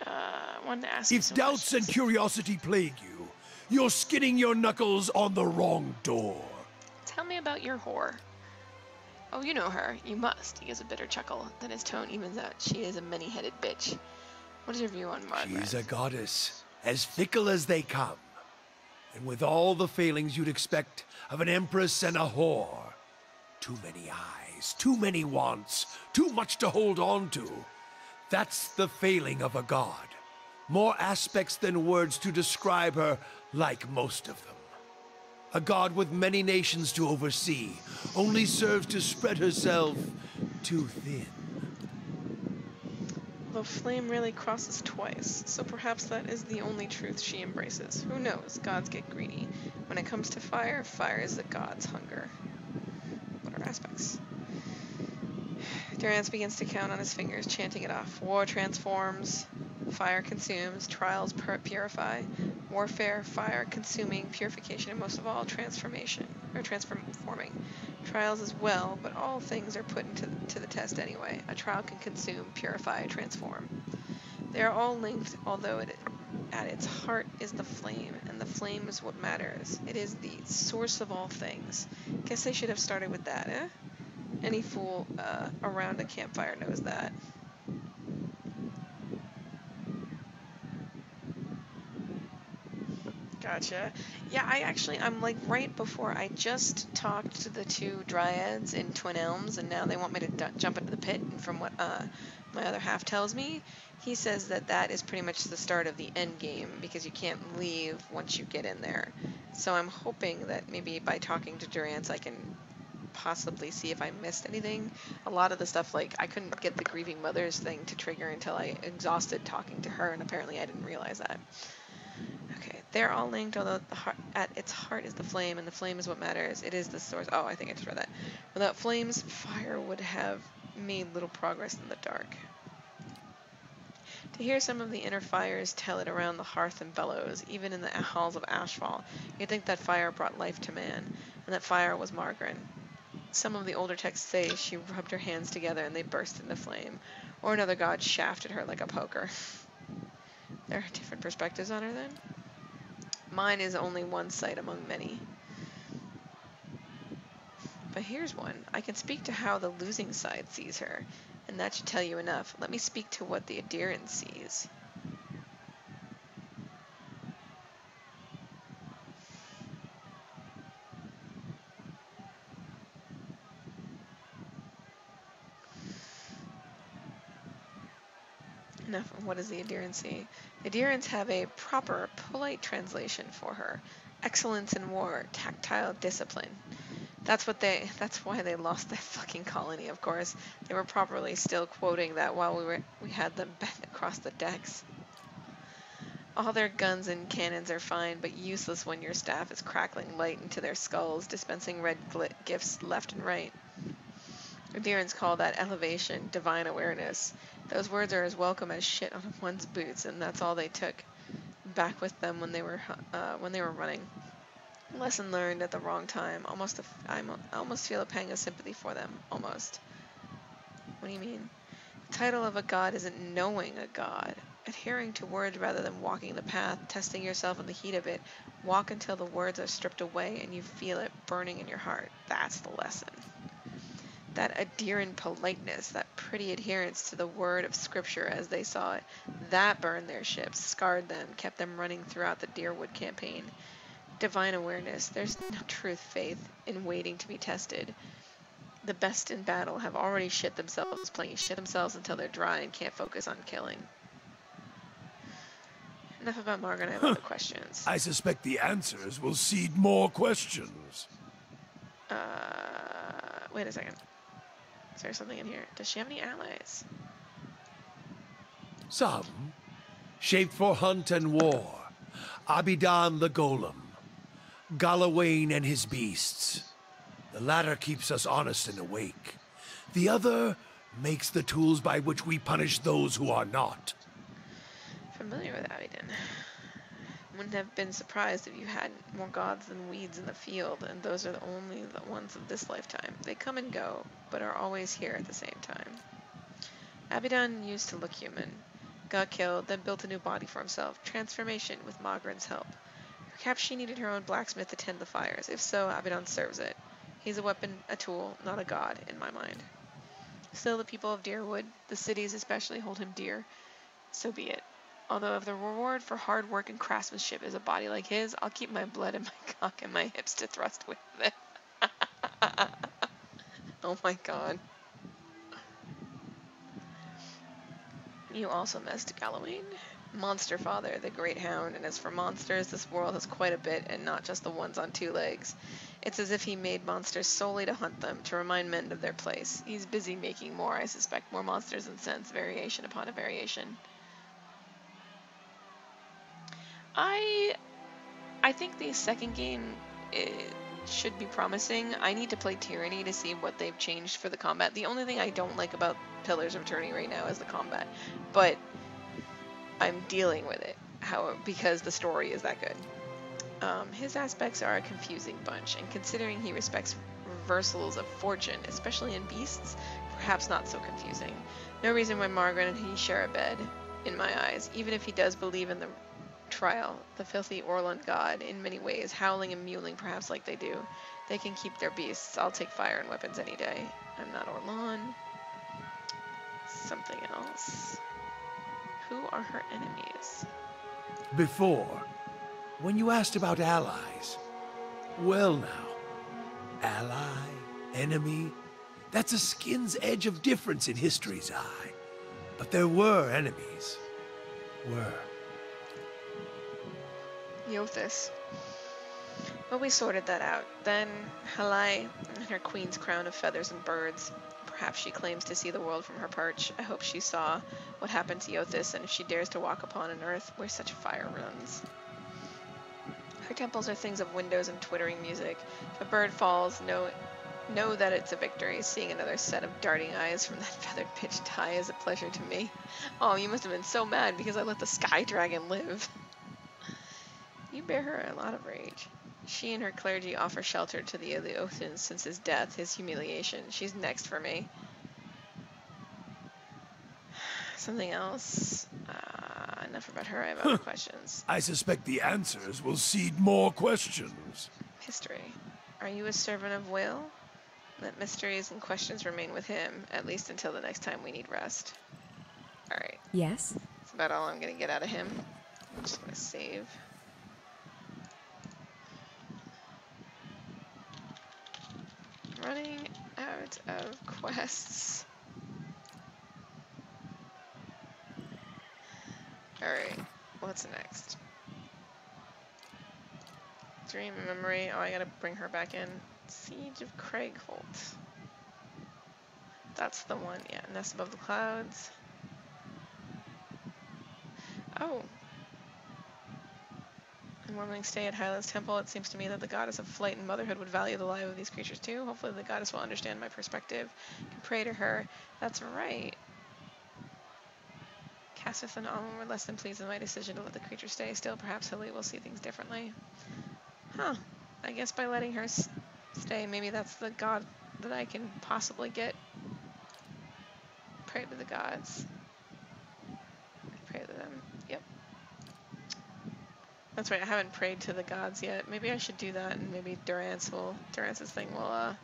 I wanted to ask him If some doubts questions. and curiosity plague you, you're skinning your knuckles on the wrong door. Tell me about your whore. Oh, you know her. You must. He gives a bitter chuckle. Then his tone evens out. She is a many-headed bitch. What is your view on Margaret? She's a goddess, as fickle as they come, and with all the failings you'd expect of an empress and a whore. Too many eyes, too many wants, too much to hold on to. That's the failing of a god. More aspects than words to describe her, like most of them. A god with many nations to oversee, only serves to spread herself too thin. The flame really crosses twice, so perhaps that is the only truth she embraces. Who knows? Gods get greedy. When it comes to fire, fire is the god's hunger. What are aspects? Durance begins to count on his fingers, chanting it off. War transforms, fire consumes, trials purify, warfare, fire consuming, purification, and most of all, transformation, or transforming. Trials as well, but all things are put to the test anyway. A trial can consume, purify, transform. They are all linked, although at its heart is the flame, and the flame is what matters. It is the source of all things. Guess they should have started with that, eh? Any fool around a campfire knows that. Gotcha. Yeah, I'm like right before I just talked to the two dryads in Twin Elms, and now they want me to jump into the pit. And from what my other half tells me, he says that that is pretty much the start of the end game because you can't leave once you get in there. So I'm hoping that maybe by talking to Durance, I can possibly see if I missed anything. A lot of the stuff, like I couldn't get the grieving mothers thing to trigger until I exhausted talking to her, and apparently I didn't realize that. Okay, they're all linked, although at its heart is the flame, and the flame is what matters. It is the source. Oh, I think I just read that. Without flames, fire would have made little progress in the dark. To hear some of the inner fires tell it around the hearth and bellows, even in the halls of Ashfall, you'd think that fire brought life to man, and that fire was Margaret. Some of the older texts say she rubbed her hands together and they burst into flame, or another god shafted her like a poker. There are different perspectives on her then? Mine is only one sight among many. But here's one. I can speak to how the losing side sees her, and that should tell you enough. Let me speak to what the Adherent sees. Enough. What does the Adherents see? The Adherents have a proper, polite translation for her. Excellence in war, tactile discipline. That's why they lost their fucking colony, of course. They were properly still quoting that while we had them bent across the decks. All their guns and cannons are fine, but useless when your staff is crackling light into their skulls, dispensing red gifts left and right. Adherents call that elevation divine awareness. Those words are as welcome as shit on one's boots, and that's all they took back with them when they were running. Lesson learned at the wrong time. I almost feel a pang of sympathy for them. Almost. What do you mean? The title of a god isn't knowing a god. Adhering to words rather than walking the path, testing yourself in the heat of it. Walk until the words are stripped away and you feel it burning in your heart. That's the lesson. That adherent politeness, that pretty adherence to the word of Scripture as they saw it, that burned their ships, scarred them, kept them running throughout the Deerwood campaign. Divine awareness, there's no truth faith in waiting to be tested. The best in battle have already shit themselves until they're dry and can't focus on killing. Enough about Margaret, I have other questions. I suspect the answers will seed more questions. Wait a second. Is there something in here? Does she have any allies? Some, shaped for hunt and war. Abidan the Golem, Galawain and his beasts. The latter keeps us honest and awake. The other makes the tools by which we punish those who are not. Familiar with Abidan. Wouldn't have been surprised if you had more gods than weeds in the field, and those are only the ones of this lifetime. They come and go, but are always here at the same time. Abidan used to look human. Got killed, then built a new body for himself. Transformation with Magran's help. Perhaps she needed her own blacksmith to tend the fires. If so, Abidan serves it. He's a weapon, a tool, not a god, in my mind. Still, the people of Deerwood, the cities especially, hold him dear. So be it. Although if the reward for hard work and craftsmanship is a body like his, I'll keep my blood and my cock and my hips to thrust with it. Oh my god. You also messed Galawain? Monster Father, the Great Hound, and as for monsters, this world has quite a bit, and not just the ones on two legs. It's as if he made monsters solely to hunt them, to remind men of their place. He's busy making more, I suspect, more monsters and sense, variation upon a variation. I think the second game should be promising. I need to play Tyranny to see what they've changed for the combat. The only thing I don't like about Pillars of Eternity right now is the combat, but I'm dealing with it because the story is that good. His aspects are a confusing bunch, and considering he respects reversals of fortune, especially in beasts, perhaps not so confusing. No reason why Margaret and he share a bed, in my eyes, even if he does believe in the trial, the filthy Orlund god, in many ways, howling and mewling perhaps like they do. They can keep their beasts. I'll take fire and weapons any day. I'm not Orlund. Something else. Who are her enemies? Before, When you asked about allies, well now, ally, enemy, that's a skin's edge of difference in history's eye. But there were enemies. Were. Yothis. Well, we sorted that out. Then Halai and her queen's crown of feathers and birds. Perhaps she claims to see the world from her perch. I hope she saw what happened to Yothis, and if she dares to walk upon an earth where such fire runs. Her temples are things of windows and twittering music. If a bird falls, know that it's a victory. Seeing another set of darting eyes from that feathered pitch die is a pleasure to me. Oh, you must have been so mad because I let the sky dragon live. You bear her a lot of rage. She and her clergy offer shelter to the Eleothans since his death, his humiliation. She's next for me. Something else? Enough about her, I have other questions. I suspect the answers will seed more questions. History. Are you a servant of Will? Let mysteries and questions remain with him, at least until the next time we need rest. Alright. Yes? That's about all I'm gonna get out of him. I'm just gonna save. Running out of quests. Alright, what's next? Dream and memory. Oh, I gotta bring her back in. Siege of Craigholt. That's the one, yeah. Nest above the clouds. Oh. A morning stay at Hyla's temple. It seems to me that the goddess of flight and motherhood would value the life of these creatures too. Hopefully the goddess will understand my perspective. I can pray to her. That's right. Cassith and Alma were less than pleased with my decision to let the creature stay. Still, perhaps Hilly will see things differently. Huh. I guess by letting her stay, maybe that's the god that I can possibly get. Pray to the gods. Pray to them. Yep. That's right, I haven't prayed to the gods yet. Maybe I should do that, and maybe Durance's thing will,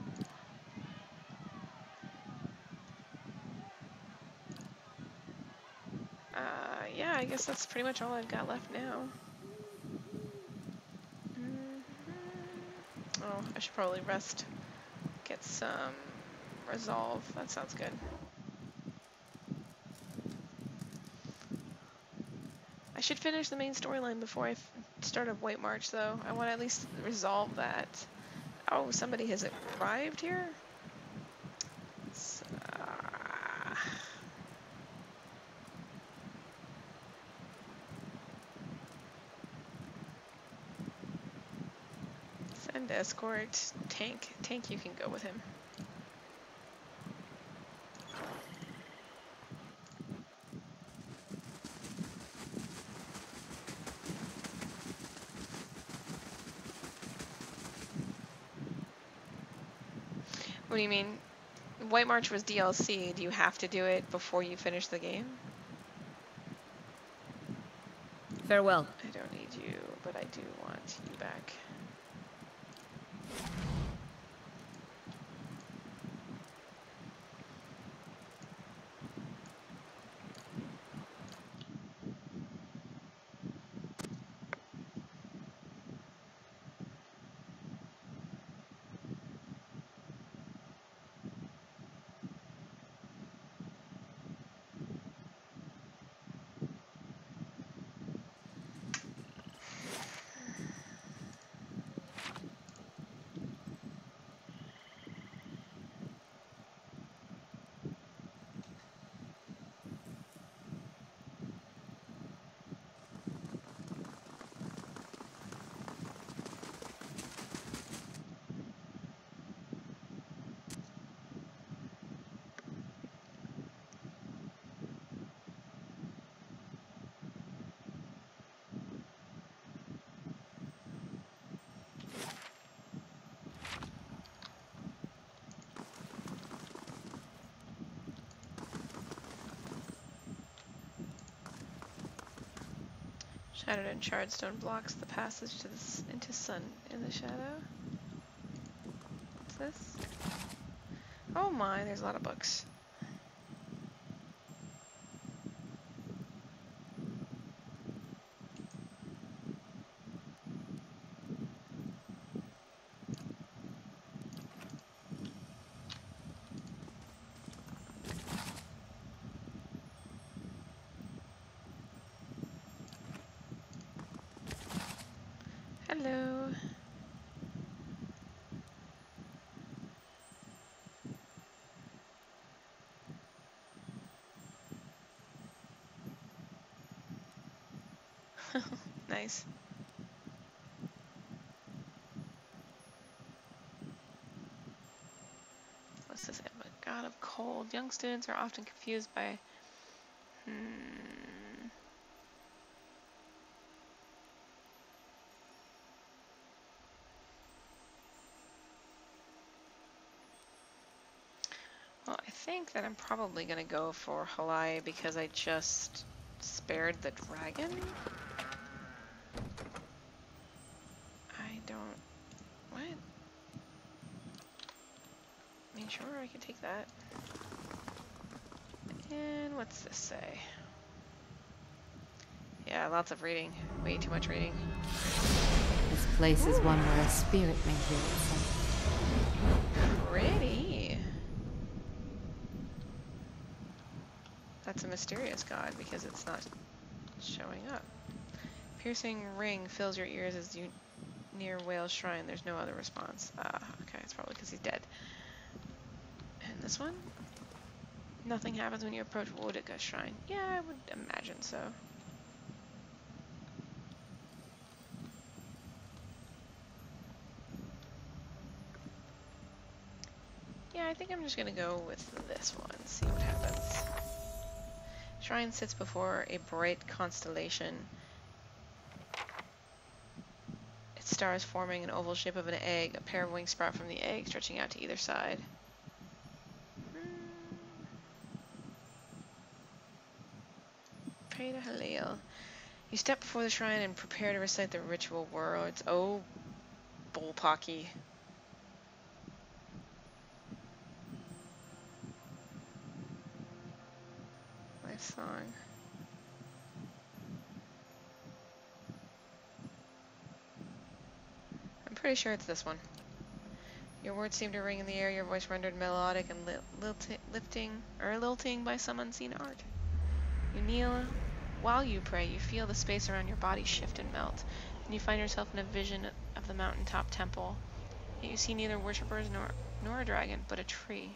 yeah, I guess that's pretty much all I've got left now. Oh, I should probably rest. Get some resolve. That sounds good. I should finish the main storyline before I start a White March, though. I want to at least resolve that. Oh, somebody has arrived here? Send escort. Tank. Tank, you can go with him. What do you mean? White March was DLC. Do you have to do it before you finish the game? Farewell. I don't need you, but I do want you back. Shattered and charred stone blocks the passage to into sun in the shadow. What's this? Oh my, there's a lot of books. Nice. What's this? A god of cold. Young students are often confused by... Well, I think that I'm probably going to go for Halai because I just spared the dragon. I don't... What? I mean, sure, I can take that. And what's this say? Yeah, lots of reading. Way too much reading. This place is one where a spirit may heal itself. Pretty. That's a mysterious god because it's not showing up. Piercing ring fills your ears as you near Whale's shrine. There's no other response. Okay, it's probably because he's dead. And this one? Nothing happens when you approach Wodika's shrine. Yeah, I would imagine so. Yeah, I think I'm just gonna go with this one, see what happens. Shrine sits before a bright constellation. Its stars forming an oval shape of an egg. A pair of wings sprout from the egg, stretching out to either side. Pray to Halil. You step before the shrine and prepare to recite the ritual words. Oh, bullpocky. Nice song. I'm pretty sure it's this one. Your words seem to ring in the air, your voice rendered melodic and lilting by some unseen art. You kneel. While you pray, you feel the space around your body shift and melt, and you find yourself in a vision of the mountaintop temple. Yet you see neither worshippers nor a dragon, but a tree.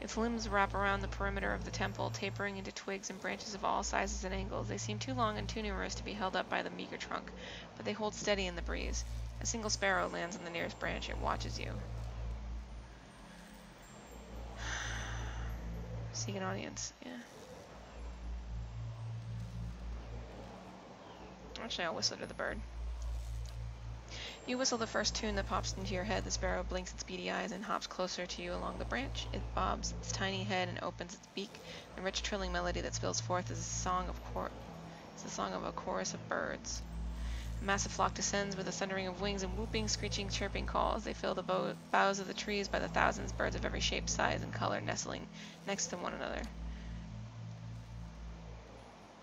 Its limbs wrap around the perimeter of the temple, tapering into twigs and branches of all sizes and angles. They seem too long and too numerous to be held up by the meager trunk, but they hold steady in the breeze. A single sparrow lands on the nearest branch. It watches you. Seek an audience. Yeah. Actually, I'll whistle to the bird. You whistle the first tune that pops into your head. The sparrow blinks its beady eyes and hops closer to you along the branch. It bobs its tiny head and opens its beak. The rich trilling melody that spills forth is the song of a chorus of birds. A massive flock descends with a thundering of wings and whooping, screeching, chirping calls. They fill the boughs of the trees by the thousands, birds of every shape, size, and color nestling next to one another.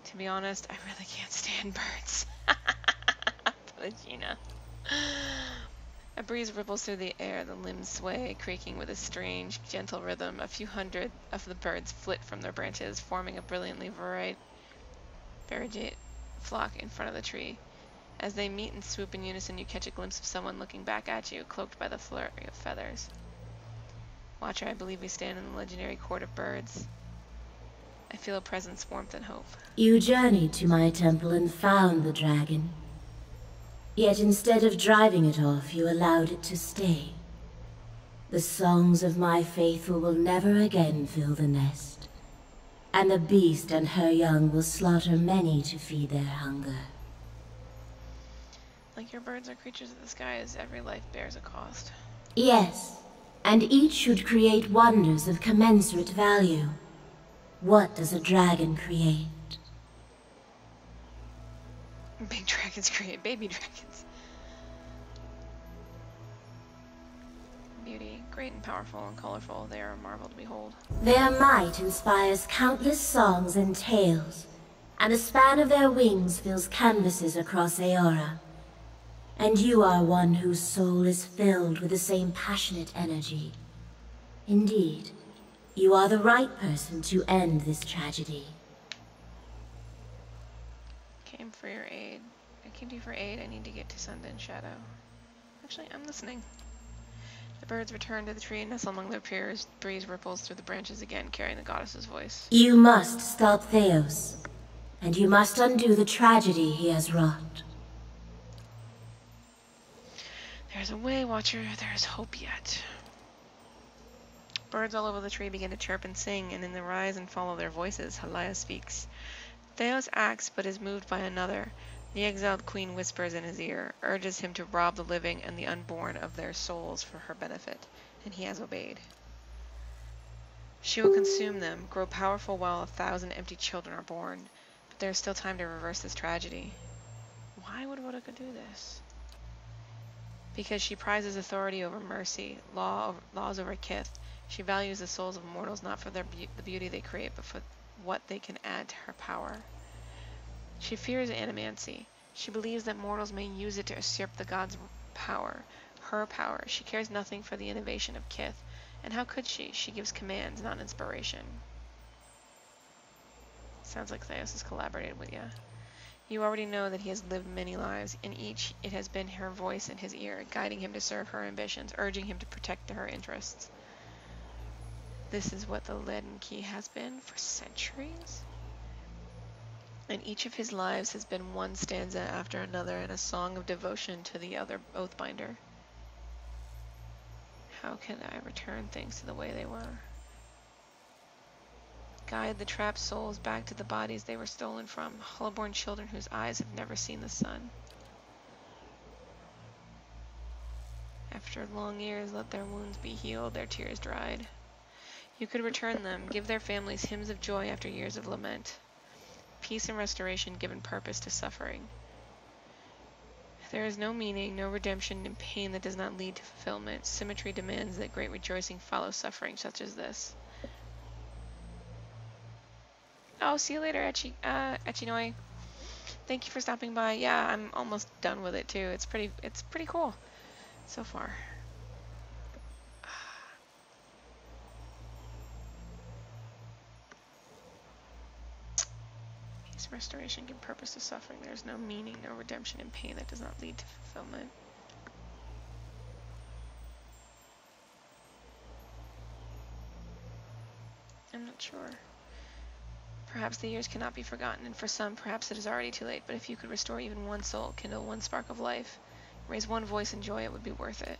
To be honest, I really can't stand birds. Gina. A breeze ripples through the air, the limbs sway, creaking with a strange, gentle rhythm. A few hundred of the birds flit from their branches, forming a brilliantly variegate flock in front of the tree. As they meet and swoop in unison, you catch a glimpse of someone looking back at you, cloaked by the flurry of feathers. Watcher, I believe we stand in the legendary court of birds. I feel a presence, warmth, and hope. You journeyed to my temple and found the dragon. Yet instead of driving it off, you allowed it to stay. The songs of my faithful will never again fill the nest, and the beast and her young will slaughter many to feed their hunger. Like your birds are creatures of the skies, every life bears a cost. Yes, and each should create wonders of commensurate value. What does a dragon create? Big dragons create baby dragons. Beauty, great and powerful and colorful, they are a marvel to behold. Their might inspires countless songs and tales, and the span of their wings fills canvases across Aora. And you are one whose soul is filled with the same passionate energy. Indeed, you are the right person to end this tragedy. Came for your aid. I came to you for aid. I need to get to Sundin Shadow. Actually, I'm listening. The birds return to the tree and nestle among their peers. Breeze ripples through the branches again, carrying the goddess's voice. You must stop Theos, and you must undo the tragedy he has wrought. There's a way, Watcher. There is hope yet. Birds all over the tree begin to chirp and sing, and in the rise and fall of their voices, Halaya speaks. Theos acts, but is moved by another. The exiled queen whispers in his ear, urges him to rob the living and the unborn of their souls for her benefit, and he has obeyed. She will consume them, grow powerful while 1,000 empty children are born, but there is still time to reverse this tragedy. Why would Wodaka do this? Because she prizes authority over mercy, laws over kith. She values the souls of mortals not for the beauty they create, but for what they can add to her power. She fears animancy. She believes that mortals may use it to usurp the gods' power, her power. She cares nothing for the innovation of kith. And how could she? She gives commands, not inspiration. Sounds like Theos has collaborated with you. You already know that he has lived many lives. In each, it has been her voice in his ear, guiding him to serve her ambitions, urging him to protect her interests. This is what the Leaden Key has been for centuries. And each of his lives has been one stanza after another and a song of devotion to the other Oathbinder. How can I return things to the way they were? Guide the trapped souls back to the bodies they were stolen from, hollow-born children whose eyes have never seen the sun. After long years, let their wounds be healed, their tears dried. You could return them, give their families hymns of joy after years of lament. Peace and restoration given purpose to suffering. There is no meaning, no redemption in pain that does not lead to fulfillment. Symmetry demands that great rejoicing follow suffering such as this. Oh, see you later, Echinoi. Thank you for stopping by. Yeah, I'm almost done with it too. It's pretty cool so far. Peace, restoration, give purpose to suffering. There is no meaning, no redemption in pain that does not lead to fulfillment. I'm not sure. Perhaps the years cannot be forgotten, and for some, perhaps it is already too late, but if you could restore even one soul, kindle one spark of life, raise one voice in joy, it would be worth it.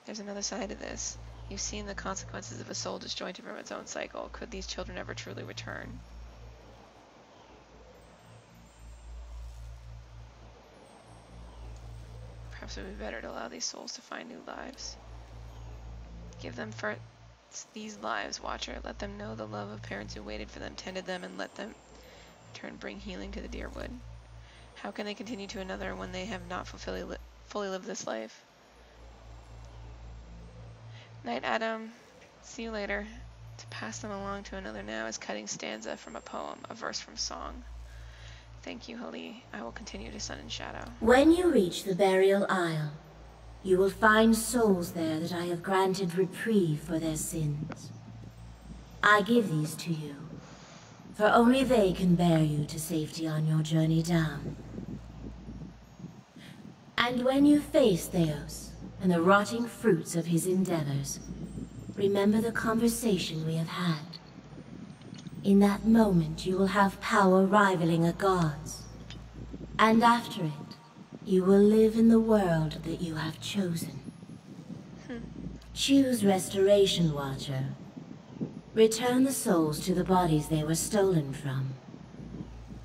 There's another side to this. You've seen the consequences of a soul disjointed from its own cycle. Could these children ever truly return? Perhaps it would be better to allow these souls to find new lives. Give them first these lives, Watcher. Let them know the love of parents who waited for them, tended them, and let them in turn bring healing to the dear wood. How can they continue to another when they have not fully lived this life? Night, Adam. See you later. To pass them along to another now is cutting stanza from a poem, a verse from song. Thank you, Hali. I will continue to Sun and Shadow. When you reach the burial isle, you will find souls there that I have granted reprieve for their sins. I give these to you, for only they can bear you to safety on your journey down. And when you face Theos and the rotting fruits of his endeavors, remember the conversation we have had. In that moment, you will have power rivaling a god's. And after it, you will live in the world that you have chosen. Choose restoration, Watcher. Return the souls to the bodies they were stolen from.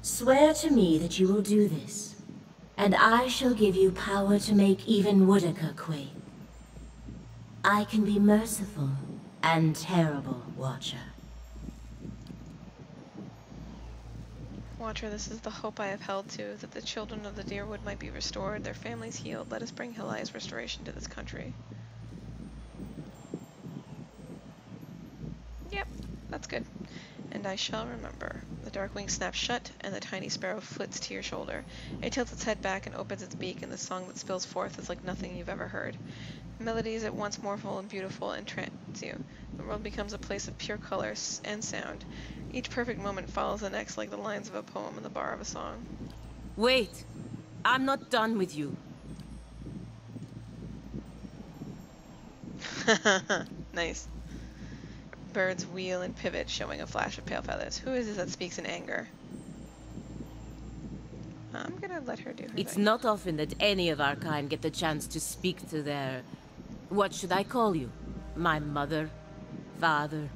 Swear to me that you will do this, and I shall give you power to make even Wodaka quake. I can be merciful and terrible, Watcher. Watcher, this is the hope I have held to, that the children of the dear wood might be restored, their families healed. Let us bring Halaya's restoration to this country. Yep, that's good. And I shall remember. The dark wing snaps shut, and the tiny sparrow flits to your shoulder. It tilts its head back and opens its beak, and the song that spills forth is like nothing you've ever heard. Melodies at once mournful and beautiful entrance you. The world becomes a place of pure color and sound. Each perfect moment follows the next like the lines of a poem in the bar of a song. Wait! I'm not done with you. Nice. Birds wheel and pivot, showing a flash of pale feathers. Who is this that speaks in anger? I'm gonna let her do her It's thing. not often that any of our kind get the chance to speak to their... What should I call you? My mother? Father?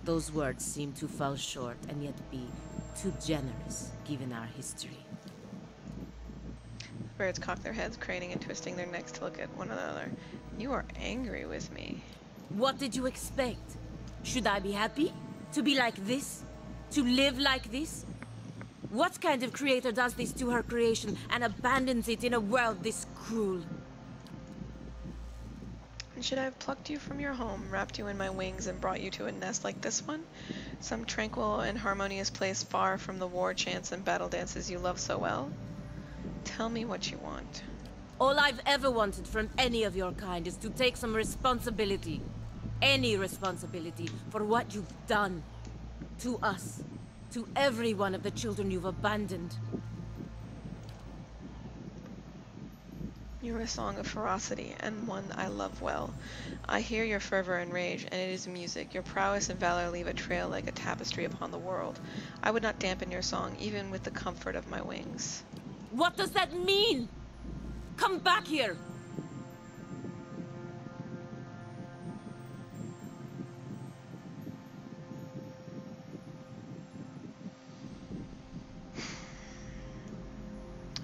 Those words seem to fall short and yet be too generous, given our history. Birds cock their heads, craning and twisting their necks to look at one another. You are angry with me. What did you expect? Should I be happy? To be like this? To live like this? What kind of creator does this to her creation and abandons it in a world this cruel? And should I have plucked you from your home, wrapped you in my wings, and brought you to a nest like this one? Some tranquil and harmonious place far from the war chants and battle dances you love so well? Tell me what you want. All I've ever wanted from any of your kind is to take some responsibility. Any responsibility for what you've done. To us. To every one of the children you've abandoned. You're a song of ferocity, and one I love well. I hear your fervor and rage, and it is music. Your prowess and valor leave a trail like a tapestry upon the world. I would not dampen your song, even with the comfort of my wings. What does that mean? Come back here!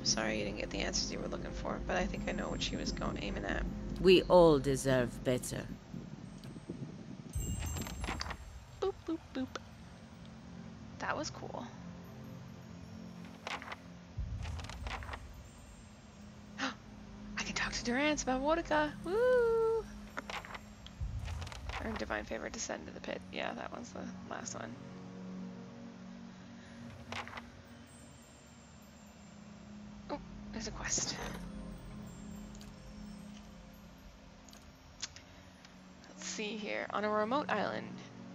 Sorry you didn't get the answers you were looking for, but I think I know what she was aiming at. We all deserve better. Boop, boop, boop. That was cool. I can talk to Durance about Wodica. Woo! Earn divine favor, descend to the pit. Yeah, that one's the last one. Oh, there's a quest. Let's see here. On a remote island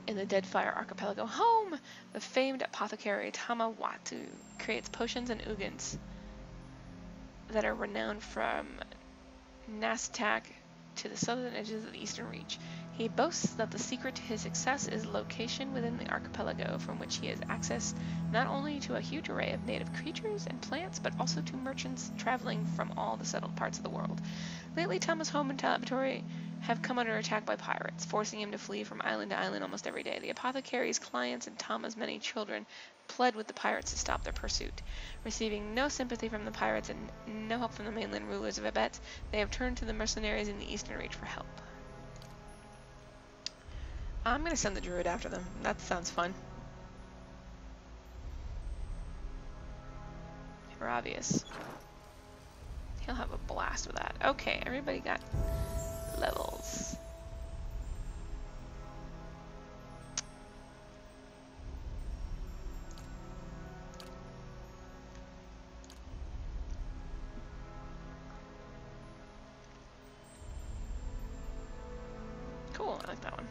in the Deadfire Archipelago home, the famed apothecary Tamawatu creates potions and ugins that are renowned from Nastak to the southern edges of the Eastern Reach. He boasts that the secret to his success is location within the archipelago, from which he has access not only to a huge array of native creatures and plants, but also to merchants traveling from all the settled parts of the world. Lately, Tama's home and laboratory have come under attack by pirates, forcing him to flee from island to island almost every day. The apothecary's clients and Tama's many children pled with the pirates to stop their pursuit. Receiving no sympathy from the pirates and no help from the mainland rulers of Abet, they have turned to the mercenaries in the Eastern Reach for help. I'm gonna send the druid after them. That sounds fun. Ravius. He'll have a blast with that. Okay, everybody got levels. Cool, I like that one.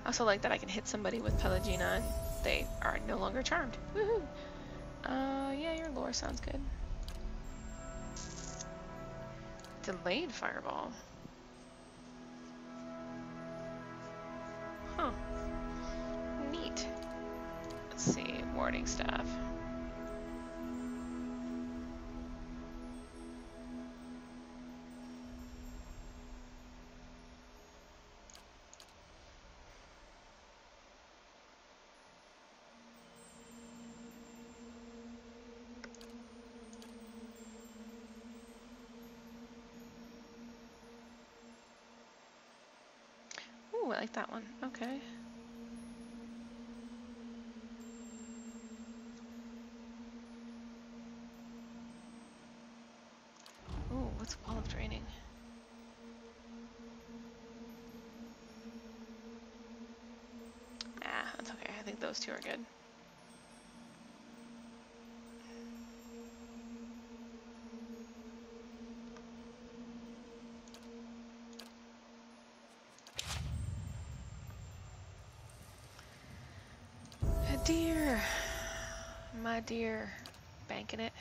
I also like that I can hit somebody with Pelagina and they are no longer charmed. Woohoo! Yeah, your lore sounds good. Delayed fireball. Huh. Neat. Let's see, warding staff. Ooh, I like that one. Okay. Ooh, what's wall of draining? Ah, that's okay. I think those two are good. Dear, my dear, banking it.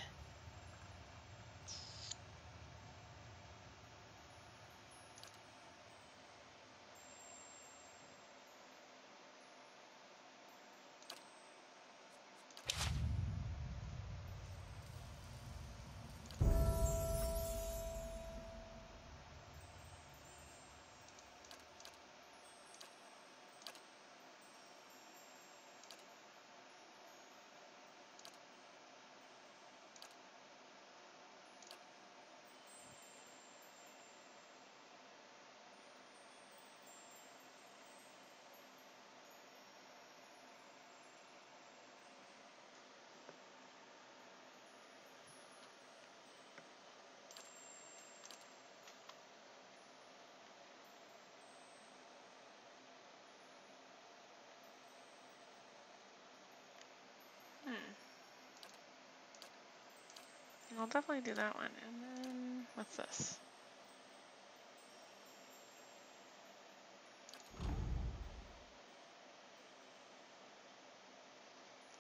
I'll definitely do that one. And then, what's this?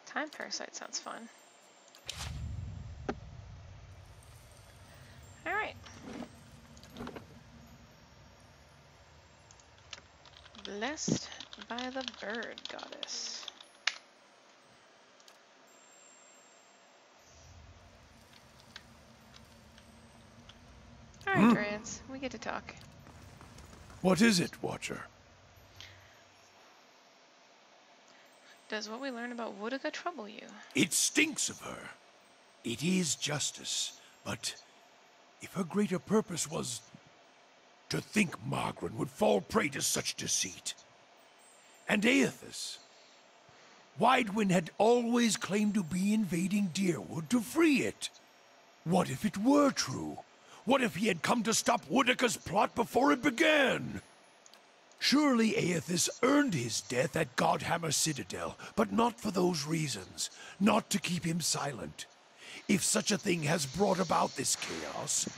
Time Parasite sounds fun. Alright. Blessed by the bird goddess. Alright, Drance, we get to talk. What is it, Watcher? Does what we learn about Woodica trouble you? It stinks of her. It is justice, but if her greater purpose was to think Margaret would fall prey to such deceit. And Aethys. Widewind had always claimed to be invading Deerwood to free it. What if it were true? What if he had come to stop Woodica's plot before it began? Surely Aethys earned his death at Godhammer Citadel, but not for those reasons. Not to keep him silent. If such a thing has brought about this chaos,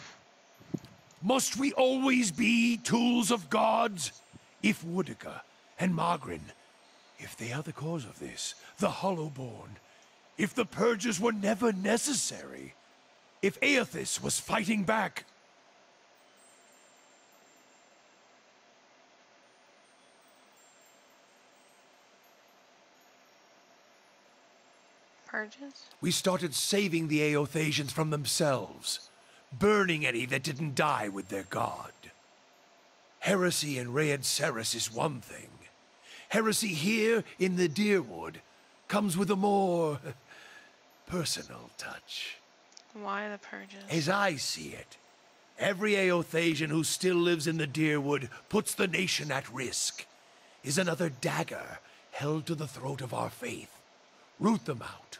must we always be tools of gods? If Woodica and Margaret, if they are the cause of this, the Hollowborn, if the purges were never necessary, if Aethys was fighting back, Purges? we started saving the Aothasians from themselves, burning any that didn't die with their god. Heresy in Raed Ceres is one thing. Heresy here in the Deerwood comes with a more personal touch. Why the purges? As I see it, every Aothasian who still lives in the Deerwood puts the nation at risk, is another dagger held to the throat of our faith. Root them out,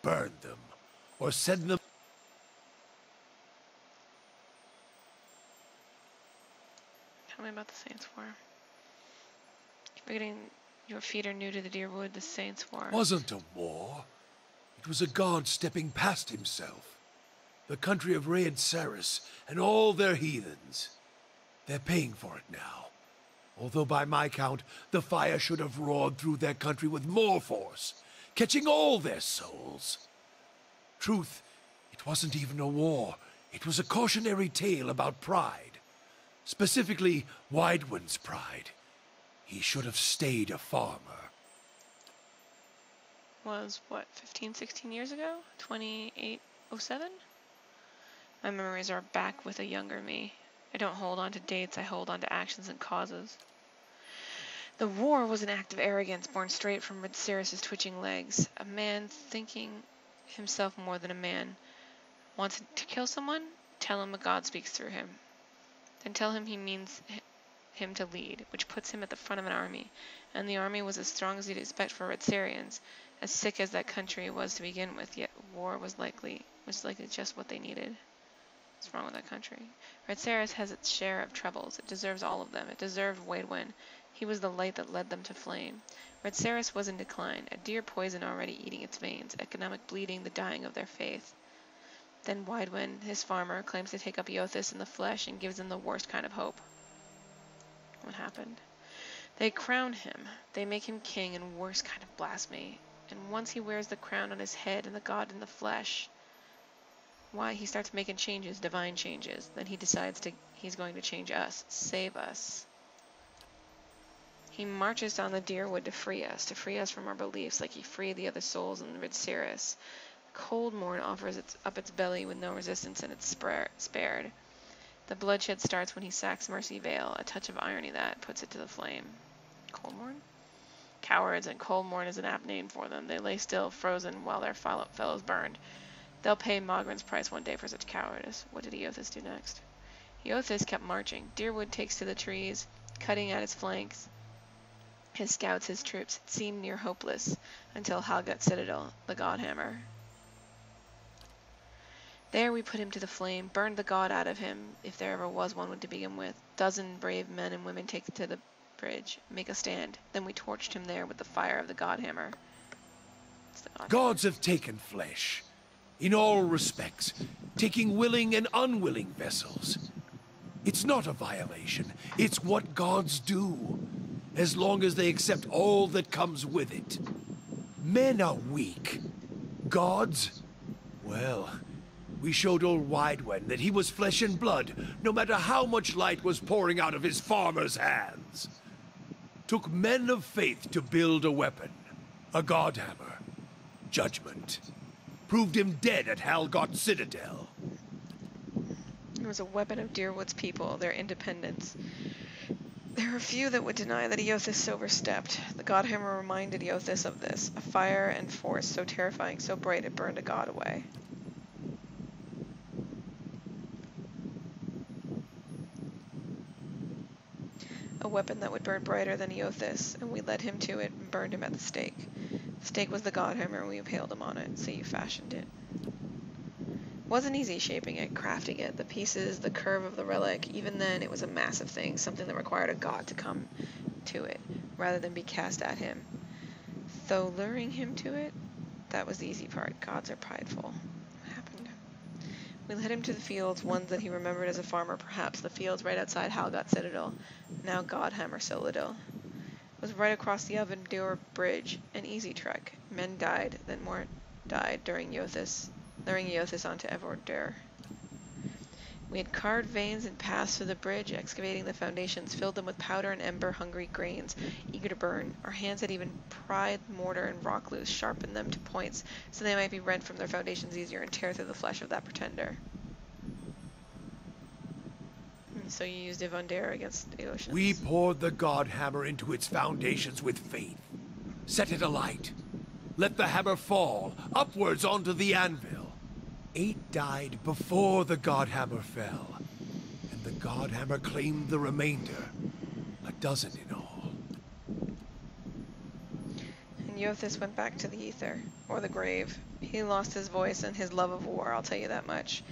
burn them, or send them. Tell me about the Saints' War. Forgetting your feet are new to the Deerwood, the Saints' War. Wasn't a war. It was a god stepping past himself. The country of Raed Ceres and all their heathens. They're paying for it now. Although by my count, the fire should have roared through their country with more force, catching all their souls. Truth, it wasn't even a war. It was a cautionary tale about pride. Specifically, Widewind's pride. He should have stayed a farmer. Was, what, 15, 16 years ago? 2807? My memories are back with a younger me. I don't hold on to dates, I hold on to actions and causes. The war was an act of arrogance born straight from Red Ceres' twitching legs. A man thinking himself more than a man. Wants to kill someone? Tell him a god speaks through him. Then tell him he means him to lead, which puts him at the front of an army. And the army was as strong as you'd expect for Retsarians, as sick as that country was to begin with, yet war was likely just what they needed. What's wrong with that country? Red Ceres has its share of troubles. It deserves all of them. It deserved Waidwen. He was the light that led them to flame. Red Ceres was in decline, a dear poison already eating its veins, economic bleeding, the dying of their faith. Then Waidwen, his farmer, claims to take up Eothas in the flesh and gives them the worst kind of hope. What happened? They crown him. They make him king in worst kind of blasphemy. And once he wears the crown on his head and the god in the flesh, why, he starts making changes, divine changes. Then he decides he's going to change us, save us. He marches down the Deerwood to free us from our beliefs like he freed the other souls in Red Ceres. Cold Morn offers up its belly with no resistance and it's spared. The bloodshed starts when he sacks Mercy Vale, a touch of irony that puts it to the flame. Cold Morn? Cowards, and Cold Morn is an apt name for them. They lay still, frozen, while their fellows burned. They'll pay Mogren's price one day for such cowardice. What did Eothas do next? Eothas kept marching. Deerwood takes to the trees, cutting at its flanks. His scouts, his troops, it seemed near hopeless, until Halgut Citadel, the Godhammer. There we put him to the flame, burned the god out of him, if there ever was one to begin with. Dozen brave men and women take to the bridge, make a stand. Then we torched him there with the fire of the Godhammer. It's the Godhammer. Gods have taken flesh. in all respects, taking willing and unwilling vessels. It's not a violation, it's what gods do, as long as they accept all that comes with it. Men are weak. Gods? Well, we showed old Widewen that he was flesh and blood, no matter how much light was pouring out of his farmer's hands. Took men of faith to build a weapon, a godhammer. Judgment. Proved him dead at Halgot Citadel. It was a weapon of Deerwood's people, their independence. There are few that would deny that Eothas overstepped. The Godhammer reminded Eothas of this, a fire and force so terrifying, so bright it burned a god away. A weapon that would burn brighter than Eothas, and we led him to it and burned him at the stake. The stake was the Godhammer, and we impaled him on it, so you fashioned it. Wasn't easy shaping it, crafting it, the pieces, the curve of the relic. Even then, it was a massive thing, something that required a god to come to it, rather than be cast at him. Though luring him to it, that was the easy part. Gods are prideful. What happened? We led him to the fields, ones that he remembered as a farmer, perhaps, the fields right outside Halgot Citadel, now Godhammer Citadel. It was right across the Avendur Bridge, an easy trek. Men died, then more died during luring Eothas onto Avendur. We had carved veins and paths through the bridge, excavating the foundations, filled them with powder and ember-hungry grains, eager to burn. Our hands had even pried mortar and rock loose, sharpened them to points, so they might be rent from their foundations easier and tear through the flesh of that pretender. So you used Avendur against the oceans. We poured the Godhammer into its foundations with faith. Set it alight. Let the hammer fall, upwards onto the anvil. 8 died before the Godhammer fell, and the Godhammer claimed the remainder, a dozen in all. And Eothas went back to the ether, or the grave. He lost his voice and his love of war, I'll tell you that much.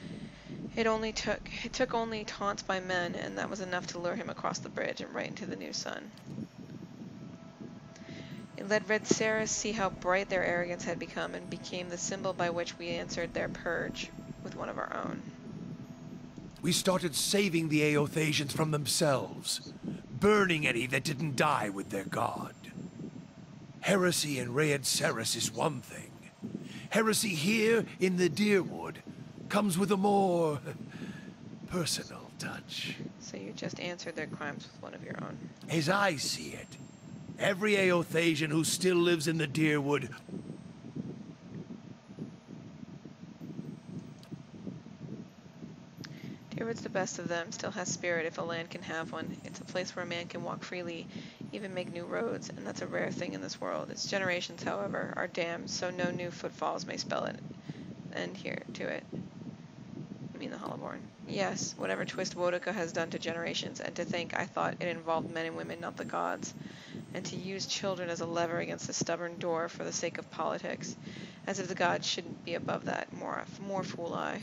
It took only taunts by men, and that was enough to lure him across the bridge and right into the new sun. It let Red Ceres see how bright their arrogance had become and became the symbol by which we answered their purge with one of our own. We started saving the Eothasians from themselves, burning any that didn't die with their god. Heresy in Red Ceres is one thing. Heresy here in the Deerwood comes with a more personal touch. So you just answered their crimes with one of your own. As I see it, every Eothasian who still lives in the Deerwood Deerwood's the best of them, still has spirit if a land can have one. It's a place where a man can walk freely, even make new roads, and that's a rare thing in this world. Its generations, however, are damned, so no new footfalls may spell an end here to it. You mean the Hollowborn? Yes, whatever twist Woedica has done to generations, and to think I thought it involved men and women, not the gods. And to use children as a lever against a stubborn door for the sake of politics, as if the gods shouldn't be above that. More fool I.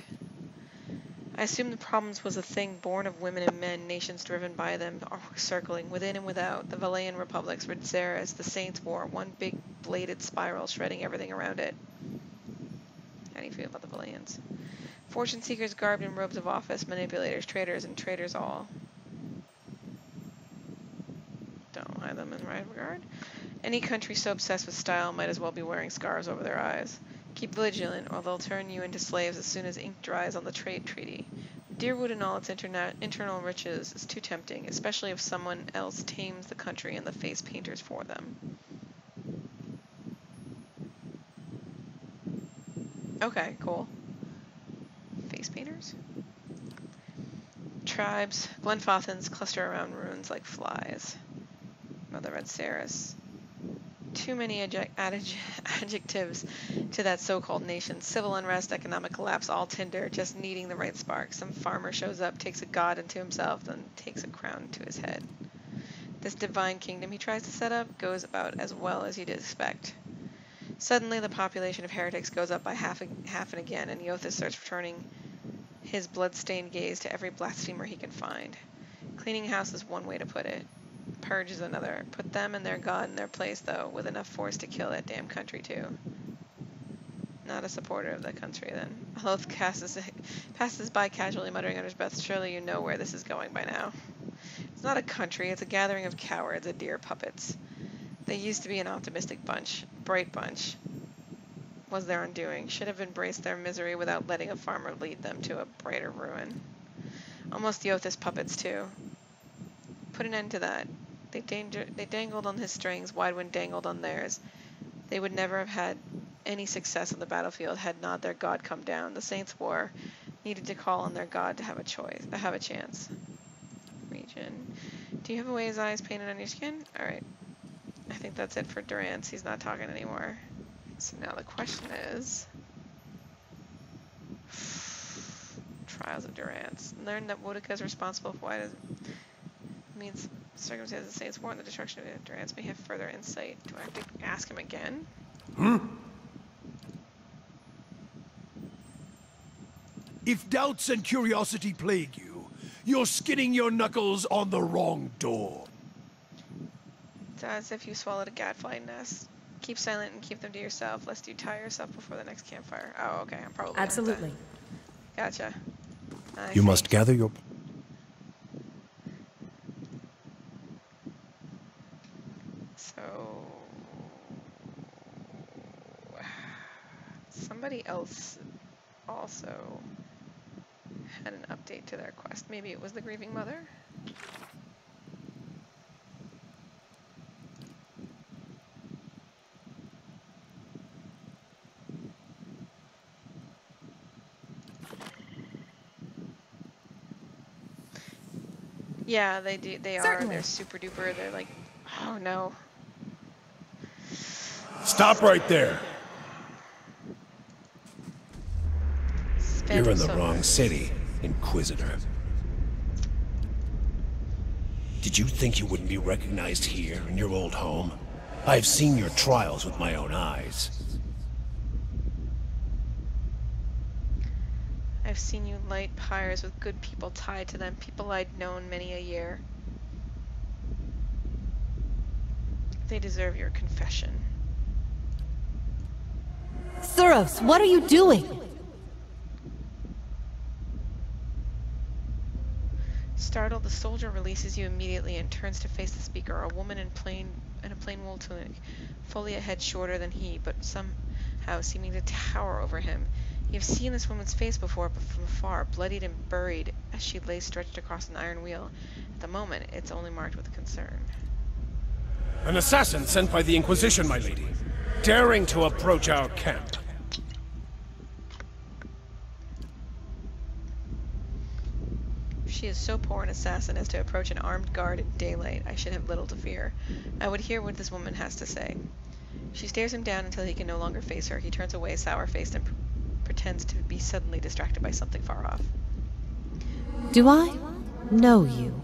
I assumed the problems was a thing born of women and men, nations driven by them, circling within and without. The Valayan republics, Red Ceres, the Saints' War, one big bladed spiral shredding everything around it. How do you feel about the Valayans? Fortune seekers garbed in robes of office, manipulators, traitors, and traitors all. Don't hide them in the right regard. Any country so obsessed with style might as well be wearing scarves over their eyes. Keep vigilant, or they'll turn you into slaves as soon as ink dries on the trade treaty. Deerwood and all its internal riches is too tempting, especially if someone else tames the country and the face painters for them. Okay, cool. Face painters? Tribes, Glenfothans cluster around ruins like flies. Mother Red Ceres. Too many adjectives to that so-called nation. Civil unrest, economic collapse, all tinder, just needing the right spark. Some farmer shows up, takes a god into himself, then takes a crown to his head. This divine kingdom he tries to set up goes about as well as you'd expect. Suddenly, the population of heretics goes up by half and again, and Eothas starts returning his blood-stained gaze to every blasphemer he can find. Cleaning house is one way to put it. Purge is another. Put them and their god in their place, though, with enough force to kill that damn country, too. Not a supporter of the country, then. Loth passes by casually, muttering under his breath, surely you know where this is going by now. It's not a country, it's a gathering of cowards, of deer puppets. They used to be an optimistic bunch, bright bunch. Was their undoing. Should have embraced their misery without letting a farmer lead them to a brighter ruin. Almost Yothis puppets, too. Put an end to that. They dangled on his strings, Widewind dangled on theirs. They would never have had any success on the battlefield had not their god come down. The Saints' War needed to call on their god to have a chance. Region. Do you have a Away's eyes painted on your skin? Alright. I think that's it for Durance. He's not talking anymore. So now the question is... Trials of Durance. Learn that Woedica is responsible for why it means circumstances the Saints' War and the destruction of Durance may have further insight. Do I have to ask him again? If doubts and curiosity plague you, you're skinning your knuckles on the wrong door. It's as if you swallowed a gadfly nest. Keep silent and keep them to yourself, lest you tire yourself before the next campfire. Oh, okay, I'm probably Absolutely. Gotcha. You must gather your... So... Somebody else also had an update to their quest. Maybe it was the Grieving Mother? Yeah, they do. They Certainly. They're super duper. They're like, oh no. Stop right there. You're in the wrong city, Inquisitor. Did you think you wouldn't be recognized here in your old home? I've seen your trials with my own eyes. I've seen you light pyres with good people tied to them, people I'd known many a year. They deserve your confession. Thuros, what are you doing? Startled, the soldier releases you immediately and turns to face the speaker, a woman in a plain wool tunic, fully a head shorter than he, but somehow seeming to tower over him. You've seen this woman's face before, but from afar, bloodied and buried as she lay stretched across an iron wheel. At the moment, it's only marked with concern. An assassin sent by the Inquisition, my lady, daring to approach our camp. She is so poor an assassin as to approach an armed guard in daylight. I should have little to fear. I would hear what this woman has to say. She stares him down until he can no longer face her. He turns away, sour-faced, and pretends to be suddenly distracted by something far off. Do I know you?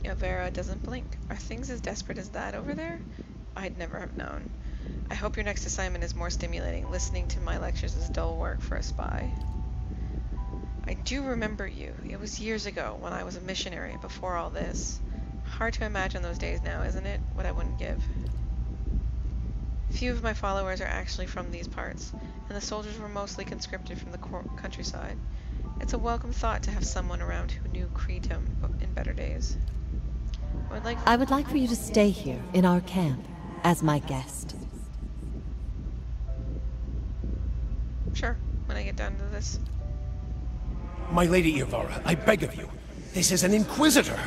Yavera doesn't blink. Are things as desperate as that over there? I'd never have known. I hope your next assignment is more stimulating. Listening to my lectures is dull work for a spy. I do remember you. It was years ago when I was a missionary, before all this. Hard to imagine those days now, isn't it? What I wouldn't give. Few of my followers are actually from these parts, and the soldiers were mostly conscripted from the countryside. It's a welcome thought to have someone around who knew Cretum in better days. I would like for you to stay here in our camp as my guest. Sure, when I get done to this. My lady Ivara, I beg of you. This is an Inquisitor.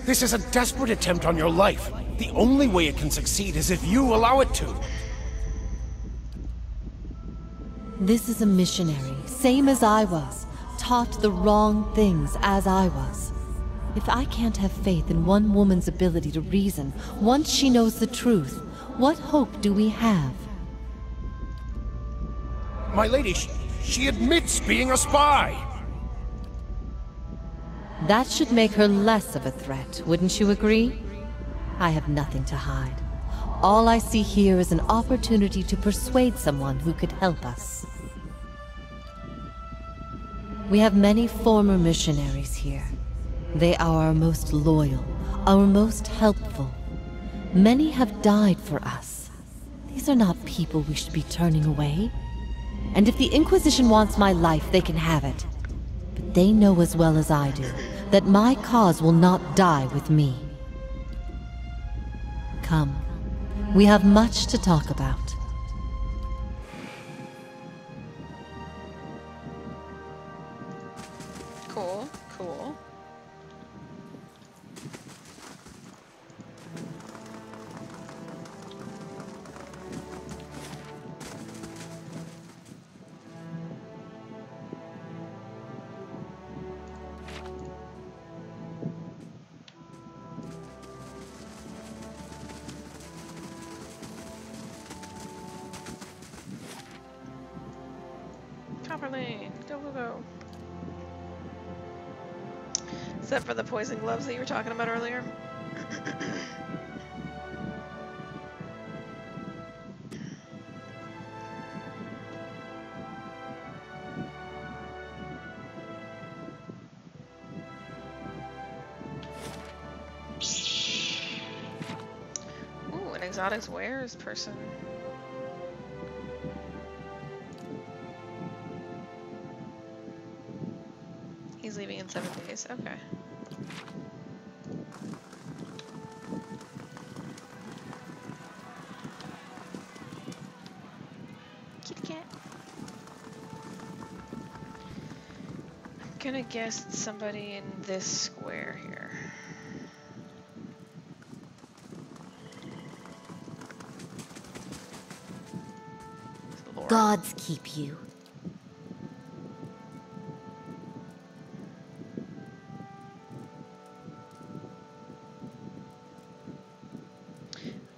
This is a desperate attempt on your life. The only way it can succeed is if you allow it to. This is a missionary, same as I was, taught the wrong things as I was. If I can't have faith in one woman's ability to reason, once she knows the truth, what hope do we have? My lady, she admits being a spy. That should make her less of a threat, wouldn't you agree? I have nothing to hide. All I see here is an opportunity to persuade someone who could help us. We have many former missionaries here. They are our most loyal, our most helpful. Many have died for us. These are not people we should be turning away. And if the Inquisition wants my life, they can have it. But they know as well as I do that my cause will not die with me. Come, we have much to talk about. Cool, cool. Copper lane, go, go, go. Except for the poison gloves that you were talking about earlier. Ooh, an exotic wares person. He's leaving in 7 days. Okay. Kitty cat. I'm gonna guess somebody in this square here. Gods keep you.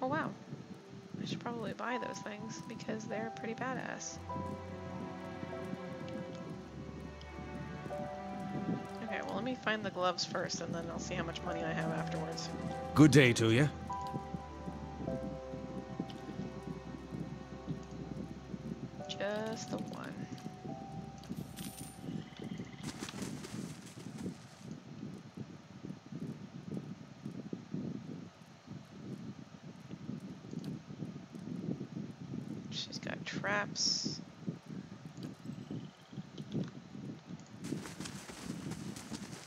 Oh wow. I should probably buy those things because they're pretty badass. Okay, well let me find the gloves first and then I'll see how much money I have afterwards. Good day to you. Just the one. She's got traps.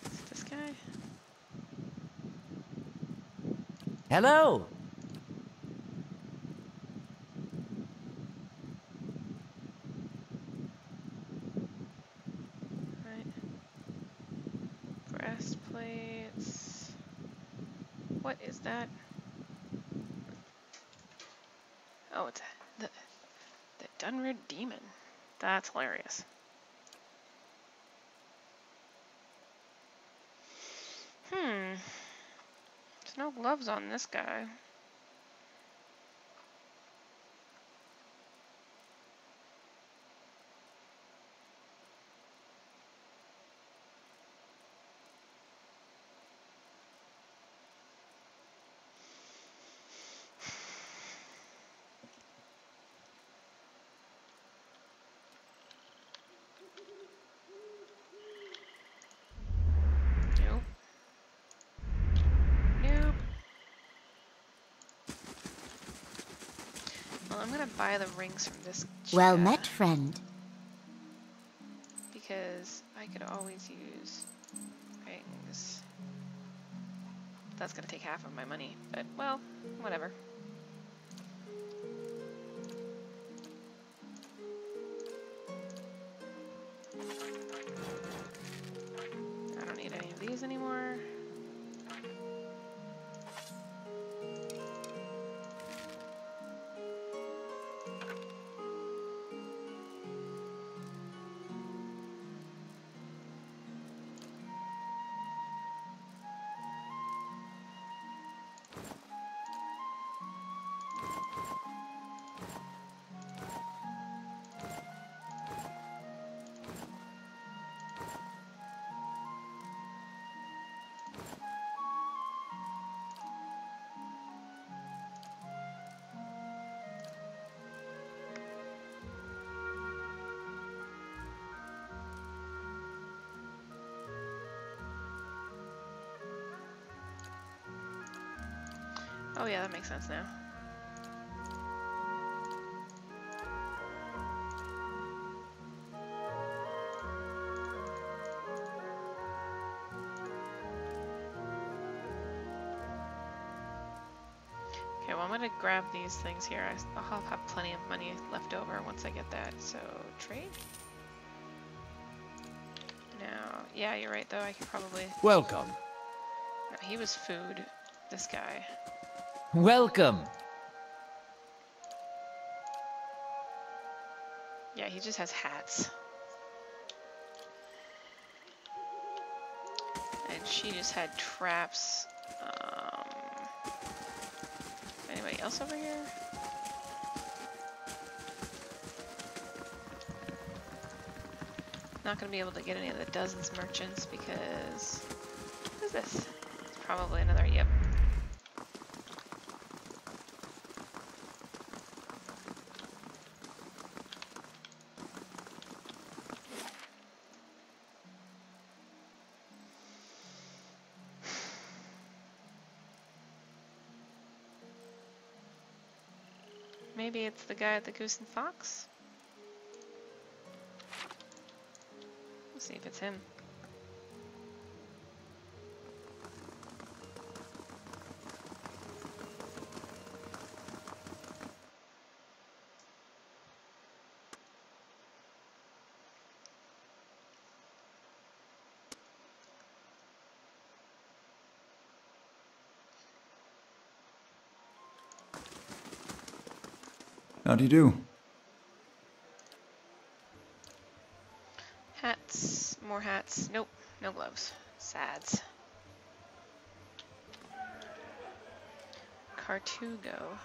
Is it this guy? Hello. Right. Breastplates. What is that? Oh, it's the Dunrid Demon. That's hilarious. There's no gloves on this guy. Nope. Nope. Well, I'm gonna buy the rings from this chick. Well met, friend. Because I could always use rings. That's gonna take half of my money, but well, whatever. I don't need any of these anymore. Oh yeah, that makes sense now. Okay, well I'm gonna grab these things here. I'll have plenty of money left over once I get that. So, trade? Now, yeah, you're right though, I could probably... Welcome. No, he was food, this guy. Welcome. Yeah, he just has hats. And she just had traps. Anybody else over here? Not gonna be able to get any of the dozens merchants because... What is this? It's probably another, yep. Maybe it's the guy at the Goose and Fox? We'll see if it's him. How do you do? Hats, more hats. Nope, no gloves. Sads. Cartugo.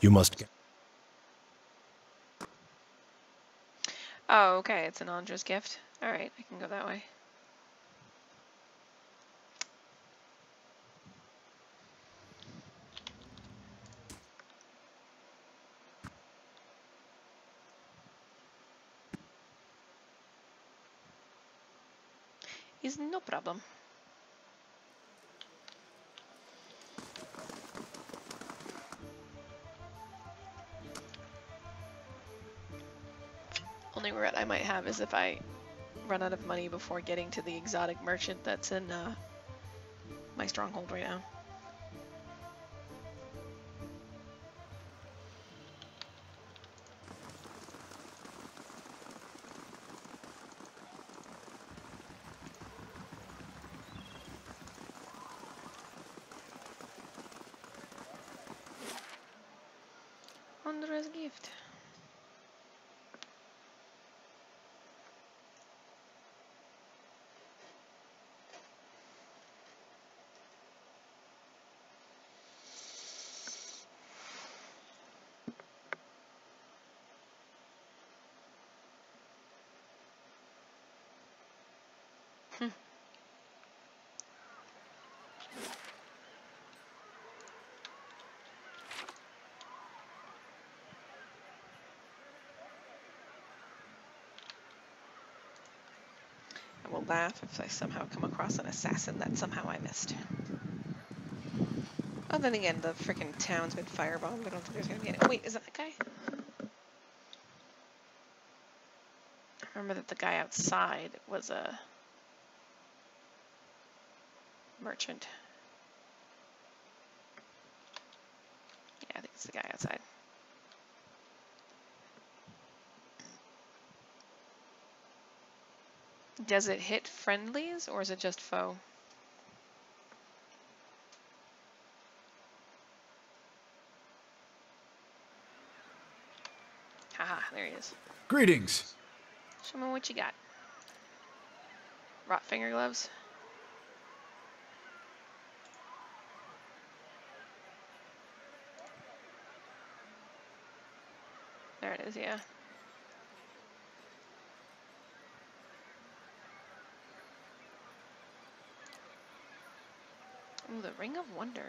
You must get... Oh, okay, it's an Andra's gift. Alright, I can go that way. Is no problem. Only regret I might have is if I run out of money before getting to the exotic merchant that's in my stronghold right now. Andra's gift. I will laugh if I somehow come across an assassin that somehow I missed. Oh, then again, the freaking town's been firebombed. I don't think there's gonna be any. Wait, is that the guy? I remember that the guy outside was a merchant. Yeah, I think it's the guy outside. Does it hit friendlies or is it just foe? Haha, there he is. Greetings. Show me what you got. Rot finger gloves. There it is, yeah. Ooh, the Ring of Wonder.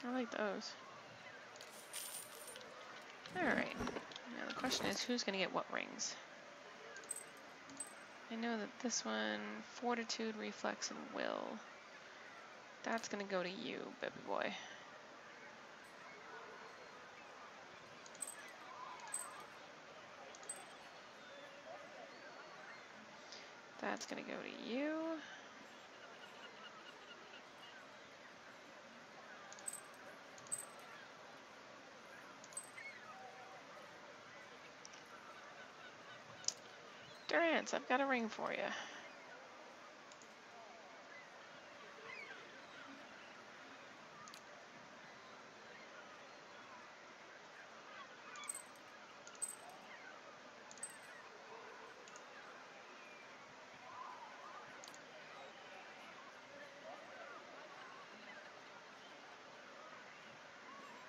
I like those. Alright. Now the question is, who's going to get what rings? I know that this one, Fortitude, Reflex, and Will. That's going to go to you, baby boy. That's going to go to you. Durance, I've got a ring for you.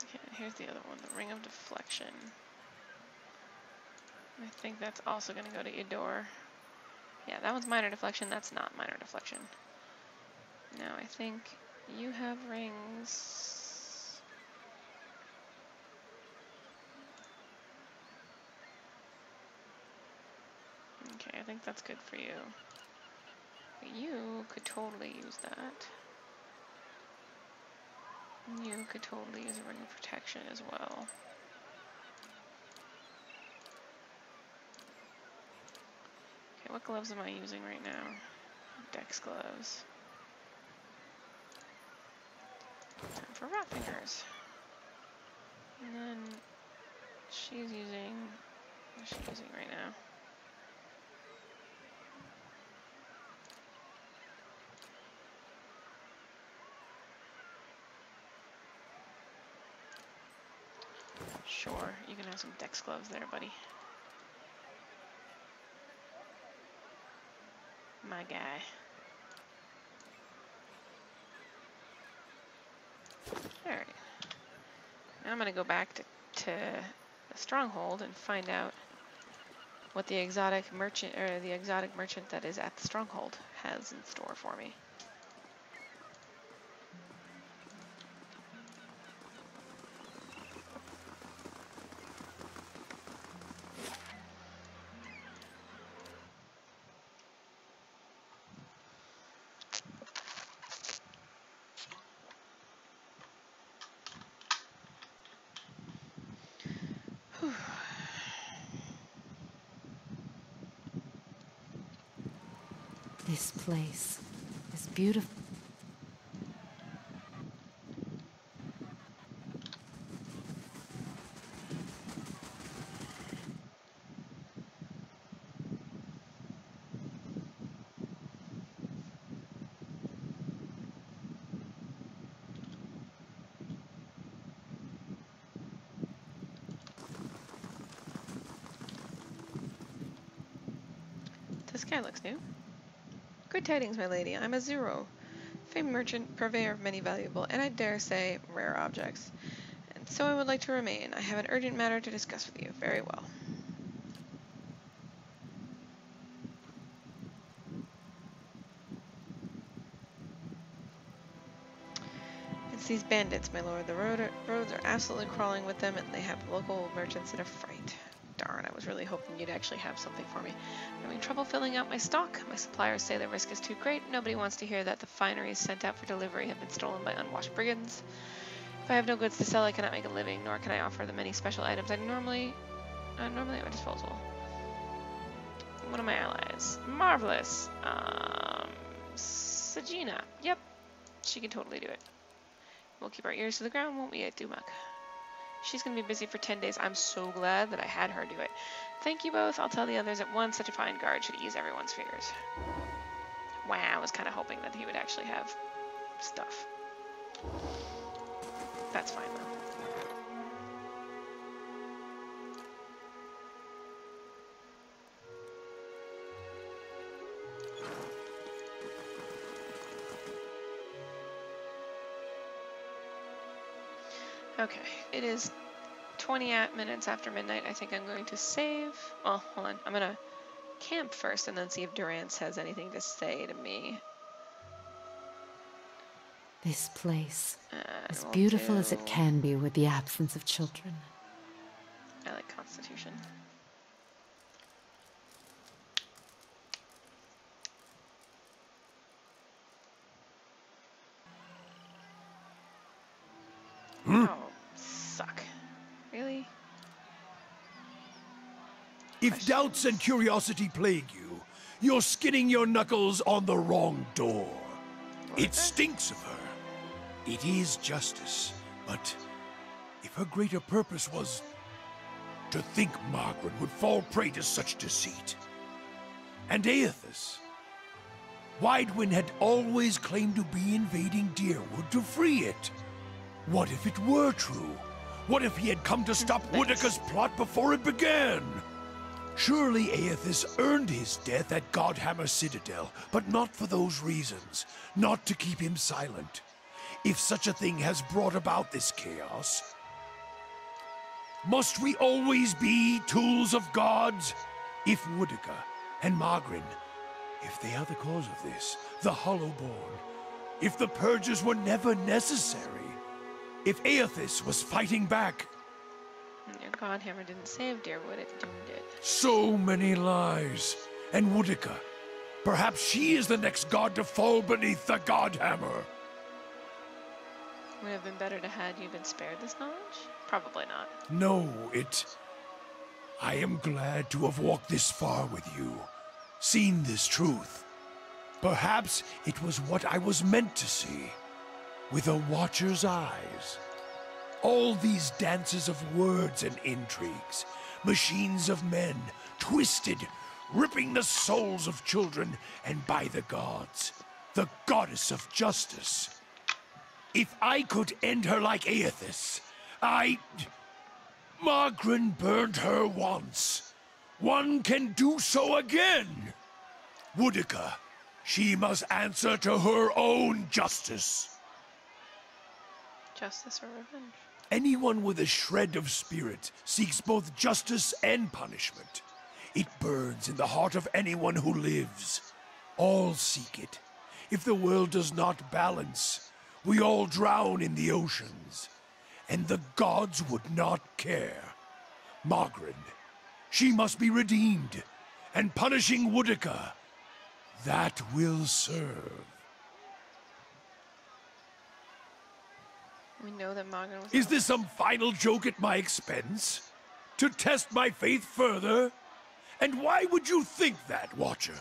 Okay, here's the other one, the Ring of Deflection. I think that's also going to go to Eudor. Yeah, that one's minor deflection, that's not minor deflection. Now I think you have rings. Okay, I think that's good for you. But you could totally use that. You could totally use a ring of protection as well. Okay, what gloves am I using right now? Dex gloves. Time for rat fingers. And then she's using, what's she using right now? Sure, you can have some Dex gloves there, buddy. My guy. Alright. Now I'm gonna go back to the stronghold and find out what the exotic merchant that is at the stronghold has in store for me. This place is beautiful. This guy looks new. Good tidings, my lady. I'm a Zero, famed merchant, purveyor of many valuable, and I dare say, rare objects. And so I would like to remain. I have an urgent matter to discuss with you. Very well. It's these bandits, my lord. The roads are absolutely crawling with them, and they have local merchants in a fright. Darn, I was really hoping you'd actually have something for me. I'm having trouble filling out my stock. My suppliers say the risk is too great. Nobody wants to hear that the fineries sent out for delivery have been stolen by unwashed brigands. If I have no goods to sell, I cannot make a living, nor can I offer the many special items I normally at my disposal. One of my allies. Marvelous. Sagina. Yep. She can totally do it. We'll keep our ears to the ground, won't we, at Dumak? She's gonna be busy for 10 days. I'm so glad that I had her do it. Thank you both. I'll tell the others at once. Such a fine guard should ease everyone's fears. Wow, I was kind of hoping that he would actually have stuff. That's fine, though. Okay, it is 20 minutes after midnight. I think I'm going to save. Oh, hold on. I'm going to camp first and then see if Durance has anything to say to me. This place, as we'll beautiful as it can be with the absence of children. I like Constitution. Oh, suck. Really? If doubts and curiosity plague you, you're skinning your knuckles on the wrong door. It stinks of her. It is justice, but if her greater purpose was to think Margaret would fall prey to such deceit. And Aethys, Widewind had always claimed to be invading Deerwood to free it. What if it were true? What if he had come to stop Woodica's plot before it began? Surely Aethys earned his death at Godhammer Citadel, but not for those reasons. Not to keep him silent. If such a thing has brought about this chaos, must we always be tools of gods? If Woodica and Margrin, if they are the cause of this, the Hollowborn, if the purges were never necessary, if Aethys was fighting back... Your Godhammer didn't save Deerwood, it doomed it. So many lies. And Woodica, perhaps she is the next god to fall beneath the Godhammer. Would have been better to had you been spared this knowledge? Probably not. No, I am glad to have walked this far with you, seen this truth. Perhaps it was what I was meant to see, with a watcher's eyes. All these dances of words and intrigues, machines of men, twisted, ripping the souls of children, and by the gods, the goddess of justice. If I could end her like Aethys, Margrin burned her once. One can do so again. Woodica, she must answer to her own justice. Justice or revenge? Anyone with a shred of spirit seeks both justice and punishment. It burns in the heart of anyone who lives. All seek it. If the world does not balance, we all drown in the oceans. And the gods would not care. Margrin, she must be redeemed. And punishing Woodica, that will serve. We know that Margrin was... Is this some final joke at my expense? To test my faith further? And why would you think that, Watcher?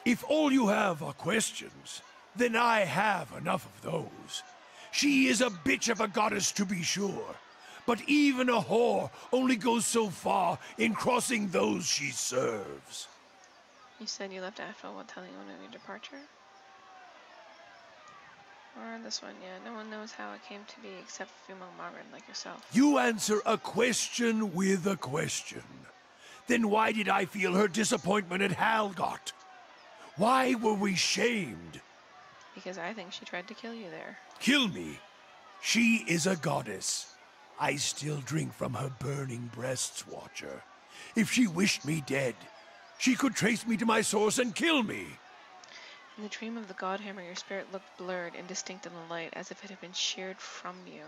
If all you have are questions, then I have enough of those. She is a bitch of a goddess, to be sure. But even a whore only goes so far in crossing those she serves. You said you left after while telling one of your departure? Or this one, yeah. No one knows how it came to be except female Margaret like yourself. You answer a question with a question. Then why did I feel her disappointment at Halgot? Why were we shamed? Because I think she tried to kill you there. Kill me? She is a goddess. I still drink from her burning breasts, Watcher. If she wished me dead, she could trace me to my source and kill me. In the dream of the Godhammer, your spirit looked blurred, indistinct in the light, as if it had been sheared from you.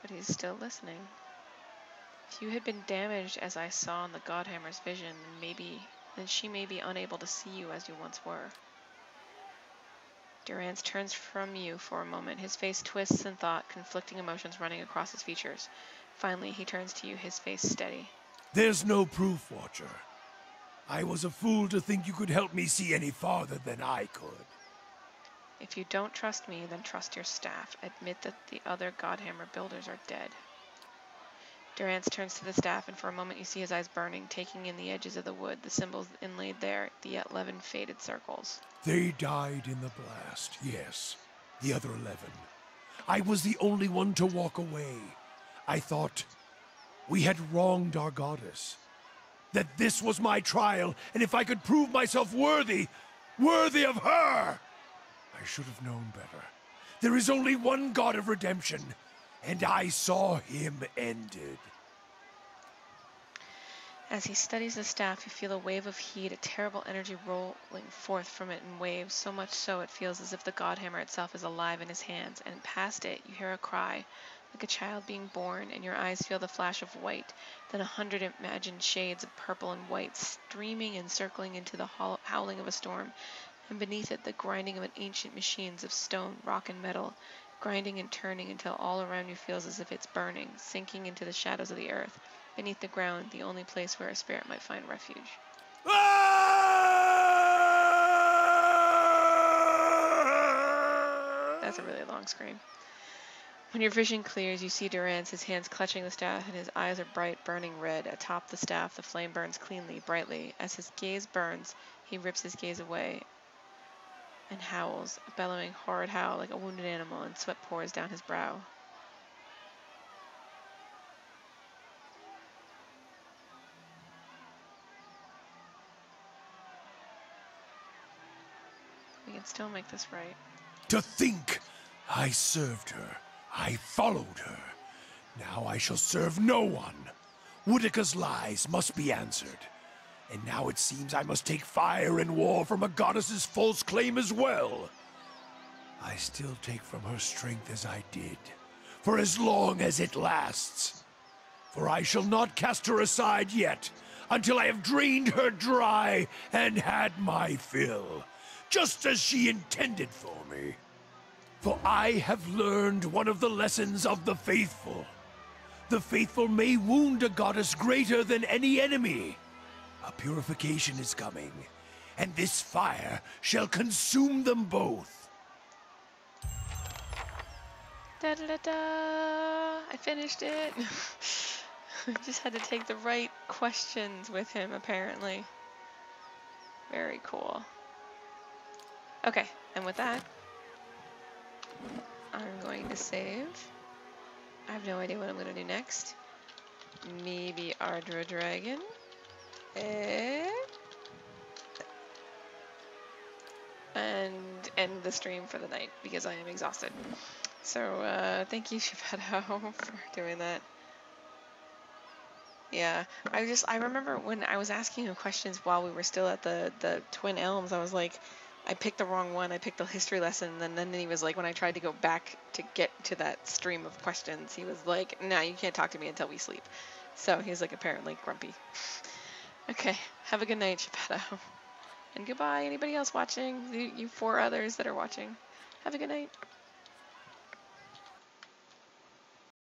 But he's still listening. If you had been damaged as I saw in the Godhammer's vision, then she may be unable to see you as you once were. Durance turns from you for a moment. His face twists in thought, conflicting emotions running across his features. Finally, he turns to you, his face steady. There's no proof, Watcher. I was a fool to think you could help me see any farther than I could. If you don't trust me, then trust your staff. Admit that the other Godhammer builders are dead. Durance turns to the staff, and for a moment you see his eyes burning, taking in the edges of the wood, the symbols inlaid there, the 11 faded circles. They died in the blast, yes. The other 11. I was the only one to walk away. I thought we had wronged our goddess. That this was my trial, and if I could prove myself worthy of her! I should have known better. There is only one God of redemption, and I saw him ended. As he studies the staff, you feel a wave of heat, a terrible energy rolling forth from it in waves, so much so it feels as if the Godhammer itself is alive in his hands, and past it you hear a cry, like a child being born, and your eyes feel the flash of white, then 100 imagined shades of purple and white streaming and circling into the howling of a storm, and beneath it the grinding of ancient machines of stone, rock, and metal, grinding and turning until all around you feels as if it's burning, sinking into the shadows of the earth, beneath the ground, the only place where a spirit might find refuge. That's a really long scream. When your vision clears, you see Durance, his hands clutching the staff, and his eyes are bright, burning red. Atop the staff, the flame burns cleanly, brightly. As his gaze burns, he rips his gaze away and howls, a bellowing, horrid howl like a wounded animal, and sweat pours down his brow. We can still make this right. To think I served her. I followed her. Now I shall serve no one. Woodica's lies must be answered. And now it seems I must take fire in war from a goddess's false claim as well. I still take from her strength as I did, for as long as it lasts. For I shall not cast her aside yet, until I have drained her dry and had my fill, just as she intended for me. For I have learned one of the lessons of the faithful. The faithful may wound a goddess greater than any enemy. A purification is coming, and this fire shall consume them both. Da da da da! I finished it. I just had to take the right questions with him, apparently. Very cool. Okay, and with that, I'm going to save. I have no idea what I'm going to do next. Maybe Ardra Dragon. And end the stream for the night because I am exhausted. So thank you, Geppetto, for doing that. Yeah, I remember when I was asking him questions while we were still at the Twin Elms, I was like, I picked the wrong one. I picked the history lesson, and then he was like, when I tried to go back to get to that stream of questions, he was like, nah, you can't talk to me until we sleep. So he's like apparently grumpy. Okay, have a good night, Geppetto. And goodbye, anybody else watching, you 4 others that are watching. Have a good night.